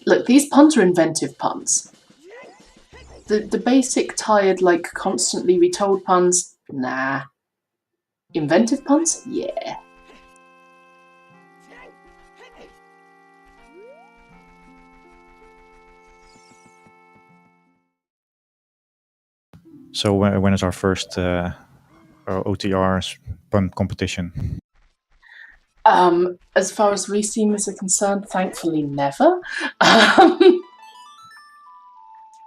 Look, these puns are inventive puns. The basic, tired, like, constantly retold puns, nah. Inventive puns? Yeah. So when is our first OTR pun competition? As far as restreamers are concerned, thankfully never.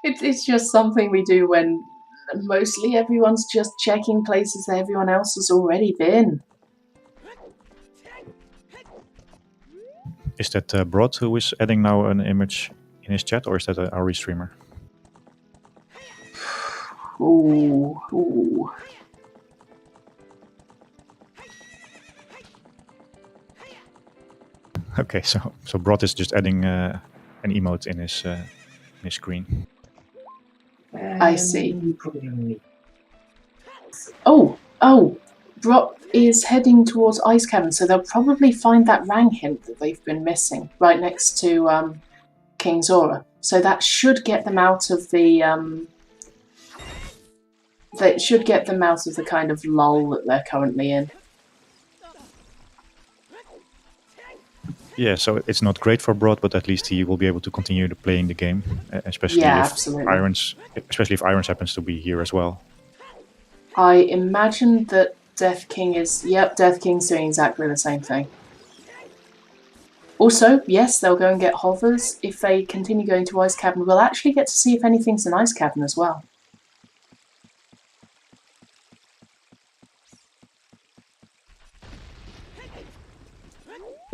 It's just something we do when mostly everyone's just checking places that everyone else has already been. Is that Brod who is adding now an image in his chat, or is that our restreamer? Ooh. Okay, so Brod is just adding an emote in his screen. I see. Oh, Brock is heading towards Ice Cavern, so they'll probably find that Rang hint that they've been missing right next to King Zora. So that should get them out of the kind of lull that they're currently in. Yeah, so it's not great for Brod, but at least he will be able to continue playing the game, especially absolutely. if Irons happens to be here as well. I imagine that Death King's doing exactly the same thing. Also, yes, they'll go and get hovers. If they continue going to Ice Cavern, we'll actually get to see if anything's in Ice Cavern as well.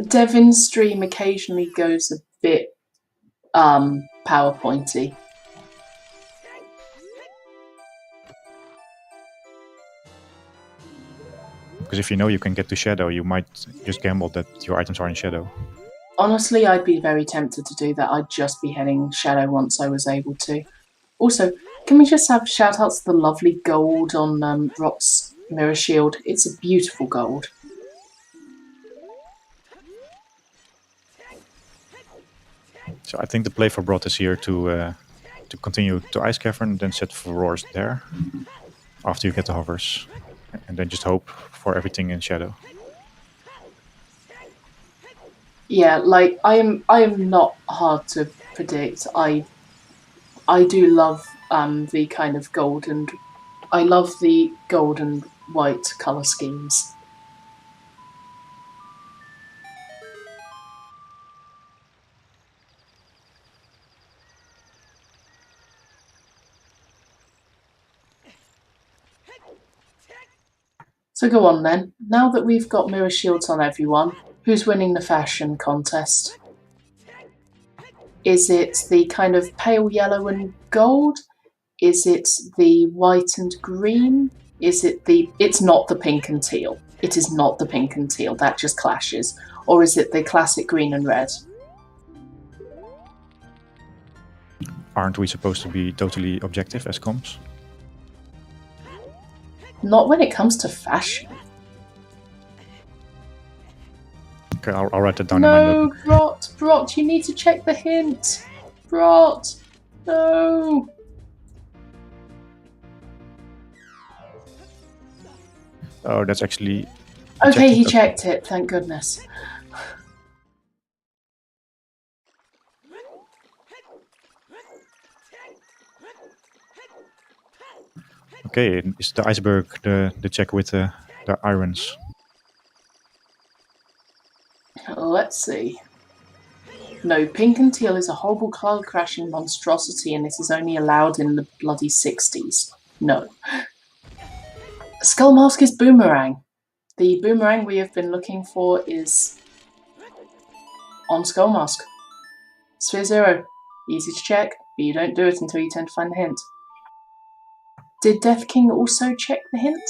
Devin's stream occasionally goes a bit PowerPointy. Because if you know you can get to Shadow, you might just gamble that your items are in Shadow. Honestly, I'd be very tempted to do that. I'd just be heading Shadow once I was able to. Also, can we just have shout-outs to the lovely gold on Rot's mirror shield? It's a beautiful gold. So I think the play for Brot is here to continue to Ice Cavern, then set for Roars there, after you get the hovers. And then just hope for everything in Shadow. Yeah, like I am not hard to predict. I do love the kind of gold and I love the gold and white colour schemes. So go on then. Now that we've got mirror shields on everyone, who's winning the fashion contest? Is it the kind of pale yellow and gold? Is it the white and green? Is it the... It's not the pink and teal. It is not the pink and teal. That just clashes. Or is it the classic green and red? Aren't we supposed to be totally objective as comms? Not when it comes to fashion. Okay, I'll write that down in my No, note. Brot, you need to check the hint. Brot, no. Oh, that's actually... Okay, he Okay. checked it, thank goodness. Okay, is the iceberg the check with the irons? Let's see. No, pink and teal is a horrible colour crashing monstrosity and it is only allowed in the bloody 60s. No. Skull Mask is Boomerang. The boomerang we have been looking for is on Skull Mask. Sphere 0. Easy to check, but you don't do it until you tend to find the hint. Did Death King also check the hint?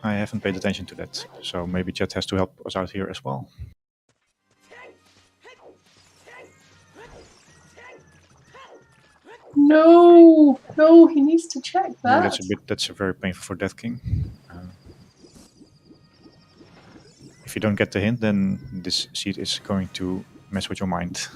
I haven't paid attention to that, so maybe chat has to help us out here as well. No, no, he needs to check Yeah, that. that's very painful for Death King. If you don't get the hint, then this seed is going to mess with your mind.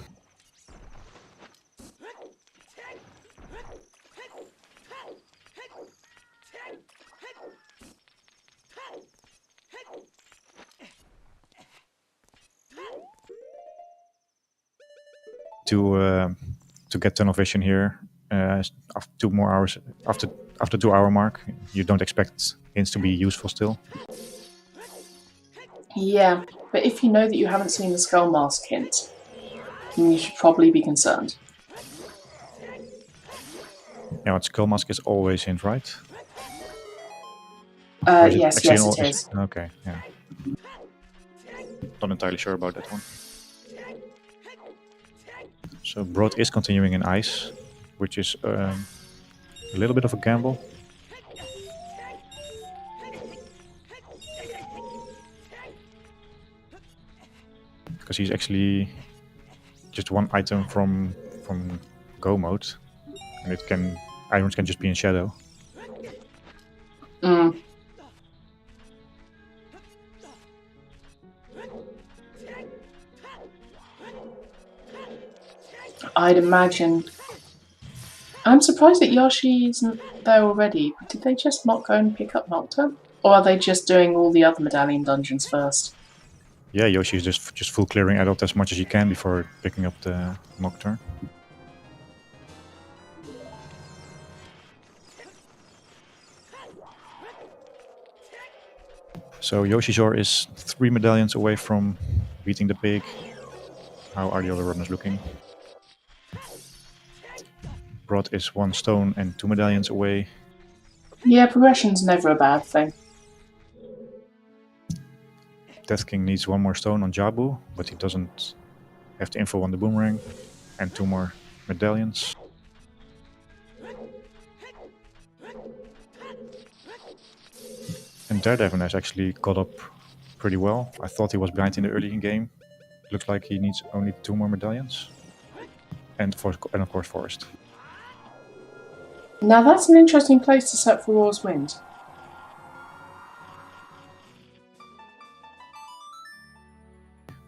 To get tunnel vision here, after 2 more hours, after 2-hour mark, you don't expect hints to be useful still. Yeah, but if you know that you haven't seen the Skull Mask hint, then you should probably be concerned. Yeah, but Skull Mask is always hint, right? Or is it Yes, actually yes, an it is. Okay, yeah. Not entirely sure about that one. So Broad is continuing in ice, which is a little bit of a gamble. Because he's actually just 1 item from go mode, and irons can just be in shadow. Mm. I'd imagine. I'm surprised that Yoshi isn't there already. Did they just not go and pick up Nocturne? Or are they just doing all the other medallion dungeons first? Yeah, Yoshi is just full clearing adult as much as he can before picking up the Nocturne. So Yoshizor is 3 medallions away from beating the pig. How are the other runners looking? Broad is 1 stone and 2 medallions away. Yeah, progression's never a bad thing. Death King needs 1 more stone on Jabu, but he doesn't have the info on the boomerang, and 2 more medallions. And Daredevil has actually caught up pretty well. I thought he was behind in the early game. Looks like he needs only 2 more medallions. And of course Forest. Now that's an interesting place to set for Roar's Wind.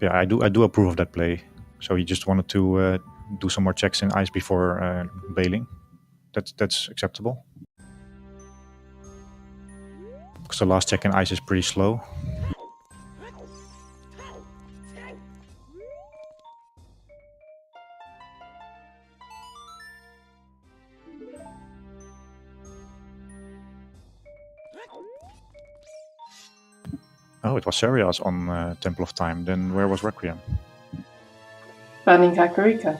Yeah, I do approve of that play. So he just wanted to do some more checks in ice before bailing. That's acceptable. Because the last check in ice is pretty slow. Oh, it was Serias on Temple of Time. Then where was Requiem? Banning Kakariko.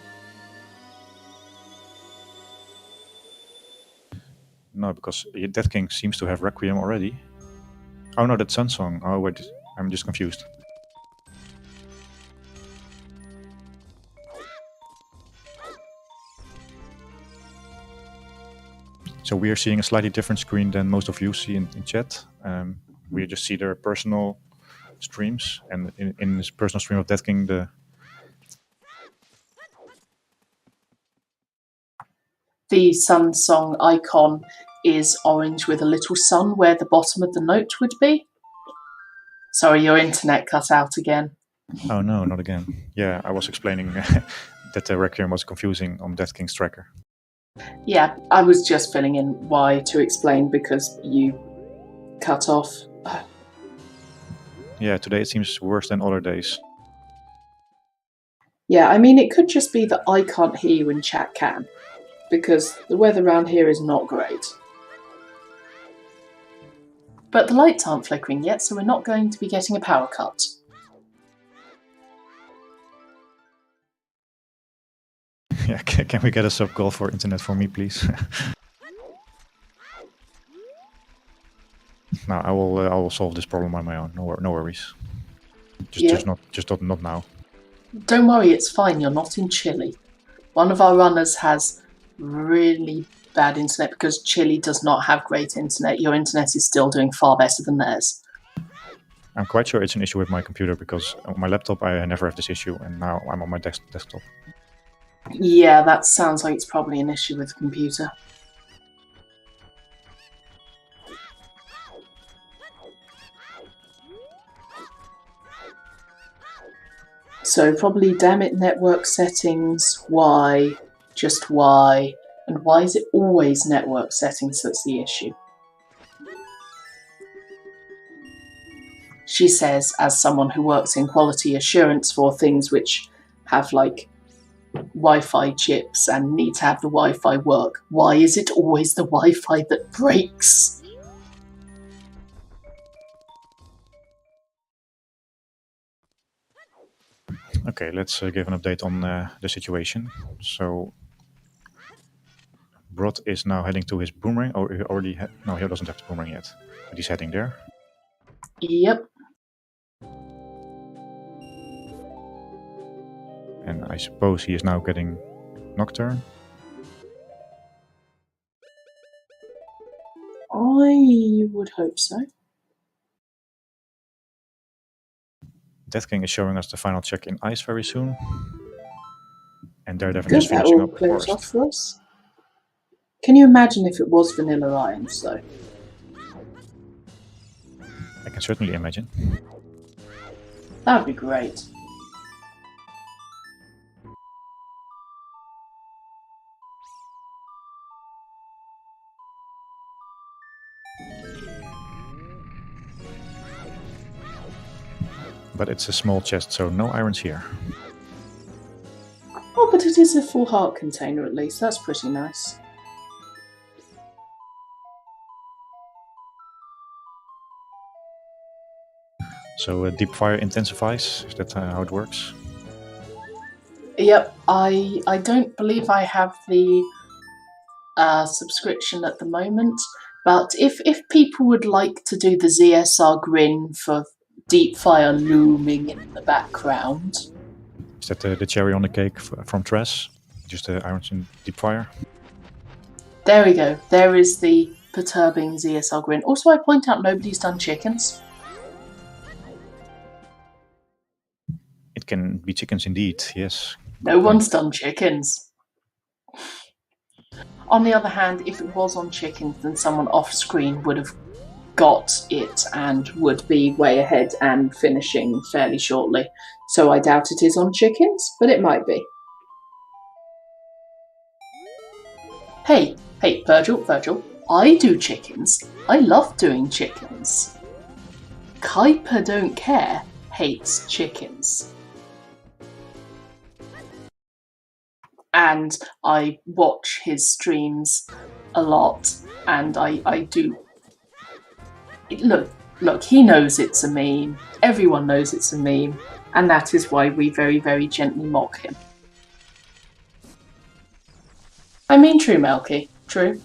No, because Death King seems to have Requiem already. Oh no, that's Sun Song. Oh wait, I'm just confused. So we are seeing a slightly different screen than most of you see in chat. We just see their personal streams, and in this personal stream of Death King, The Sun Song icon is orange with a little sun where the bottom of the note would be. Sorry, your internet cut out again. Oh no, not again. Yeah, I was explaining that the Requiem was confusing on Death King's tracker. Yeah, I was just filling in why to explain because you cut off. Yeah, today it seems worse than other days. Yeah, I mean, it could just be that I can't hear you and chat can, because the weather around here is not great. But the lights aren't flickering yet, so we're not going to be getting a power cut. Yeah, can we get a sub goal for internet for me, please? No, I will solve this problem on my own. No worries. Just not now. Don't worry, it's fine. You're not in Chile. One of our runners has really bad internet because Chile does not have great internet. Your internet is still doing far better than theirs. I'm quite sure it's an issue with my computer because on my laptop I never have this issue, and now I'm on my desktop. Yeah, that sounds like it's probably an issue with the computer. So probably damn it network settings, why, just why, and why is it always network settings that's the issue? She says, as someone who works in quality assurance for things which have like Wi-Fi chips and need to have the Wi-Fi work, why is it always the Wi-Fi that breaks? Okay, let's give an update on the situation. So, Brot is now heading to his boomerang, or he already no, he doesn't have the boomerang yet, but he's heading there. Yep. And I suppose he is now getting Nocturne. I would hope so. Death King is showing us the final check in ice very soon. And Daredevil Good, is that finishing all up clears Forest. off for us. Can you imagine if it was Vanilla Irons, though? I can certainly imagine. That would be great. But it's a small chest, so no irons here. Oh, but it is a full heart container at least. That's pretty nice. So deep fire intensifies. Is that how it works? Yep, I don't believe I have the subscription at the moment, but if people would like to do the ZSR grin for deep fire looming in the background. Is that the cherry on the cake from Tress? Just the irons in deep fire? There we go. There is the perturbing ZSL grin. Also, I point out nobody's done chickens. It can be chickens indeed, yes. No one's done chickens. On the other hand, if it was on chickens, then someone off-screen would have got it and would be way ahead and finishing fairly shortly. So I doubt it is on chickens, but it might be. Hey, Virgil, I do chickens. I love doing chickens. Kuiper don't care, hates chickens. And I watch his streams a lot, and I do... Look, he knows it's a meme. Everyone knows it's a meme, and that is why we very, very gently mock him. I mean, true, Melky. True.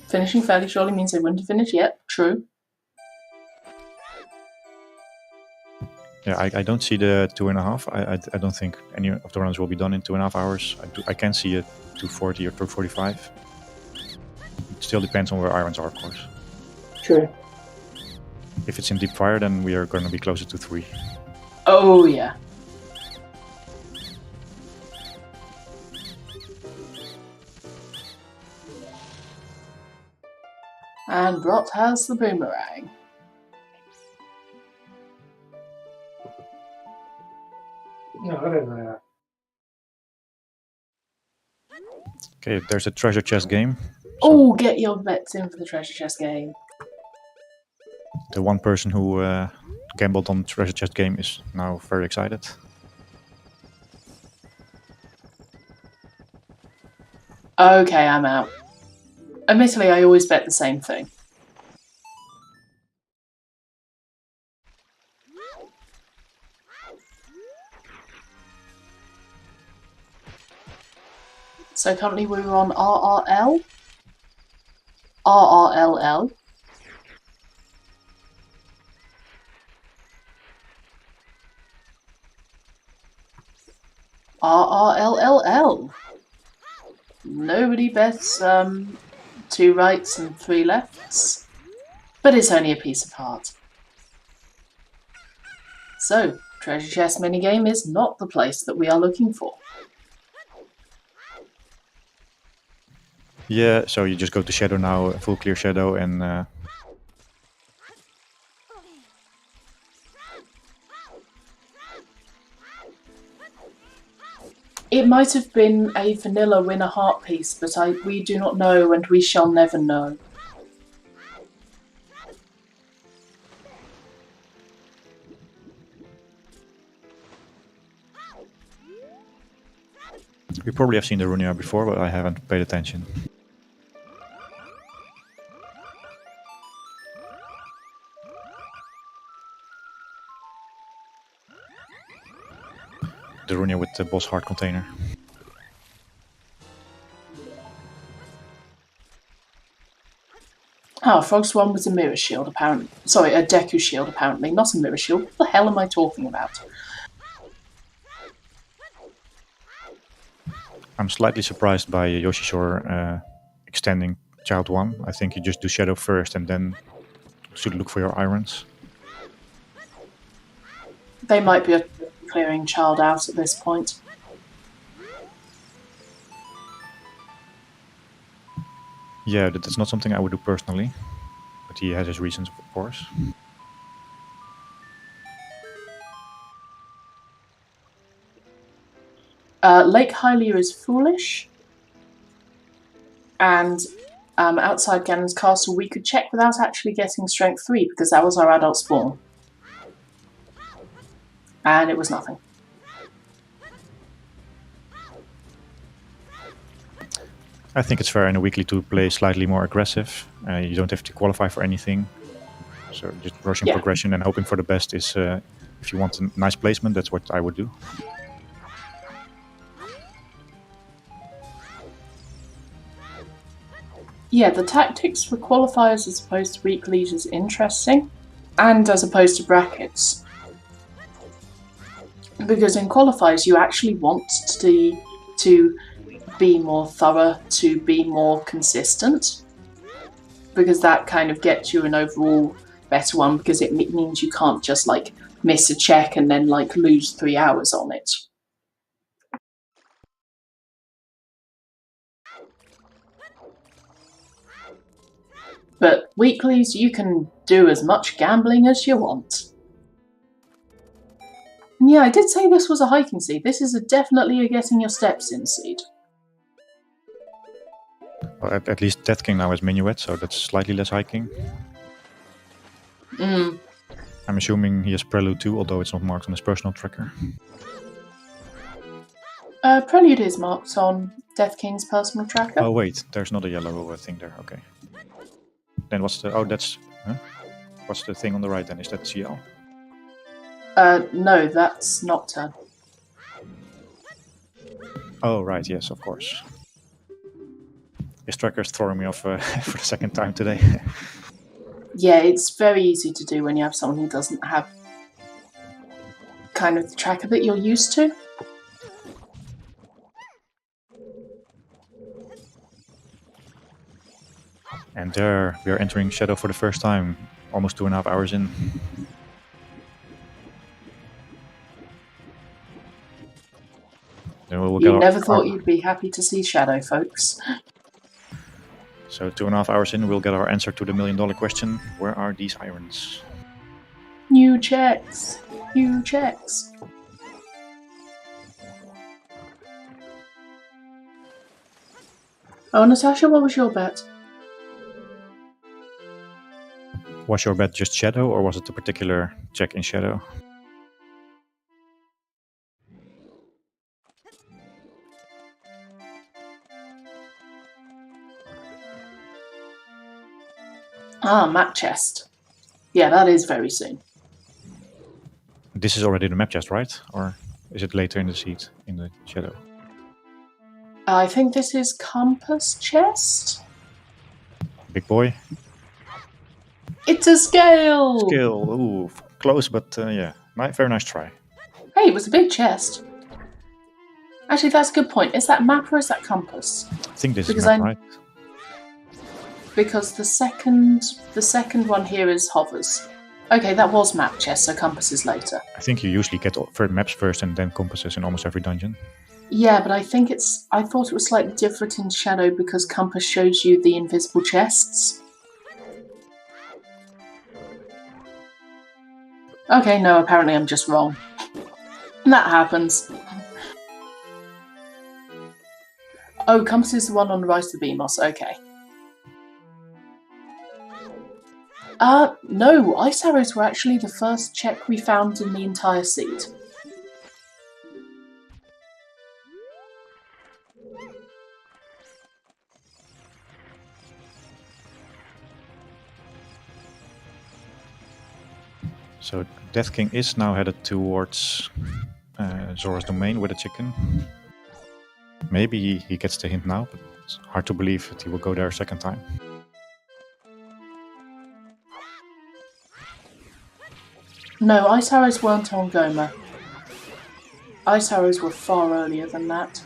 Finishing fairly shortly means they wouldn't have finished yet. True. Yeah, I don't see the 2.5. I don't think any of the runs will be done in 2.5 hours. I can see a 240 or 245. It still depends on where irons are, of course. True. If it's in deep fire, then we are going to be closer to 3. Oh, yeah. And Brot has the boomerang. No, I don't know. Okay, there's a treasure chest game. So Oh, get your bets in for the treasure chest game. the one person who gambled on treasure chest game is now very excited. Okay, I'm out. Admittedly, I always bet the same thing. So currently we're on RRL. RRLL. RRLLL. Nobody bets 2 rights and 3 lefts, but it's only a piece of heart. So, treasure chest minigame is not the place that we are looking for. Yeah, so you just go to shadow now, full clear shadow, and It might have been a vanilla win a heart piece, but we do not know and we shall never know. we probably have seen the Runia before, but I haven't paid attention. The Runia with the boss heart container. Ah, Frog's one was a mirror shield, apparently. Sorry, a Deku shield, apparently, not a mirror shield. What the hell am I talking about? I'm slightly surprised by Yoshishore extending Child 1. I think you just do Shadow first and then should look for your irons. They might be clearing Child out at this point. Yeah, that's not something I would do personally, but he has his reasons, of course. Lake Hylia is foolish, and outside Ganon's castle we could check without actually getting strength 3 because that was our adult spawn. And it was nothing. I think it's fair in a weekly to play slightly more aggressive. You don't have to qualify for anything. So just rushing progression and hoping for the best is, if you want a nice placement, that's what I would do. Yeah, the tactics for qualifiers as opposed to weeklies is interesting, and as opposed to brackets. Because in qualifiers you actually want to be more thorough, to be more consistent. because that kind of gets you an overall better one, because it means you can't just like miss a check and then like lose 3 hours on it. But weeklies, you can do as much gambling as you want. And yeah, I did say this was a hiking seed. This is definitely a getting your steps in seed. Well, at least Death King now has Minuet, so that's slightly less hiking. Mm. I'm assuming he has Prelude too, although it's not marked on his personal tracker. Prelude is marked on Death King's personal tracker. Oh wait, there's not a yellow thing there. Okay. Then what's the? Oh, that's. Huh? What's the thing on the right then? Is that CL? No, that's Nocturne. Oh right, yes, of course. His tracker's throwing me off for the second time today. Yeah, it's very easy to do when you have someone who doesn't have kind of the tracker that you're used to. And there, we are entering Shadow for the first time, almost 2.5 hours in. Then we'll You never thought you'd be happy to see Shadow, folks. So 2.5 hours in, we'll get our answer to the $1 million question. Where are these irons? New checks. New checks. Oh, Natasha, what was your bet? Was your bet just Shadow, or was it a particular check in Shadow? Ah, map chest. Yeah, that is very soon. This is already the map chest, right? Or is it later in the seed, in the Shadow? I think this is compass chest. Big boy. It's a scale! Skill. Ooh, close, but yeah. Very nice try. Hey, it was a big chest. Actually, that's a good point. Is that map or is that compass? I think this Because is map, right? Because the second one here is hovers. Okay, that was map chest, so compass is later. I think you usually get maps first and then compasses in almost every dungeon. Yeah, but I thought it was slightly different in Shadow because compass shows you the invisible chests. Okay, no, apparently I'm just wrong. That happens. Oh, compass is the one on the right of the BMOS, okay. No, ice arrows were actually the first check we found in the entire seed. So Death King is now headed towards Zora's domain with a chicken. Maybe he gets the hint now, but it's hard to believe that he will go there a second time. No, ice arrows weren't on Goma. Ice arrows were far earlier than that.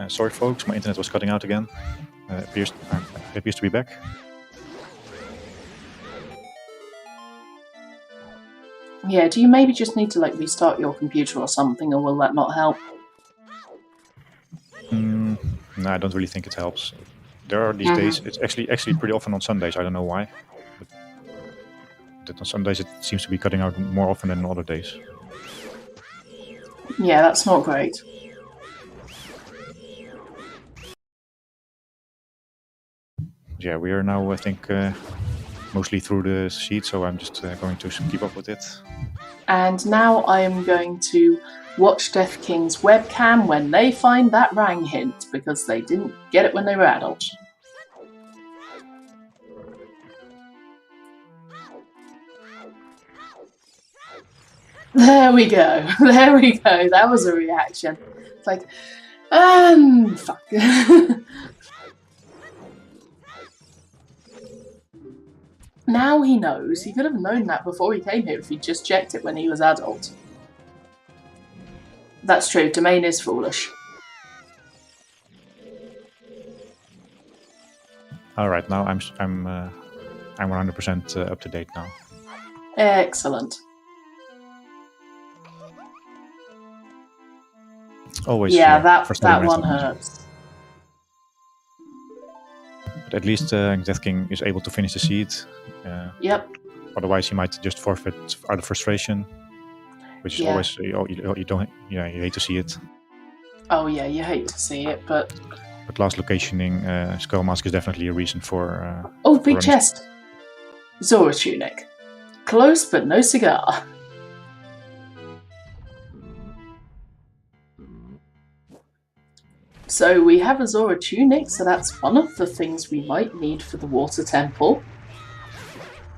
Sorry folks, my internet was cutting out again. It appears to be back. Yeah, do you maybe just need to like restart your computer or something, or will that not help? No, I don't really think it helps. There are these days, it's actually pretty often on Sundays, I don't know why. But on Sundays it seems to be cutting out more often than on other days. Yeah, that's not great. Yeah, we are now, I think, mostly through the sheet, so I'm just going to keep up with it. And now I am going to watch Death King's webcam when they find that rang hint, because they didn't get it when they were adults. There we go. There we go. That was a reaction. It's like, fuck. Now he knows. He could have known that before he came here if he just checked it when he was adult. That's true. Domain is foolish. All right, now I'm 100% up to date now. Excellent. Always. Yeah, that frustrating one when it's not. hurts. But at least Death King is able to finish the seed. Yep. Otherwise, he might just forfeit out of frustration, which is Yeah. always you don't. Yeah, you hate to see it. Oh yeah, you hate to see it, but But last locationing, Skull Mask is definitely a reason for. oh, big for chest. Zora tunic. Close but no cigar. So we have a Zora tunic, so that's one of the things we might need for the water temple.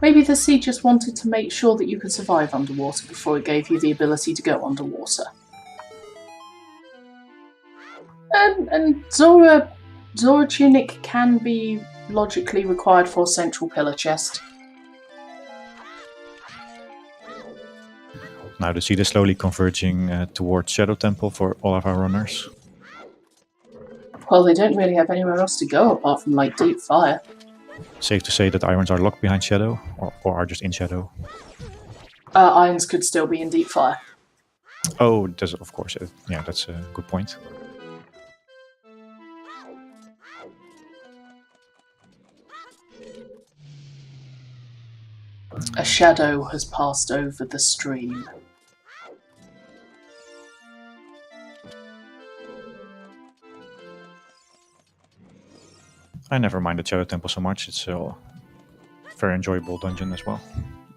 Maybe the sea just wanted to make sure that you could survive underwater before it gave you the ability to go underwater. And Zora tunic can be logically required for central pillar chest. Now the seed is slowly converging towards Shadow Temple for all of our runners. Well, they don't really have anywhere else to go apart from like deep fire. Safe to say that irons are locked behind Shadow, or are just in Shadow. Irons could still be in deep fire. Oh, that's of course. Yeah, that's a good point. A shadow has passed over the stream. I never minded Shadow Temple so much. It's a very enjoyable dungeon as well.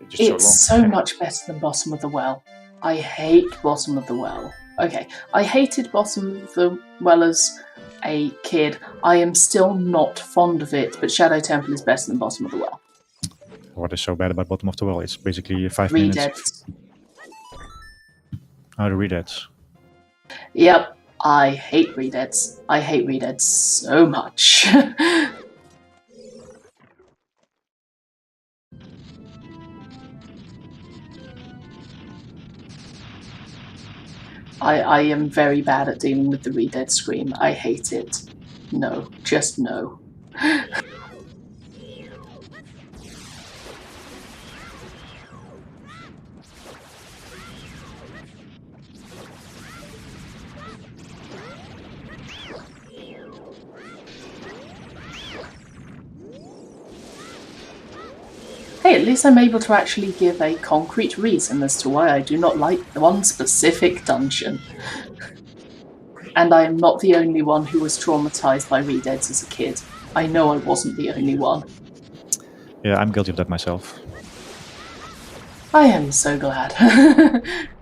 Just It's so long. so much better than Bottom of the Well. I hate Bottom of the Well. Okay, I hated Bottom of the Well as a kid. I am still not fond of it, but Shadow Temple is better than Bottom of the Well. What is so bad about Bottom of the Well? It's basically 5 minutes. Redeads. Oh, the redeads. Yep, I hate redeads. I hate redeads so much. I am very bad at dealing with the redead scream. I hate it. No, just no. Hey, at least I'm able to actually give a concrete reason as to why I do not like one specific dungeon. And I am not the only one who was traumatized by redeads as a kid. I know I wasn't the only one. Yeah, I'm guilty of that myself. I am so glad.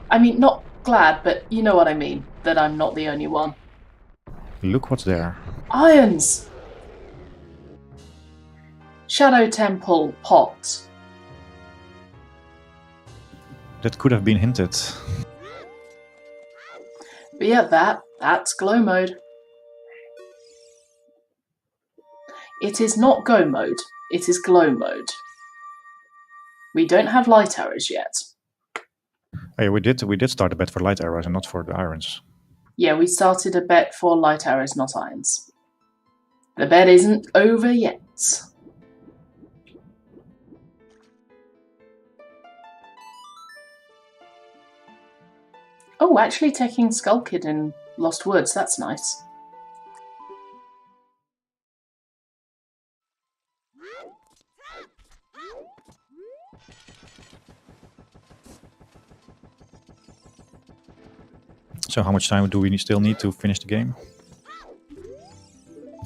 I mean, not glad, but you know what I mean, that I'm not the only one. Look what's there. Irons! Shadow Temple pot. That could have been hinted. But yeah, that's glow mode. It is not go mode, it is glow mode. We don't have light arrows yet. Hey, we did start a bet for light arrows and not for the irons. Yeah, we started a bet for light arrows, not irons. The bet isn't over yet. Oh, actually taking Skull Kid in Lost Woods, that's nice. So how much time do we still need to finish the game?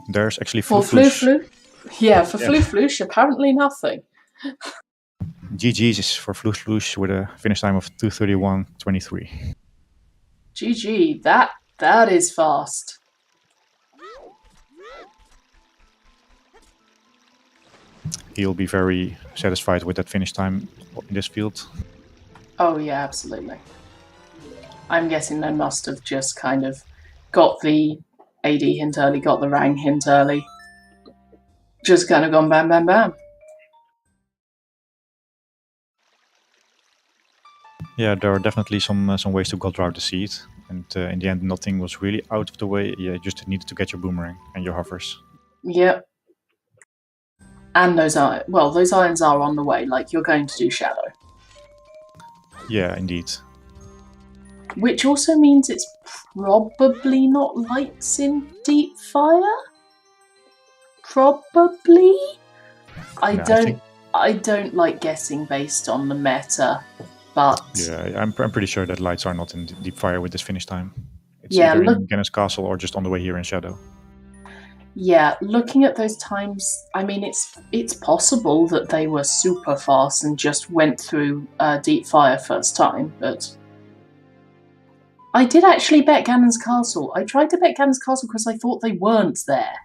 There's actually For Flu. Yeah, for Flu Floosh, apparently nothing. GG's is for Floosh with a finish time of 2:31:23. GG, that is fast. He'll be very satisfied with that finish time in this field. Oh yeah, absolutely. I'm guessing they must have just kind of got the AD hint early, got the Rang hint early. Just kind of gone bam, bam, bam. Yeah, there are definitely some ways to gut route the seed, and in the end, nothing was really out of the way. Yeah, you just needed to get your boomerang and your hovers. Yep. And those irons are on the way. Like, you're going to do shadow. Yeah, indeed. Which also means it's probably not lights in deep fire? Probably? I don't like guessing based on the meta, but Yeah, I'm pretty sure that lights are not in deep fire with this finish time. It's Yeah, either look- in Ganon's castle or just on the way here in Shadow. yeah, looking at those times, I mean, it's possible that they were super fast and just went through deep fire first time, but I did actually bet Ganon's castle. I tried to bet Ganon's castle because I thought they weren't there.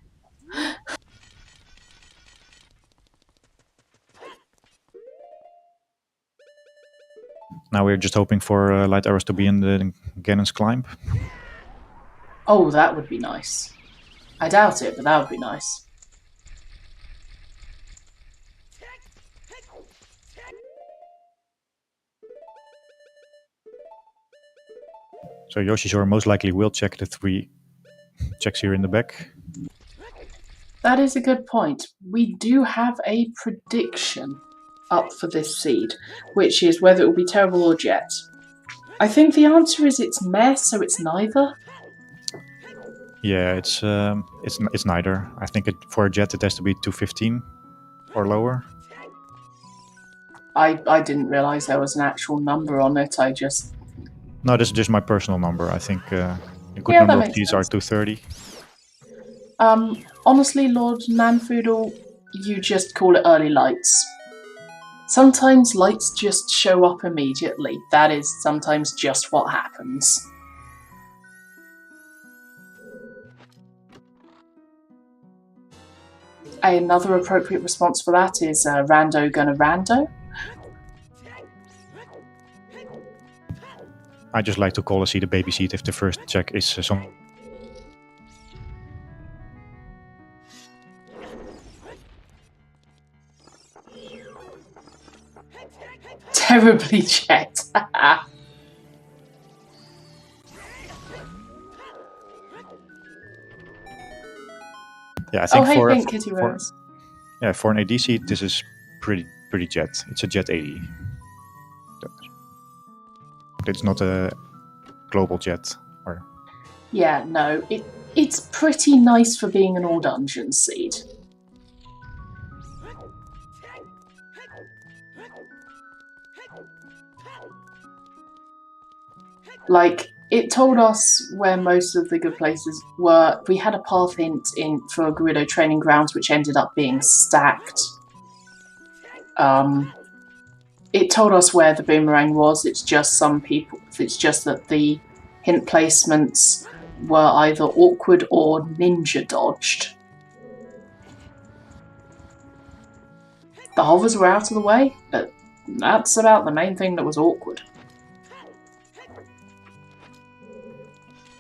Now we're just hoping for light arrows to be in the Ganon's climb. Oh, that would be nice. I doubt it, but that would be nice. So Yoshi's most likely will check the 3 checks here in the back. That is a good point. We do have a prediction up for this seed, which is whether it will be terrible or jet. I think the answer is it's meh, so it's neither. Yeah, it's neither. I think for a jet it has to be 215 or lower. I didn't realise there was an actual number on it. No, this is just my personal number. I think a good Yeah, that number of makes these are sense. 230. Honestly, Lord Nanfoodle, you just call it early lights. Sometimes lights just show up immediately. That is sometimes just what happens. Another appropriate response for that is rando gonna rando. I just like to call a seed a baby seed if the first check is some. Terribly checked. Yeah, I think hey, for, Pink Kitty Rose. Yeah, for an AD seed, this is pretty jet. It's a jet AD. It's not a global jet. Or Yeah, no, it's pretty nice for being an all dungeon seed. Like, it told us where most of the good places were. We had a path hint for Gerudo Training Grounds, which ended up being stacked. It told us where the boomerang was. It's just that the hint placements were either awkward or ninja dodged. The hovers were out of the way, but that's about the main thing that was awkward.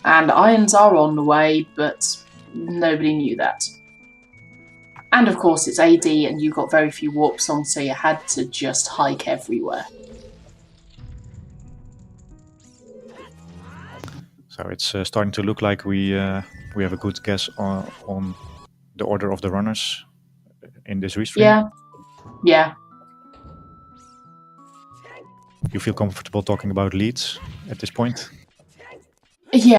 And irons are on the way, but nobody knew that. And of course it's AD and you got very few warps on, so you had to just hike everywhere. So it's starting to look like we have a good guess on the order of the runners in this restream. Yeah. You feel comfortable talking about leads at this point? Yeah.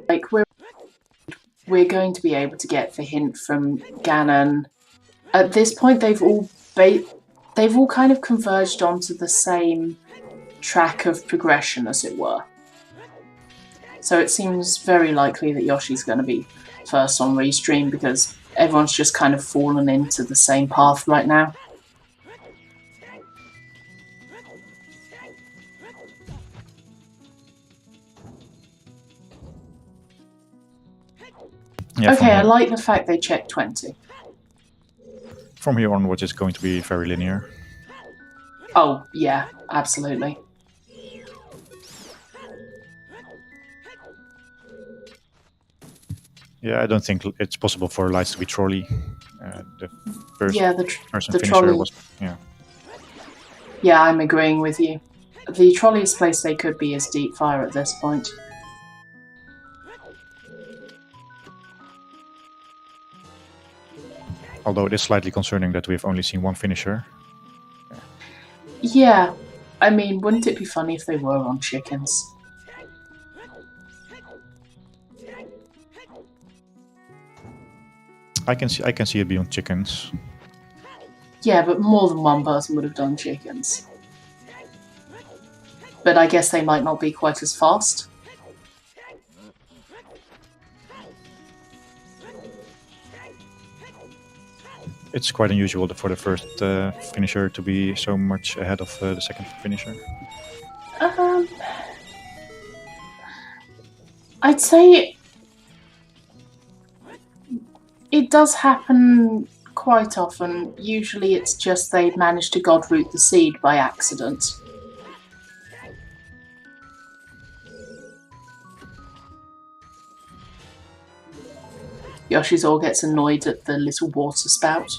Like, we're going to be able to get the hint from Ganon. At this point, they've all kind of converged onto the same track of progression, as it were. So it seems very likely that Yoshi's going to be first on restream because everyone's just kind of fallen into the same path right now. Yeah, okay, I like the fact they checked 20. From here onwards, it's going to be very linear. Oh, yeah, absolutely. Yeah, I don't think it's possible for lights to be trolley. The first Yeah, the person the finisher trolley. was Yeah, I'm agreeing with you. The trolliest place they could be is deep fire at this point. Although it is slightly concerning that we've only seen one finisher. Yeah, I mean, wouldn't it be funny if they were on chickens? I can see it be on chickens. Yeah, but more than one person would have done chickens. But I guess they might not be quite as fast. It's quite unusual for the first finisher to be so much ahead of the second finisher. I'd say it does happen quite often. Usually it's just they manage to godroot the seed by accident. Yoshizor gets annoyed at the little water spout.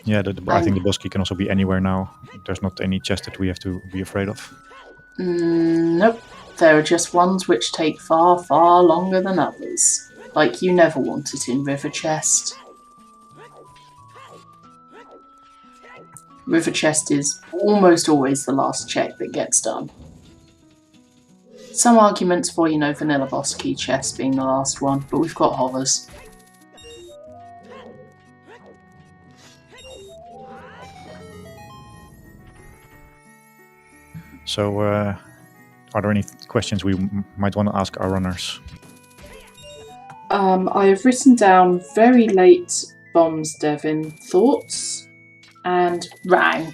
Yeah, I think the boss key can also be anywhere now. There's not any chest that we have to be afraid of. Nope. There are just ones which take far, far longer than others. Like you never want it in River Chest. River Chest is almost always the last check that gets done. Some arguments for, vanilla boss key chest being the last one, but we've got hovers. So, are there any questions we might want to ask our runners? I have written down very late bombs, Devin, thoughts, and rang.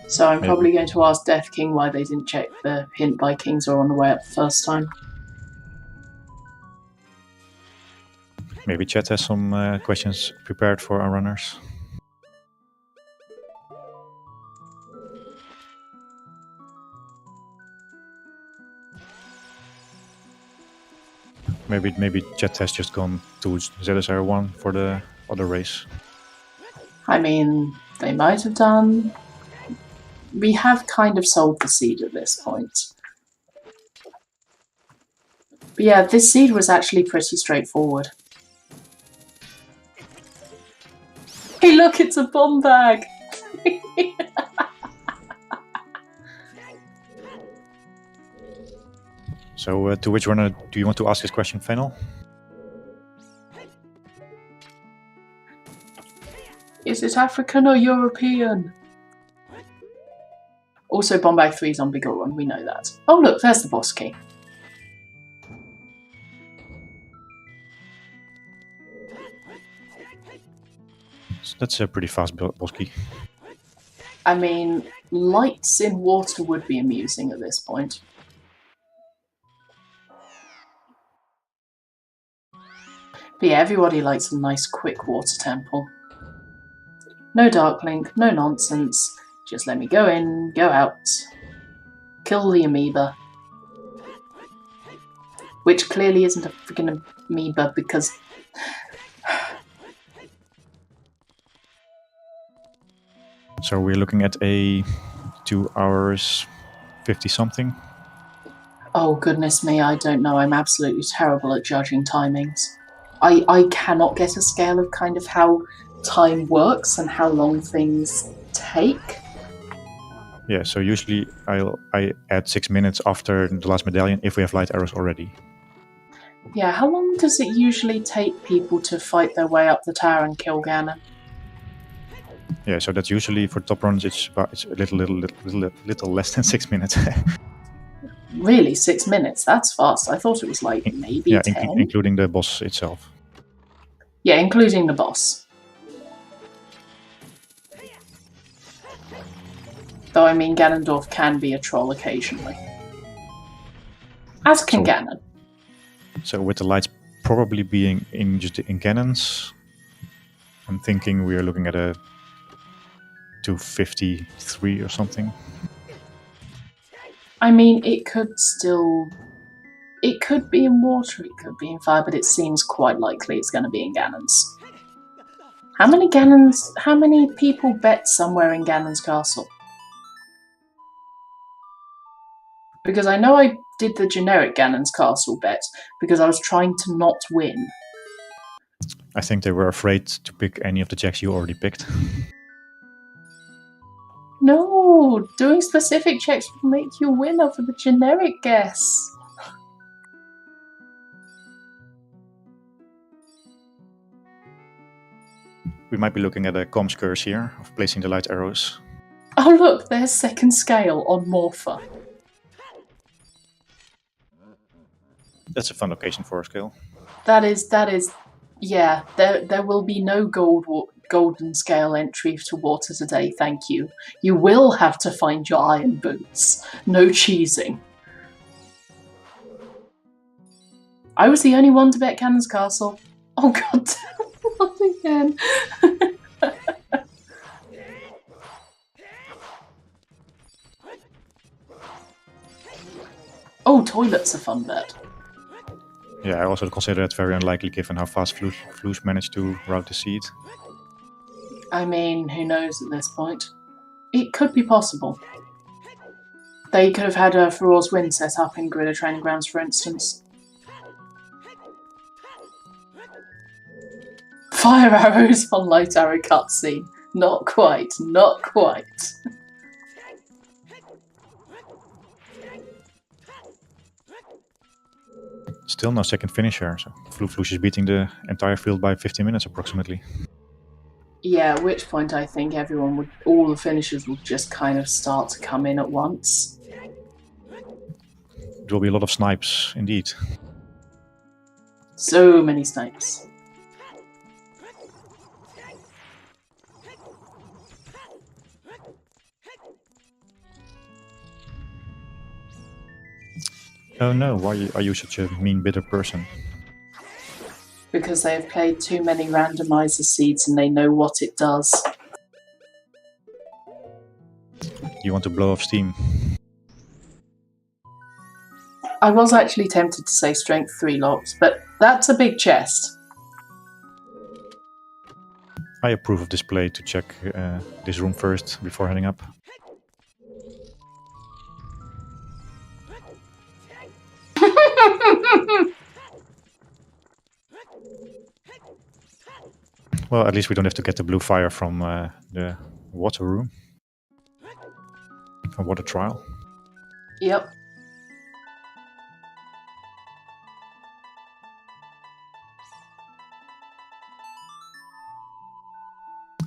So I'm probably going to ask Death King why they didn't check the hint by Kings or on the way up the first time. Maybe chat has some questions prepared for our runners. Maybe chat has just gone to ZeldaSpeedRuns 1 for the other race. I mean, they might have done. We have kind of sold the seed at this point. But yeah, this seed was actually pretty straightforward. Hey look, it's a bomb bag! So, to which runner do you want to ask this question, Fennel? Is it African or European? Also, bomb bag 3 is on bigger one, we know that. Oh look, there's the boss key. So that's a pretty fast boss key. I mean, lights in water would be amusing at this point. But yeah, everybody likes a nice quick water temple. No Dark Link, no nonsense. Just let me go in, go out. Kill the amoeba. Which clearly isn't a freaking amoeba because... So we're looking at a 2 hours 50 something. Oh goodness me, I don't know. I'm absolutely terrible at judging timings. I cannot get a scale of kind of how time works and how long things take. Yeah, so usually I add 6 minutes after the last medallion if we have light arrows already. Yeah, how long does it usually take people to fight their way up the tower and kill Ganon? Yeah, so that's usually for top runs. It's a little less than 6 minutes. Really, 6 minutes? That's fast. I thought it was like maybe 10. Including the boss itself. Yeah, including the boss. Though I mean, Ganondorf can be a troll occasionally. As can Ganon. So with the lights probably being in cannons. I'm thinking we are looking at a 253 or something. I mean, it could be in water, it could be in fire, but it seems quite likely it's going to be in Ganon's. How many people bet somewhere in Ganon's castle? Because I know I did the generic Ganon's castle bet because I was trying to not win. I think they were afraid to pick any of the checks you already picked. No, doing specific checks will make you win over the generic guess. We might be looking at a comms curse here of placing the light arrows. Oh look, there's second scale on Morpher. That's a fun location for a skill. That is, yeah. There will be no golden scale entry to water today. Thank you. You will have to find your iron boots. No cheesing. I was the only one to bet Ganon's castle. Oh god, not again. Oh, toilet's a fun bet. Yeah, I also consider it very unlikely given how fast Floos managed to route the seed. I mean, who knows at this point? It could be possible. They could have had a Feroz Wind set up in Gorilla Training Grounds, for instance. Fire arrows on light arrow cutscene. Not quite, not quite. Still no second finisher, so Floos is beating the entire field by 15 minutes approximately. Yeah, at which point I think all the finishers will just kind of start to come in at once. There will be a lot of snipes, indeed. So many snipes. Oh no, why are you such a mean, bitter person? Because they've played too many randomizer seeds and they know what it does. You want to blow off steam? I was actually tempted to say strength 3 locks, but that's a big chest. I approve of this play to check this room first before heading up. Well, at least we don't have to get the blue fire from the water room. A water trial. Yep.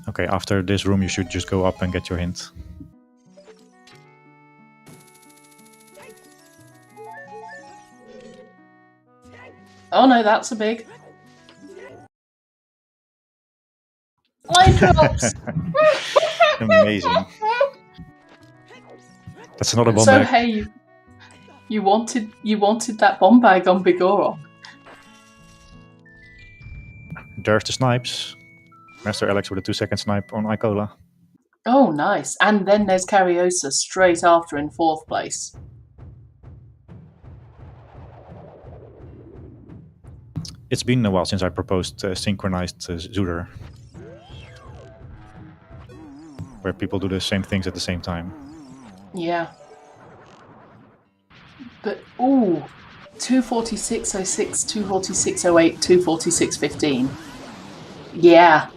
Okay, after this room you should just go up and get your hint. Oh no, that's a big. Eye drops! Amazing. That's not a bomb So bag. hey, you wanted that bomb bag on Bigoron. There's the snipes. Master Alex with a 2-second snipe on Icola. Oh nice. And then there's Cariosa straight after in 4th place. It's been a while since I proposed synchronized Zooter. Where people do the same things at the same time. Yeah. But ooh, 246.06, 246.08, 246.15. Yeah.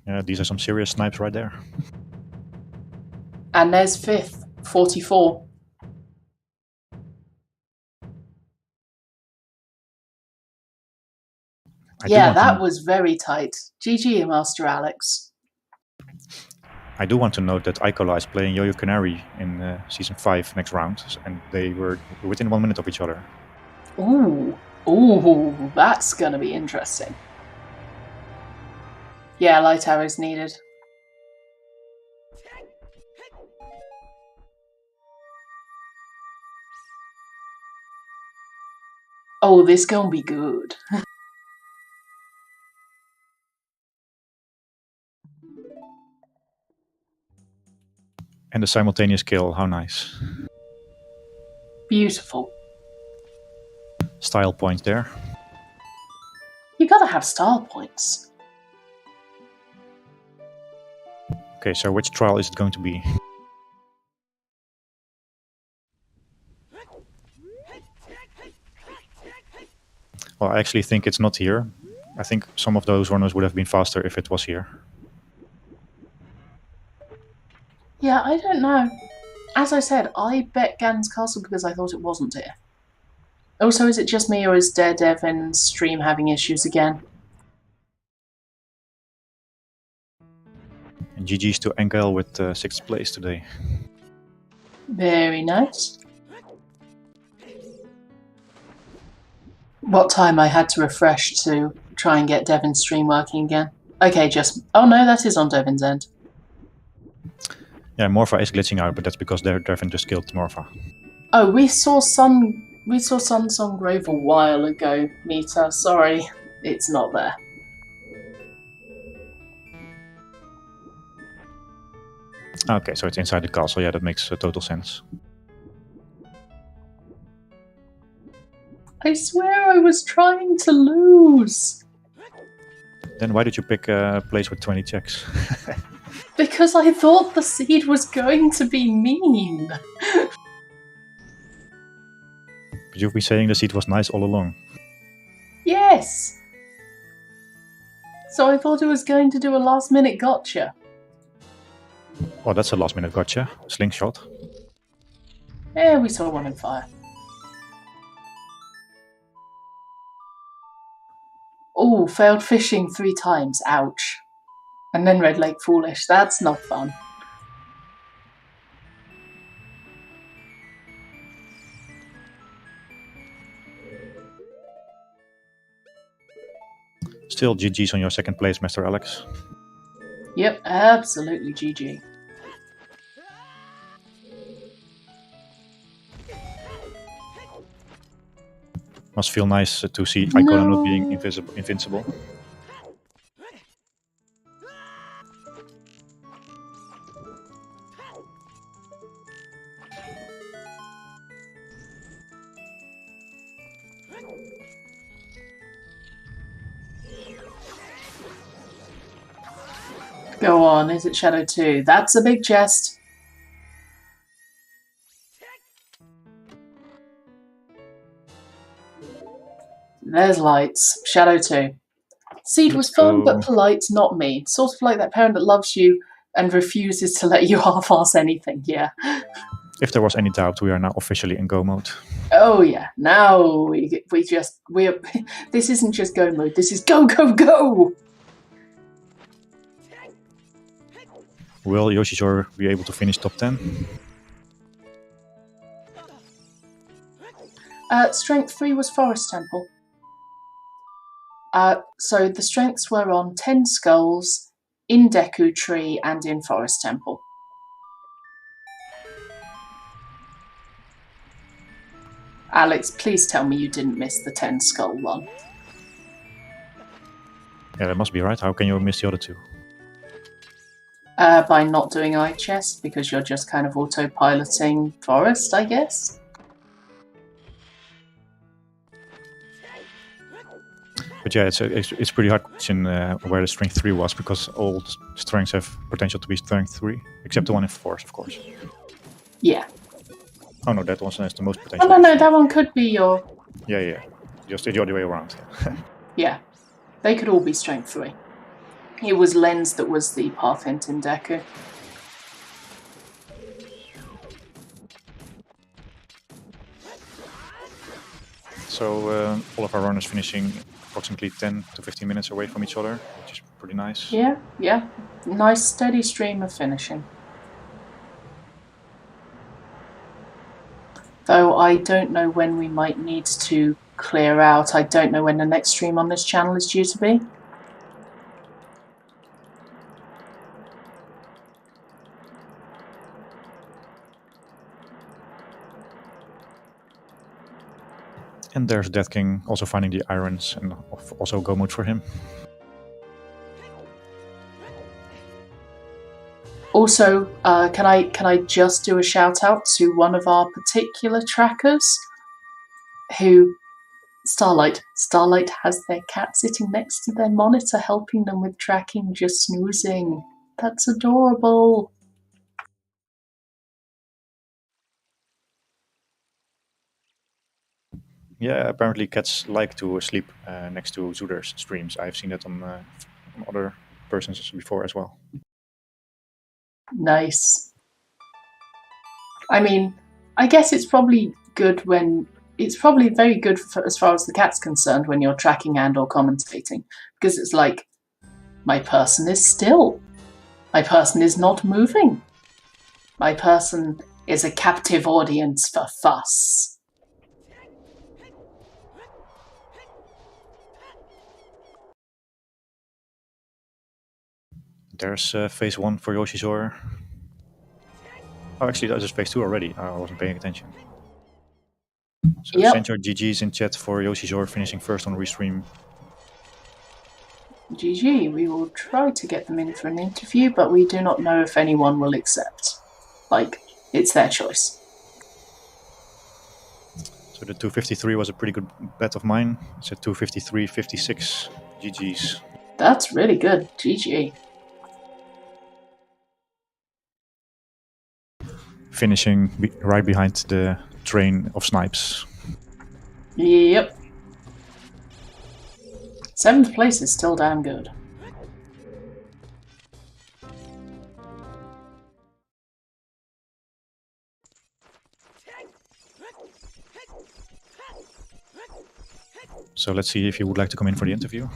Yeah, these are some serious snipes right there. And there's 5th, 44. Yeah, that was very tight. GG, Master Alex. I do want to note that Icola is playing Yo-Yo Canary in Season 5 next round, and they were within 1 minute of each other. Ooh. Ooh, that's gonna be interesting. Yeah, light arrows needed. Oh, this gonna be good. And the simultaneous kill, how nice. Beautiful. Style point there. You gotta have style points. Okay, so which trial is it going to be? Well, I actually think it's not here. I think some of those runners would have been faster if it was here. Yeah, I don't know. As I said, I bet Ganon's Castle because I thought it wasn't here. Also, is it just me or is Daredevin's stream having issues again? And GG's to Engel with 6th place today. Very nice. What time I had to refresh to try and get Devin's stream working again. Okay, just... Oh no, that is on Devin's end. Yeah, Morpha is glitching out, but that's because Devin just killed Morpha. Oh, we saw Sunsong Grove a while ago, Mita. Sorry, it's not there. Okay, so it's inside the castle. Yeah, that makes total sense. I swear I was trying to lose. Then why did you pick a place with 20 checks? Because I thought the seed was going to be mean. But you've been saying the seed was nice all along. Yes. So I thought it was going to do a last minute gotcha. Oh, that's a last minute gotcha. Slingshot. Yeah, we saw one in fire. Oh, failed fishing 3 times. Ouch. And then Red Lake Foolish. That's not fun. Still GG's on your 2nd place, Mr. Alex. Yep, absolutely GG. Must feel nice to see Icona not being invincible. Go on, is it Shadow 2? That's a big chest. There's lights. Shadow 2. Seed was fun but polite, not mean. Sort of like that parent that loves you and refuses to let you half-ass anything, yeah. If there was any doubt, we are now officially in go mode. Oh yeah, now we're this isn't just go mode, this is go, go, go! Will Yoshizor be able to finish top 10? Strength 3 was Forest Temple. So the strengths were on 10 Skulls, in Deku Tree, and in Forest Temple. Alex, please tell me you didn't miss the 10 Skull one. Yeah, that must be right. How can you miss the other 2? By not doing eye chest, because you're just kind of autopiloting Forest, I guess. But yeah, it's pretty hard to question where the strength 3 was, because all strengths have potential to be strength 3, except the one in Force, of course. Yeah. Oh no, that one has the most potential. Oh no, that one could be your... Yeah. Just the other way around. Yeah. They could all be strength 3. It was Lens that was the path hint in Deku. So all of our runners finishing approximately 10 to 15 minutes away from each other, which is pretty nice. Yeah. Nice steady stream of finishing. Though I don't know when we might need to clear out. I don't know when the next stream on this channel is due to be. And there's Death King also finding the irons and also go mode for him. Also, can I just do a shout out to one of our particular trackers, who Starlight has their cat sitting next to their monitor, helping them with tracking, just snoozing. That's adorable. Yeah, apparently cats like to sleep next to Zuder's streams. I've seen that on other persons before as well. Nice. I mean, I guess it's probably good when... It's probably very good for, as far as the cat's concerned, when you're tracking and or commentating. Because it's like, my person is still. My person is not moving. My person is a captive audience for fuss. There's phase 1 for Yoshizor. Oh, actually, that was phase 2 already. I wasn't paying attention. So Yep. send your GGs in chat for Yoshizor finishing first on Restream. GG, we will try to get them in for an interview, but we do not know if anyone will accept. Like, it's their choice. So the 253 was a pretty good bet of mine. It's at 253.56 GGs. That's really good. GG. Finishing right behind the train of snipes. Yep. 7th place is still damn good. So let's see if you would like to come in for the interview.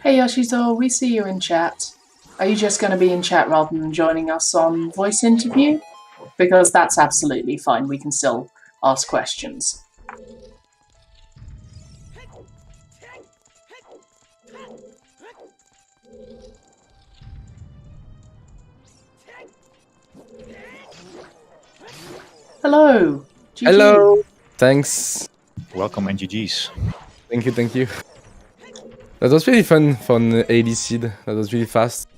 Hey Yoshizo, we see you in chat. Are you just going to be in chat rather than joining us on voice interview? Because that's absolutely fine. We can still ask questions. Hello. GG. Hello. Thanks. Welcome and GGs. Thank you. That was really fun AD seed. That was really fast.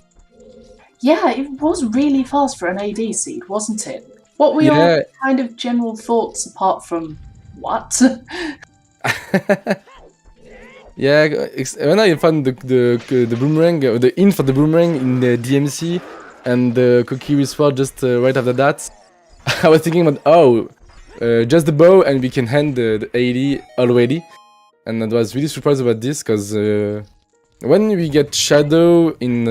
Yeah, it was really fast for an AD seed, wasn't it? What were Yeah. your kind of general thoughts apart from what? Yeah, when I found the boomerang, the in for the boomerang in the DMC, and the cookie sword just right after that, I was thinking about just the bow and we can hand the AD already, and I was really surprised about this because when we get Shadow in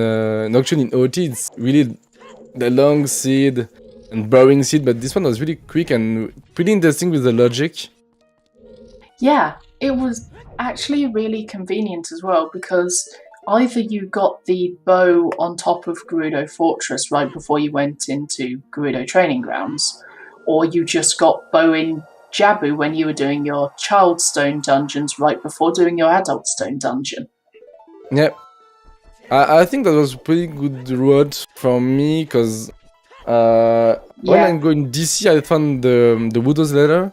Nocturne in OT, it's really the long seed and burrowing seed, but this one was really quick and pretty interesting with the logic. Yeah, it was actually really convenient as well, because either you got the bow on top of Gerudo Fortress right before you went into Gerudo Training Grounds, or you just got bow in Jabu when you were doing your Child Stone dungeons right before doing your Adult Stone dungeon. Yeah, I think that was a pretty good road for me, because when I'm going DC, I found the Widow's Letter,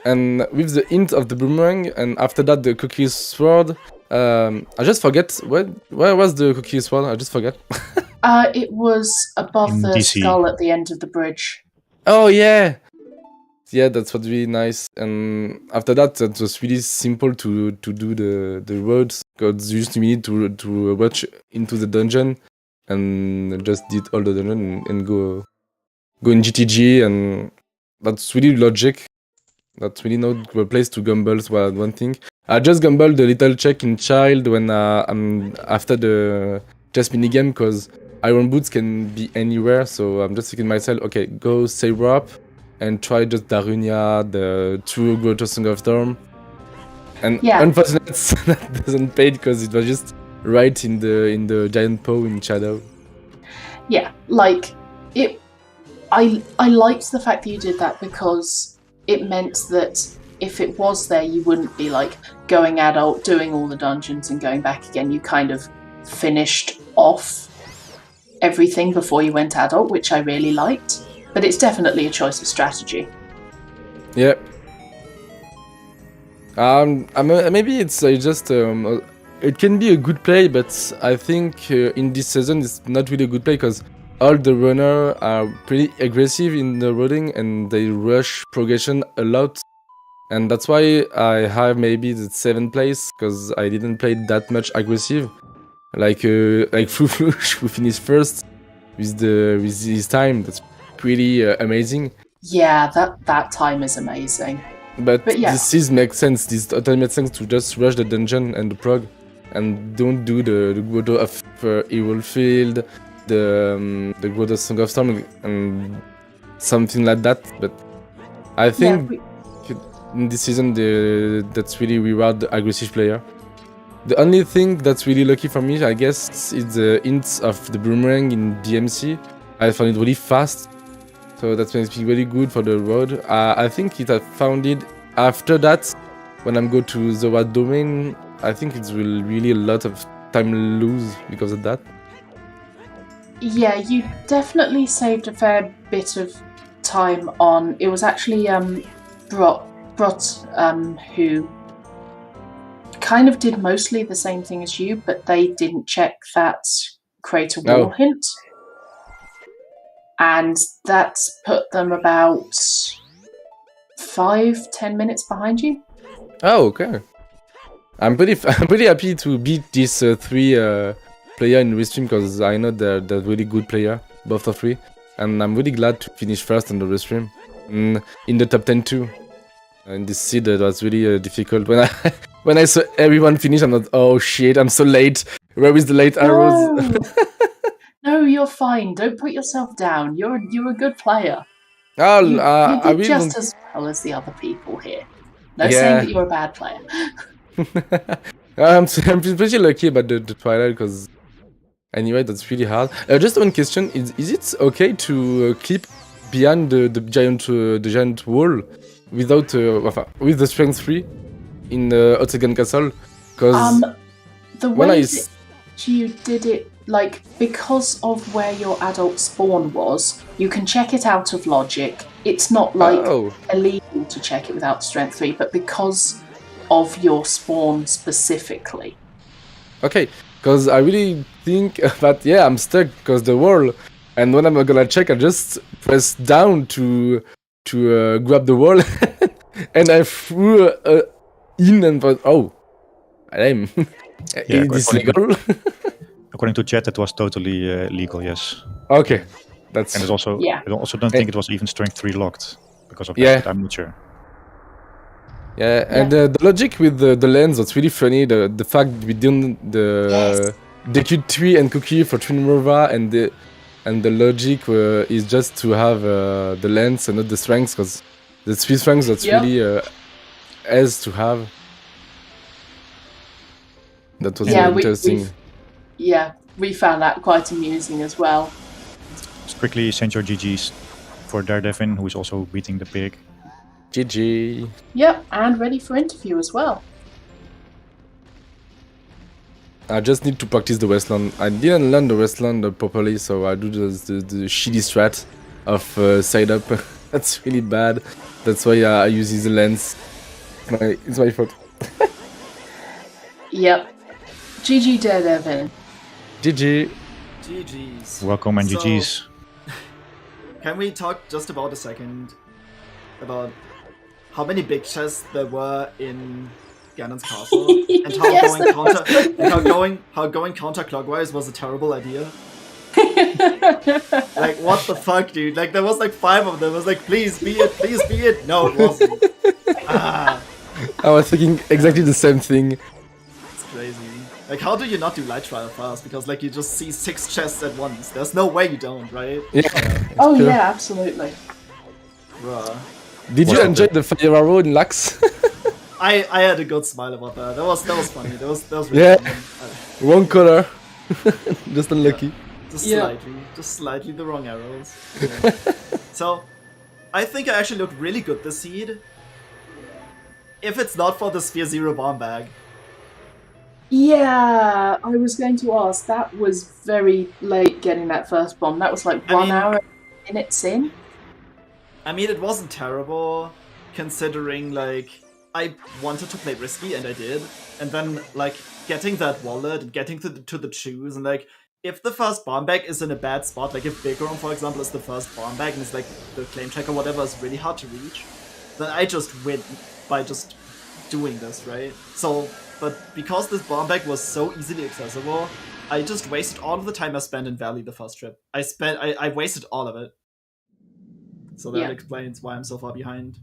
and with the hint of the boomerang, and after that the cookie sword, I just forget, where was the cookie sword? I just forget. It was above In the DC. skull at the end of the bridge. Oh yeah! Yeah, that's what really nice. And after that, it was really simple to do the roads, because you just need to watch into the dungeon and just did all the dungeon and go in GTG, and that's really logic. That's really not the place to gamble. So one thing, I just gambled a little check in Child when I'm after the chess minigame, because Iron Boots can be anywhere. So I'm just thinking myself, okay, go save up and try just Darunia, the true Grotto Song of Storm. And unfortunately, that doesn't pay because it was just right in the giant paw in Shadow. Yeah, like it. I liked the fact that you did that, because it meant that if it was there, you wouldn't be like going adult, doing all the dungeons and going back again. You kind of finished off everything before you went adult, which I really liked. But it's definitely a choice of strategy. Yeah. Maybe it's just it can be a good play, but I think in this season it's not really a good play because all the runners are pretty aggressive in the roading and they rush progression a lot, and that's why I have maybe the 7th place because I didn't play that much aggressive. Like Flufflush who finished first with his time. That's pretty amazing. Yeah, that time is amazing. But yeah. this makes sense. This totally makes sense to just rush the dungeon and the prog, and don't do the Grotto of Evil Field, the Grotto Song of Storm, and something like that. But I think in this season that's really reward the aggressive player. The only thing that's really lucky for me, I guess, is the hints of the boomerang in DMC. I found it really fast. So that makes me very good for the road. I think I found it after that. When I'm go to the Wild Domain, I think it's really a lot of time lose because of that. Yeah, you definitely saved a fair bit of time on. It was actually Brot who kind of did mostly the same thing as you, but they didn't check that crater wall hint. And that's put them about 5-10 minutes behind you. Oh, okay. I'm pretty happy to beat these 3 player in restream because I know they're really good player, both of 3, and I'm really glad to finish first on the restream in the top 10 too. In this seed that was really difficult when I saw everyone finish. I'm like, oh shit, I'm so late. Where is the late arrows? No, you're fine. Don't put yourself down. You're a good player. Oh, You I did really just don't... as well as the other people here. No saying that you're a bad player. I'm pretty lucky about the Twilight because anyway, that's really hard. Just one question: is it okay to clip behind the giant wall without with the strength 3 in Ottogan Castle? Because the way that you did it, like, because of where your adult spawn was, you can check it out of logic. It's not like illegal to check it without strength 3, but because of your spawn specifically. Okay, because I really think that I'm stuck because the wall, and when I'm gonna check, I just press down to grab the wall, and I threw in and thought, oh, I'm. Is this legal? According to chat, it was totally legal. Yes. Okay, that's. And it's also. Yeah. I also don't think it was even strength 3 locked because of that. But I'm not sure. Yeah, and the logic with the lens was really funny. The fact we didn't the Q3 and cookie for Twin Rover, and the logic is just to have the lens and not the strengths, because the 3 strengths that's really has to have. That was interesting. We found that quite amusing as well. Let's quickly send your GGs for Daredevin, who is also beating the pig. GG. Yep, and ready for interview as well. I just need to practice the Westland. I didn't learn the Westland properly, so I do the shitty strat of side up. That's really bad. That's why I use his lens. It's my fault. Yep. GG Daredevil. GG. GG's. Welcome and GG's. Can we talk just about a second about how many big chests there were in Ganon's castle, and how how going counterclockwise was a terrible idea? Like, what the fuck, dude? Like, there was like 5 of them. I was like, please be it. No, it wasn't. I was thinking exactly the same thing. It's crazy. Like, how do you not do light trial fast? Because like you just see 6 chests at once. There's no way you don't, right? Yeah. Oh yeah, absolutely. Bruh. Did you enjoy the fire arrow in Lux? I had a good smile about that. That was funny. That was really funny. Wrong color. Just unlucky. Just slightly the wrong arrows. Yeah. So, I think I actually looked really good this seed. If it's not for the Sphere Zero bomb bag. Yeah, I was going to ask. That was very late getting that first bomb. That was like 1 hour, minutes in. I mean, it wasn't terrible, considering like I wanted to play risky and I did, and then like getting that wallet and getting to the shoes and like if the first bomb bag is in a bad spot, like if Bigorm for example is the first bomb bag and it's like the claim check or whatever is really hard to reach, then I just win by just doing this, right? So, but because this bomb bag was so easily accessible, I just wasted all of the time I spent in Valley the first trip. I wasted all of it. So that explains why I'm so far behind.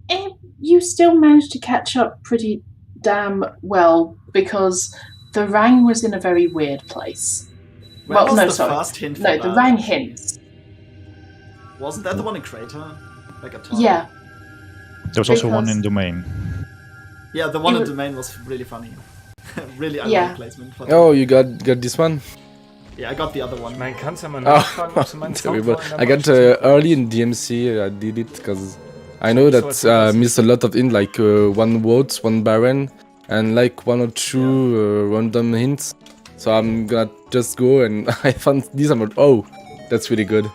And you still managed to catch up pretty damn well because the Rang was in a very weird place. Where was the first hint for the Rang hints. Wasn't that the one in Crater? Like a ton? Yeah. There was also one in Domain. Yeah, the one in Domain was really funny. Really unlike placement. Oh, you got this one? Yeah, I got the other one. Man kann's ja mal nachfragen, ob sie meinen Sound terrible. I got early in DMC, I did it because I know that I missed a lot of in like one vote, one Baron, and like one or two random hints. So I'm gonna just go and I found this. I'm like, oh, that's really good,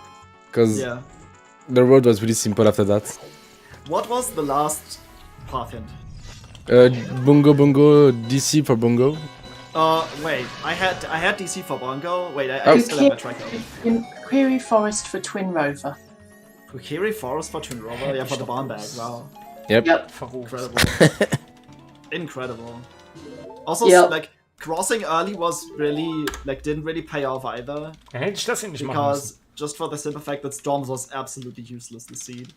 because the road was really simple after that. What was the last path hint? Bungo Bungo DC for Bungo. Wait, I had DC for Bongo. Wait, I still have my track though. Query Forest for Twin Rover. Query Forest for Twin Rover? Yeah, for the bomb bag, wow. Yep. Incredible. Incredible. Also, like, crossing early was really, like, didn't really pay off either. Because, just for the simple fact that Storms was absolutely useless this seed.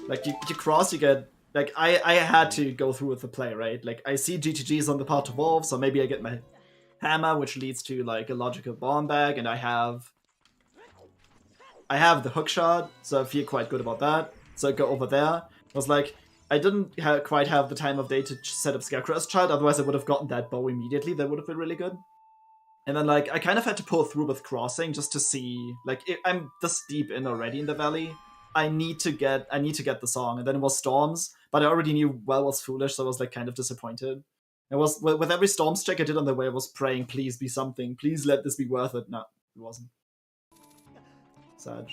Like, you cross, you get... Like, I had to go through with the play, right? Like, I see GTGs on the path to Wolf, so maybe I get my hammer, which leads to, like, a logical bomb bag, and I have the hook shot, so I feel quite good about that. So I go over there. It was like, I didn't quite have the time of day to set up Scarecrow as child, otherwise I would have gotten that bow immediately. That would have been really good. And then, like, I kind of had to pull through with crossing just to see, like, I'm this deep in already in the valley. I need to get the song, and then it was Storms, but I already knew Well was foolish, so I was like kind of disappointed. It was with every Storms check I did on the way, I was praying, please be something, please let this be worth it. No, it wasn't. Sad.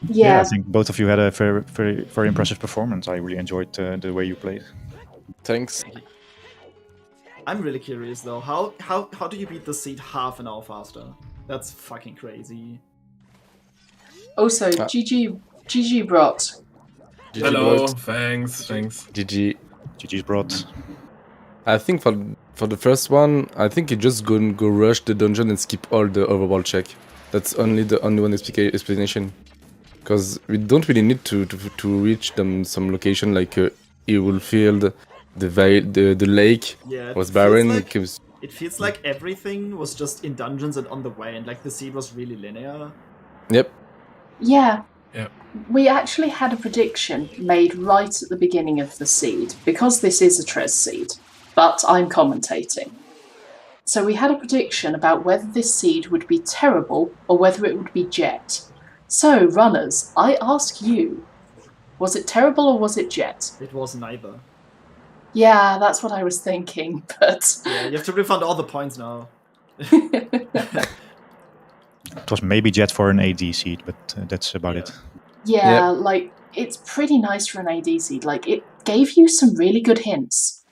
Yeah, I think both of you had a very, very, very impressive performance. I really enjoyed the way you played. Thanks. I'm really curious though. How do you beat the seed half an hour faster? That's fucking crazy. Also, GG Brot. Hello, thanks. GG. GG's brought. I think for the first one, I think you just go rush the dungeon and skip all the overworld check. That's the only one explanation. Because we don't really need to reach some location like Evil Field, the lake was barren. It feels like everything was just in dungeons and on the way, and like the seed was really linear. Yep. Yeah. Yep. We actually had a prediction made right at the beginning of the seed, because this is a Trez seed, but I'm commentating. So we had a prediction about whether this seed would be terrible or whether it would be Jet. So, runners, I ask you, was it terrible or was it Jet? It was neither. Yeah, that's what I was thinking, but... Yeah, you have to refund all the points now. It was maybe Jet for an AD seed, but that's about it. Yeah, like, it's pretty nice for an AD seed. Like, it gave you some really good hints.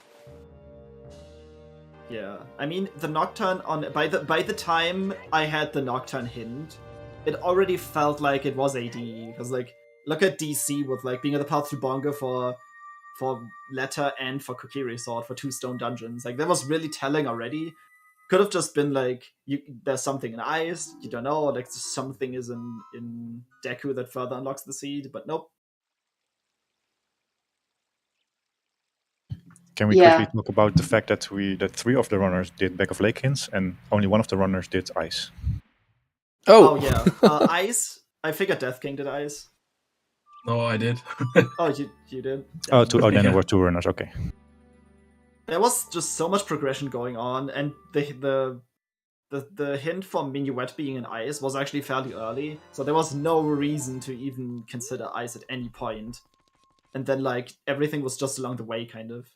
Yeah, I mean, the Nocturne by the time I had the Nocturne hint, it already felt like it was AD. Because, like, look at DC with, like, being at the path to Bongo for Letter and for Kokiri Sword for 2 stone dungeons. Like, that was really telling already. Could have just been like, there's something in Ice, you don't know, like something is in Deku that further unlocks the seed, but nope. Can we quickly talk about the fact that 3 of the runners did Back of Lake hints and only 1 of the runners did Ice? Oh yeah, Ice. I figured Death King did Ice. No, I did. Oh, you did? Oh, then there were 2 runners, okay. There was just so much progression going on, and the hint for Minuet being in Ice was actually fairly early, so there was no reason to even consider Ice at any point. And then, like, everything was just along the way, kind of.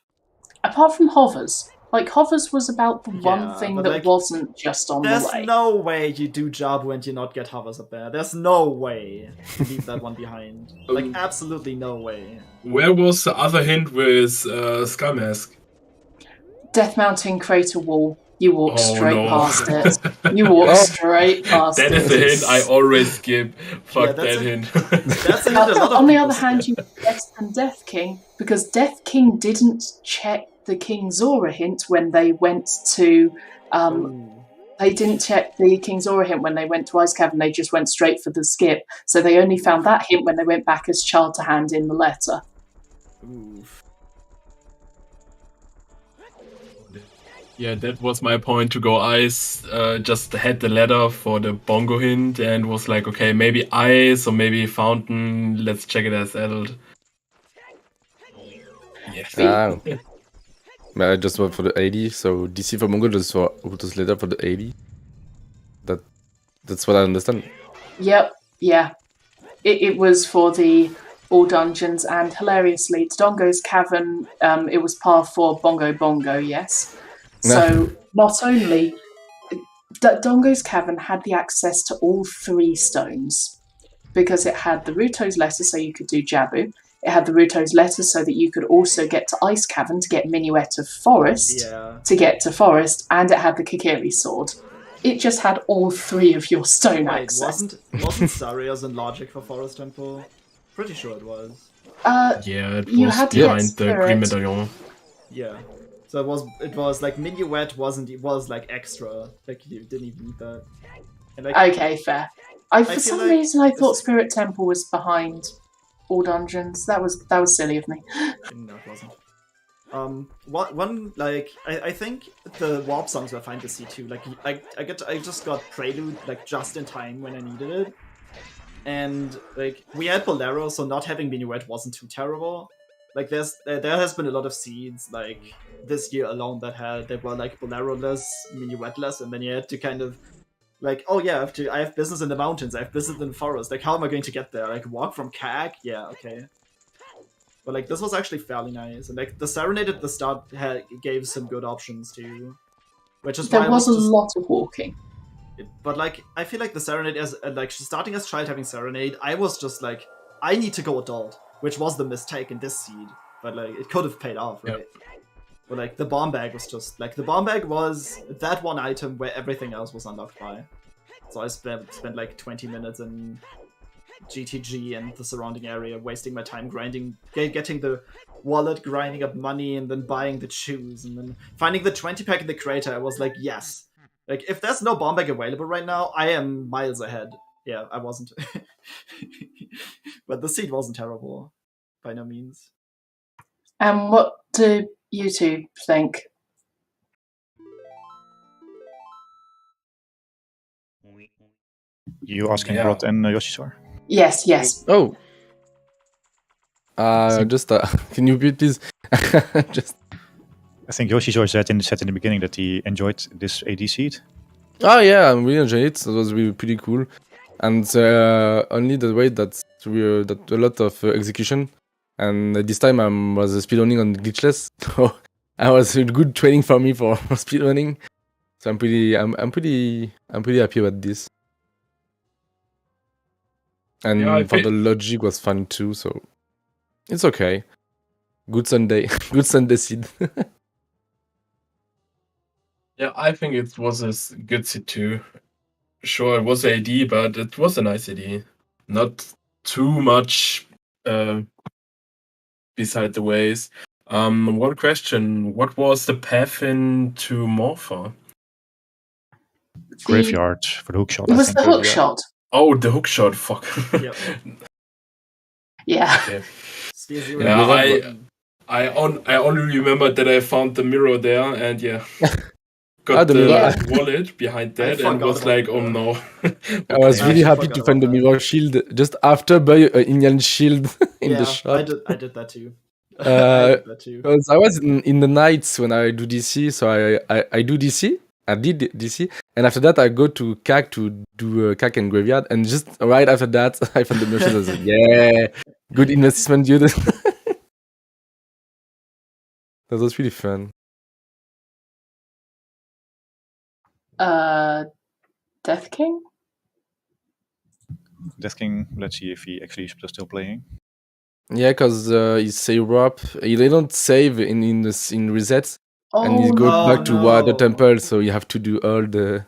Apart from hovers. Like, hovers was about the one Yeah, thing but, that like, wasn't just on the There's way. no way you do Jabu and you not get hovers up there. There's no way to leave that one behind. Like, absolutely no way. Where was the other hint with Skull Mask? Death Mountain Crater Wall. You walk straight no. past it. You walk straight past That it. is the hint I always skip. Fuck that's that a- hint. That's a hint a lot of On the people other hand, skip. you get less than Death King, because Death King didn't check the King Zora hint when they went to... Ooh. They didn't check the King Zora hint when they went to Ice Cavern, they just went straight for the skip. So they only found that hint when they went back as child to hand in the letter. Oof. Yeah, that was my point to go ice. Just had the letter for the bongo hint and was like, okay, maybe ice or maybe fountain. Let's check it as adult. Yeah. I just went for the 80, so DC for Mongo just for Uto's letter for the 80. That's what I understand. Yep, yeah. It was for the all dungeons, and hilariously, Dongo's Cavern, it was par for Bongo Bongo, yes. So not only Dongo's Cavern had the access to all 3 stones, because it had the Ruto's letter so you could do Jabu, it had the Ruto's letter so that you could also get to Ice Cavern to get Minuet of Forest, to get to Forest, and it had the Kikiri sword. It just had all 3 of your stone Wait, access. wasn't Saria's in Logic for Forest Temple? Pretty sure it was. Yeah, it You was had to get behind the Green Spirit. Medallion. Yeah. So it was like Minuet was like extra. Like you didn't even need that. And like Okay, fair. For feel some like reason, I thought this- Spirit Temple was behind all dungeons. That was silly of me. no, it wasn't. One like I think the warp songs were fine to see too. Like I just got Prelude like just in time when I needed it, and like we had Bolero, so not having Minuet wasn't too terrible. Like there has been a lot of seeds like this year alone that were like Bolero-less, Minuet-less, and then you had to kind of like, oh yeah, I have business in the mountains, I have business in the forest. Like, how am I going to get there? Like, walk from Kag? Yeah, okay. But like, this was actually fairly nice, and like the Serenade at the start gave some good options too, which is why There I was a just... lot of walking. But like, I feel like the Serenade as like starting as child having Serenade, I was just like, I need to go adult, which was the mistake in this seed. But like, it could have paid off, right? Yep. But like, the bomb bag was just like the bomb bag was that one item where everything else was unlocked by. So I spent like 20 minutes in GTG and the surrounding area, wasting my time grinding, getting the wallet, grinding up money, and then buying the shoes, and then finding the 20 pack in the crater. I was like, yes. Like, if there's no bomb bag available right now, I am miles ahead. Yeah, I wasn't. But the seed wasn't terrible. By no means. And what do you two think? You asking Yeah. Rod and Yoshisar? Yes. Oh. Just can you repeat please? Just. I think Yoshisar said in the beginning that he enjoyed this AD seed. Oh yeah, I really enjoyed it. It was really pretty cool, and only the way that a lot of execution, and this time I was speedrunning on glitchless, so I was a good training for me for speedrunning. So I'm pretty happy about this. And Yeah, I for think- the logic was fun too, so it's okay. Good Sunday, good Sunday seed. Yeah, I think it was a good seed too. Sure, it was AD, but it was a nice AD. Not too much beside the ways. One question: what was the path into Morpha? Graveyard for the hookshot. It I was think. the hook yeah. shot. Oh, the hookshot. Fuck. Yep. Yeah. Okay. Sphere Zero. Yeah, I only remembered that I found the mirror there, and yeah, got the the mirror. wallet behind that, and forgot was about like, the oh mirror. no. I was I really actually happy forgot to find the about that. mirror shield just after buy an Indian shield in Yeah, the shop. I did that too. I Uh, did that too. Because I was in the nights when I do DC, so I do DC. I did DC, and after that I go to CAC to do CAC and Graveyard, and just right after that I found the mirror shield. I was like, yeah, good investment, dude. That was really fun. Death King? Death King, let's see if he actually is still playing. Yeah, because he save up. They don't save in resets, and he goes no. back to the temple, so you have to do all the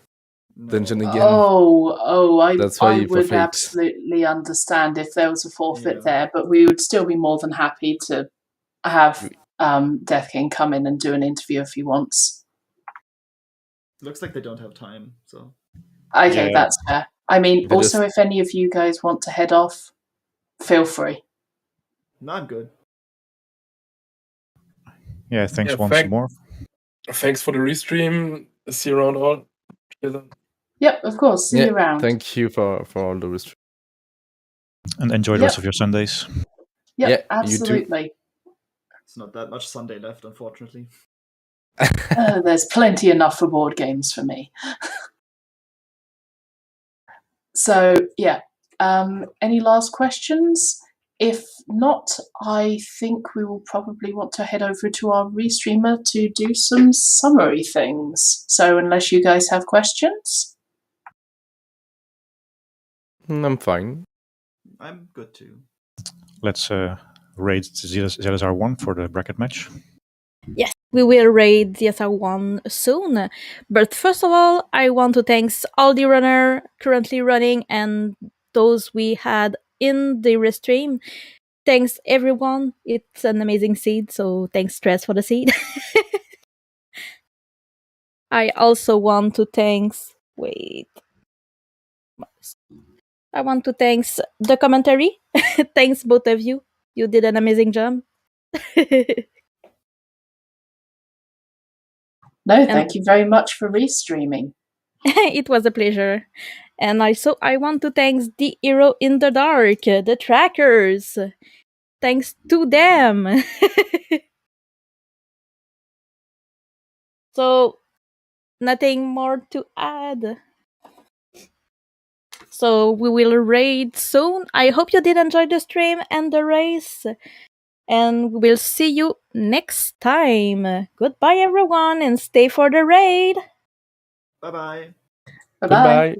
dungeon again. That's why I you would forfeit. absolutely understand if there was a forfeit there, but we would still be more than happy to have Death King come in and do an interview if he wants. Looks like they don't have time, so. Okay, that's fair. I mean, They also, if any of you guys want to head off, feel free. No, I'm good. Yeah, thanks once more. Thanks for the restream. See you around all. Yep, of course. See you around. Thank you for all the restream. And enjoy the rest of your Sundays. Yep, absolutely. You too. It's not that much Sunday left, unfortunately. There's plenty enough for board games for me. So, yeah. Any last questions? If not, I think we will probably want to head over to our restreamer to do some summary things. So, unless you guys have questions? I'm fine. I'm good too. Let's raid ZeldaSpeedRuns for the bracket match. Yes, we will raid ZSR1 soon. But first of all, I want to thank all the runners currently running and those we had in the restream. Thanks everyone. It's an amazing seed, so thanks Stress for the seed. I also want to thank I want to thank the commentary. Thanks both of you. You did an amazing job. No, thank you very much for restreaming. It was a pleasure. And also, I want to thank the hero in the dark, the trackers. Thanks to them. So, nothing more to add. So, we will raid soon. I hope you did enjoy the stream and the race. And we'll see you next time. Goodbye, everyone, and stay for the raid. Bye-bye. Bye-bye. Goodbye.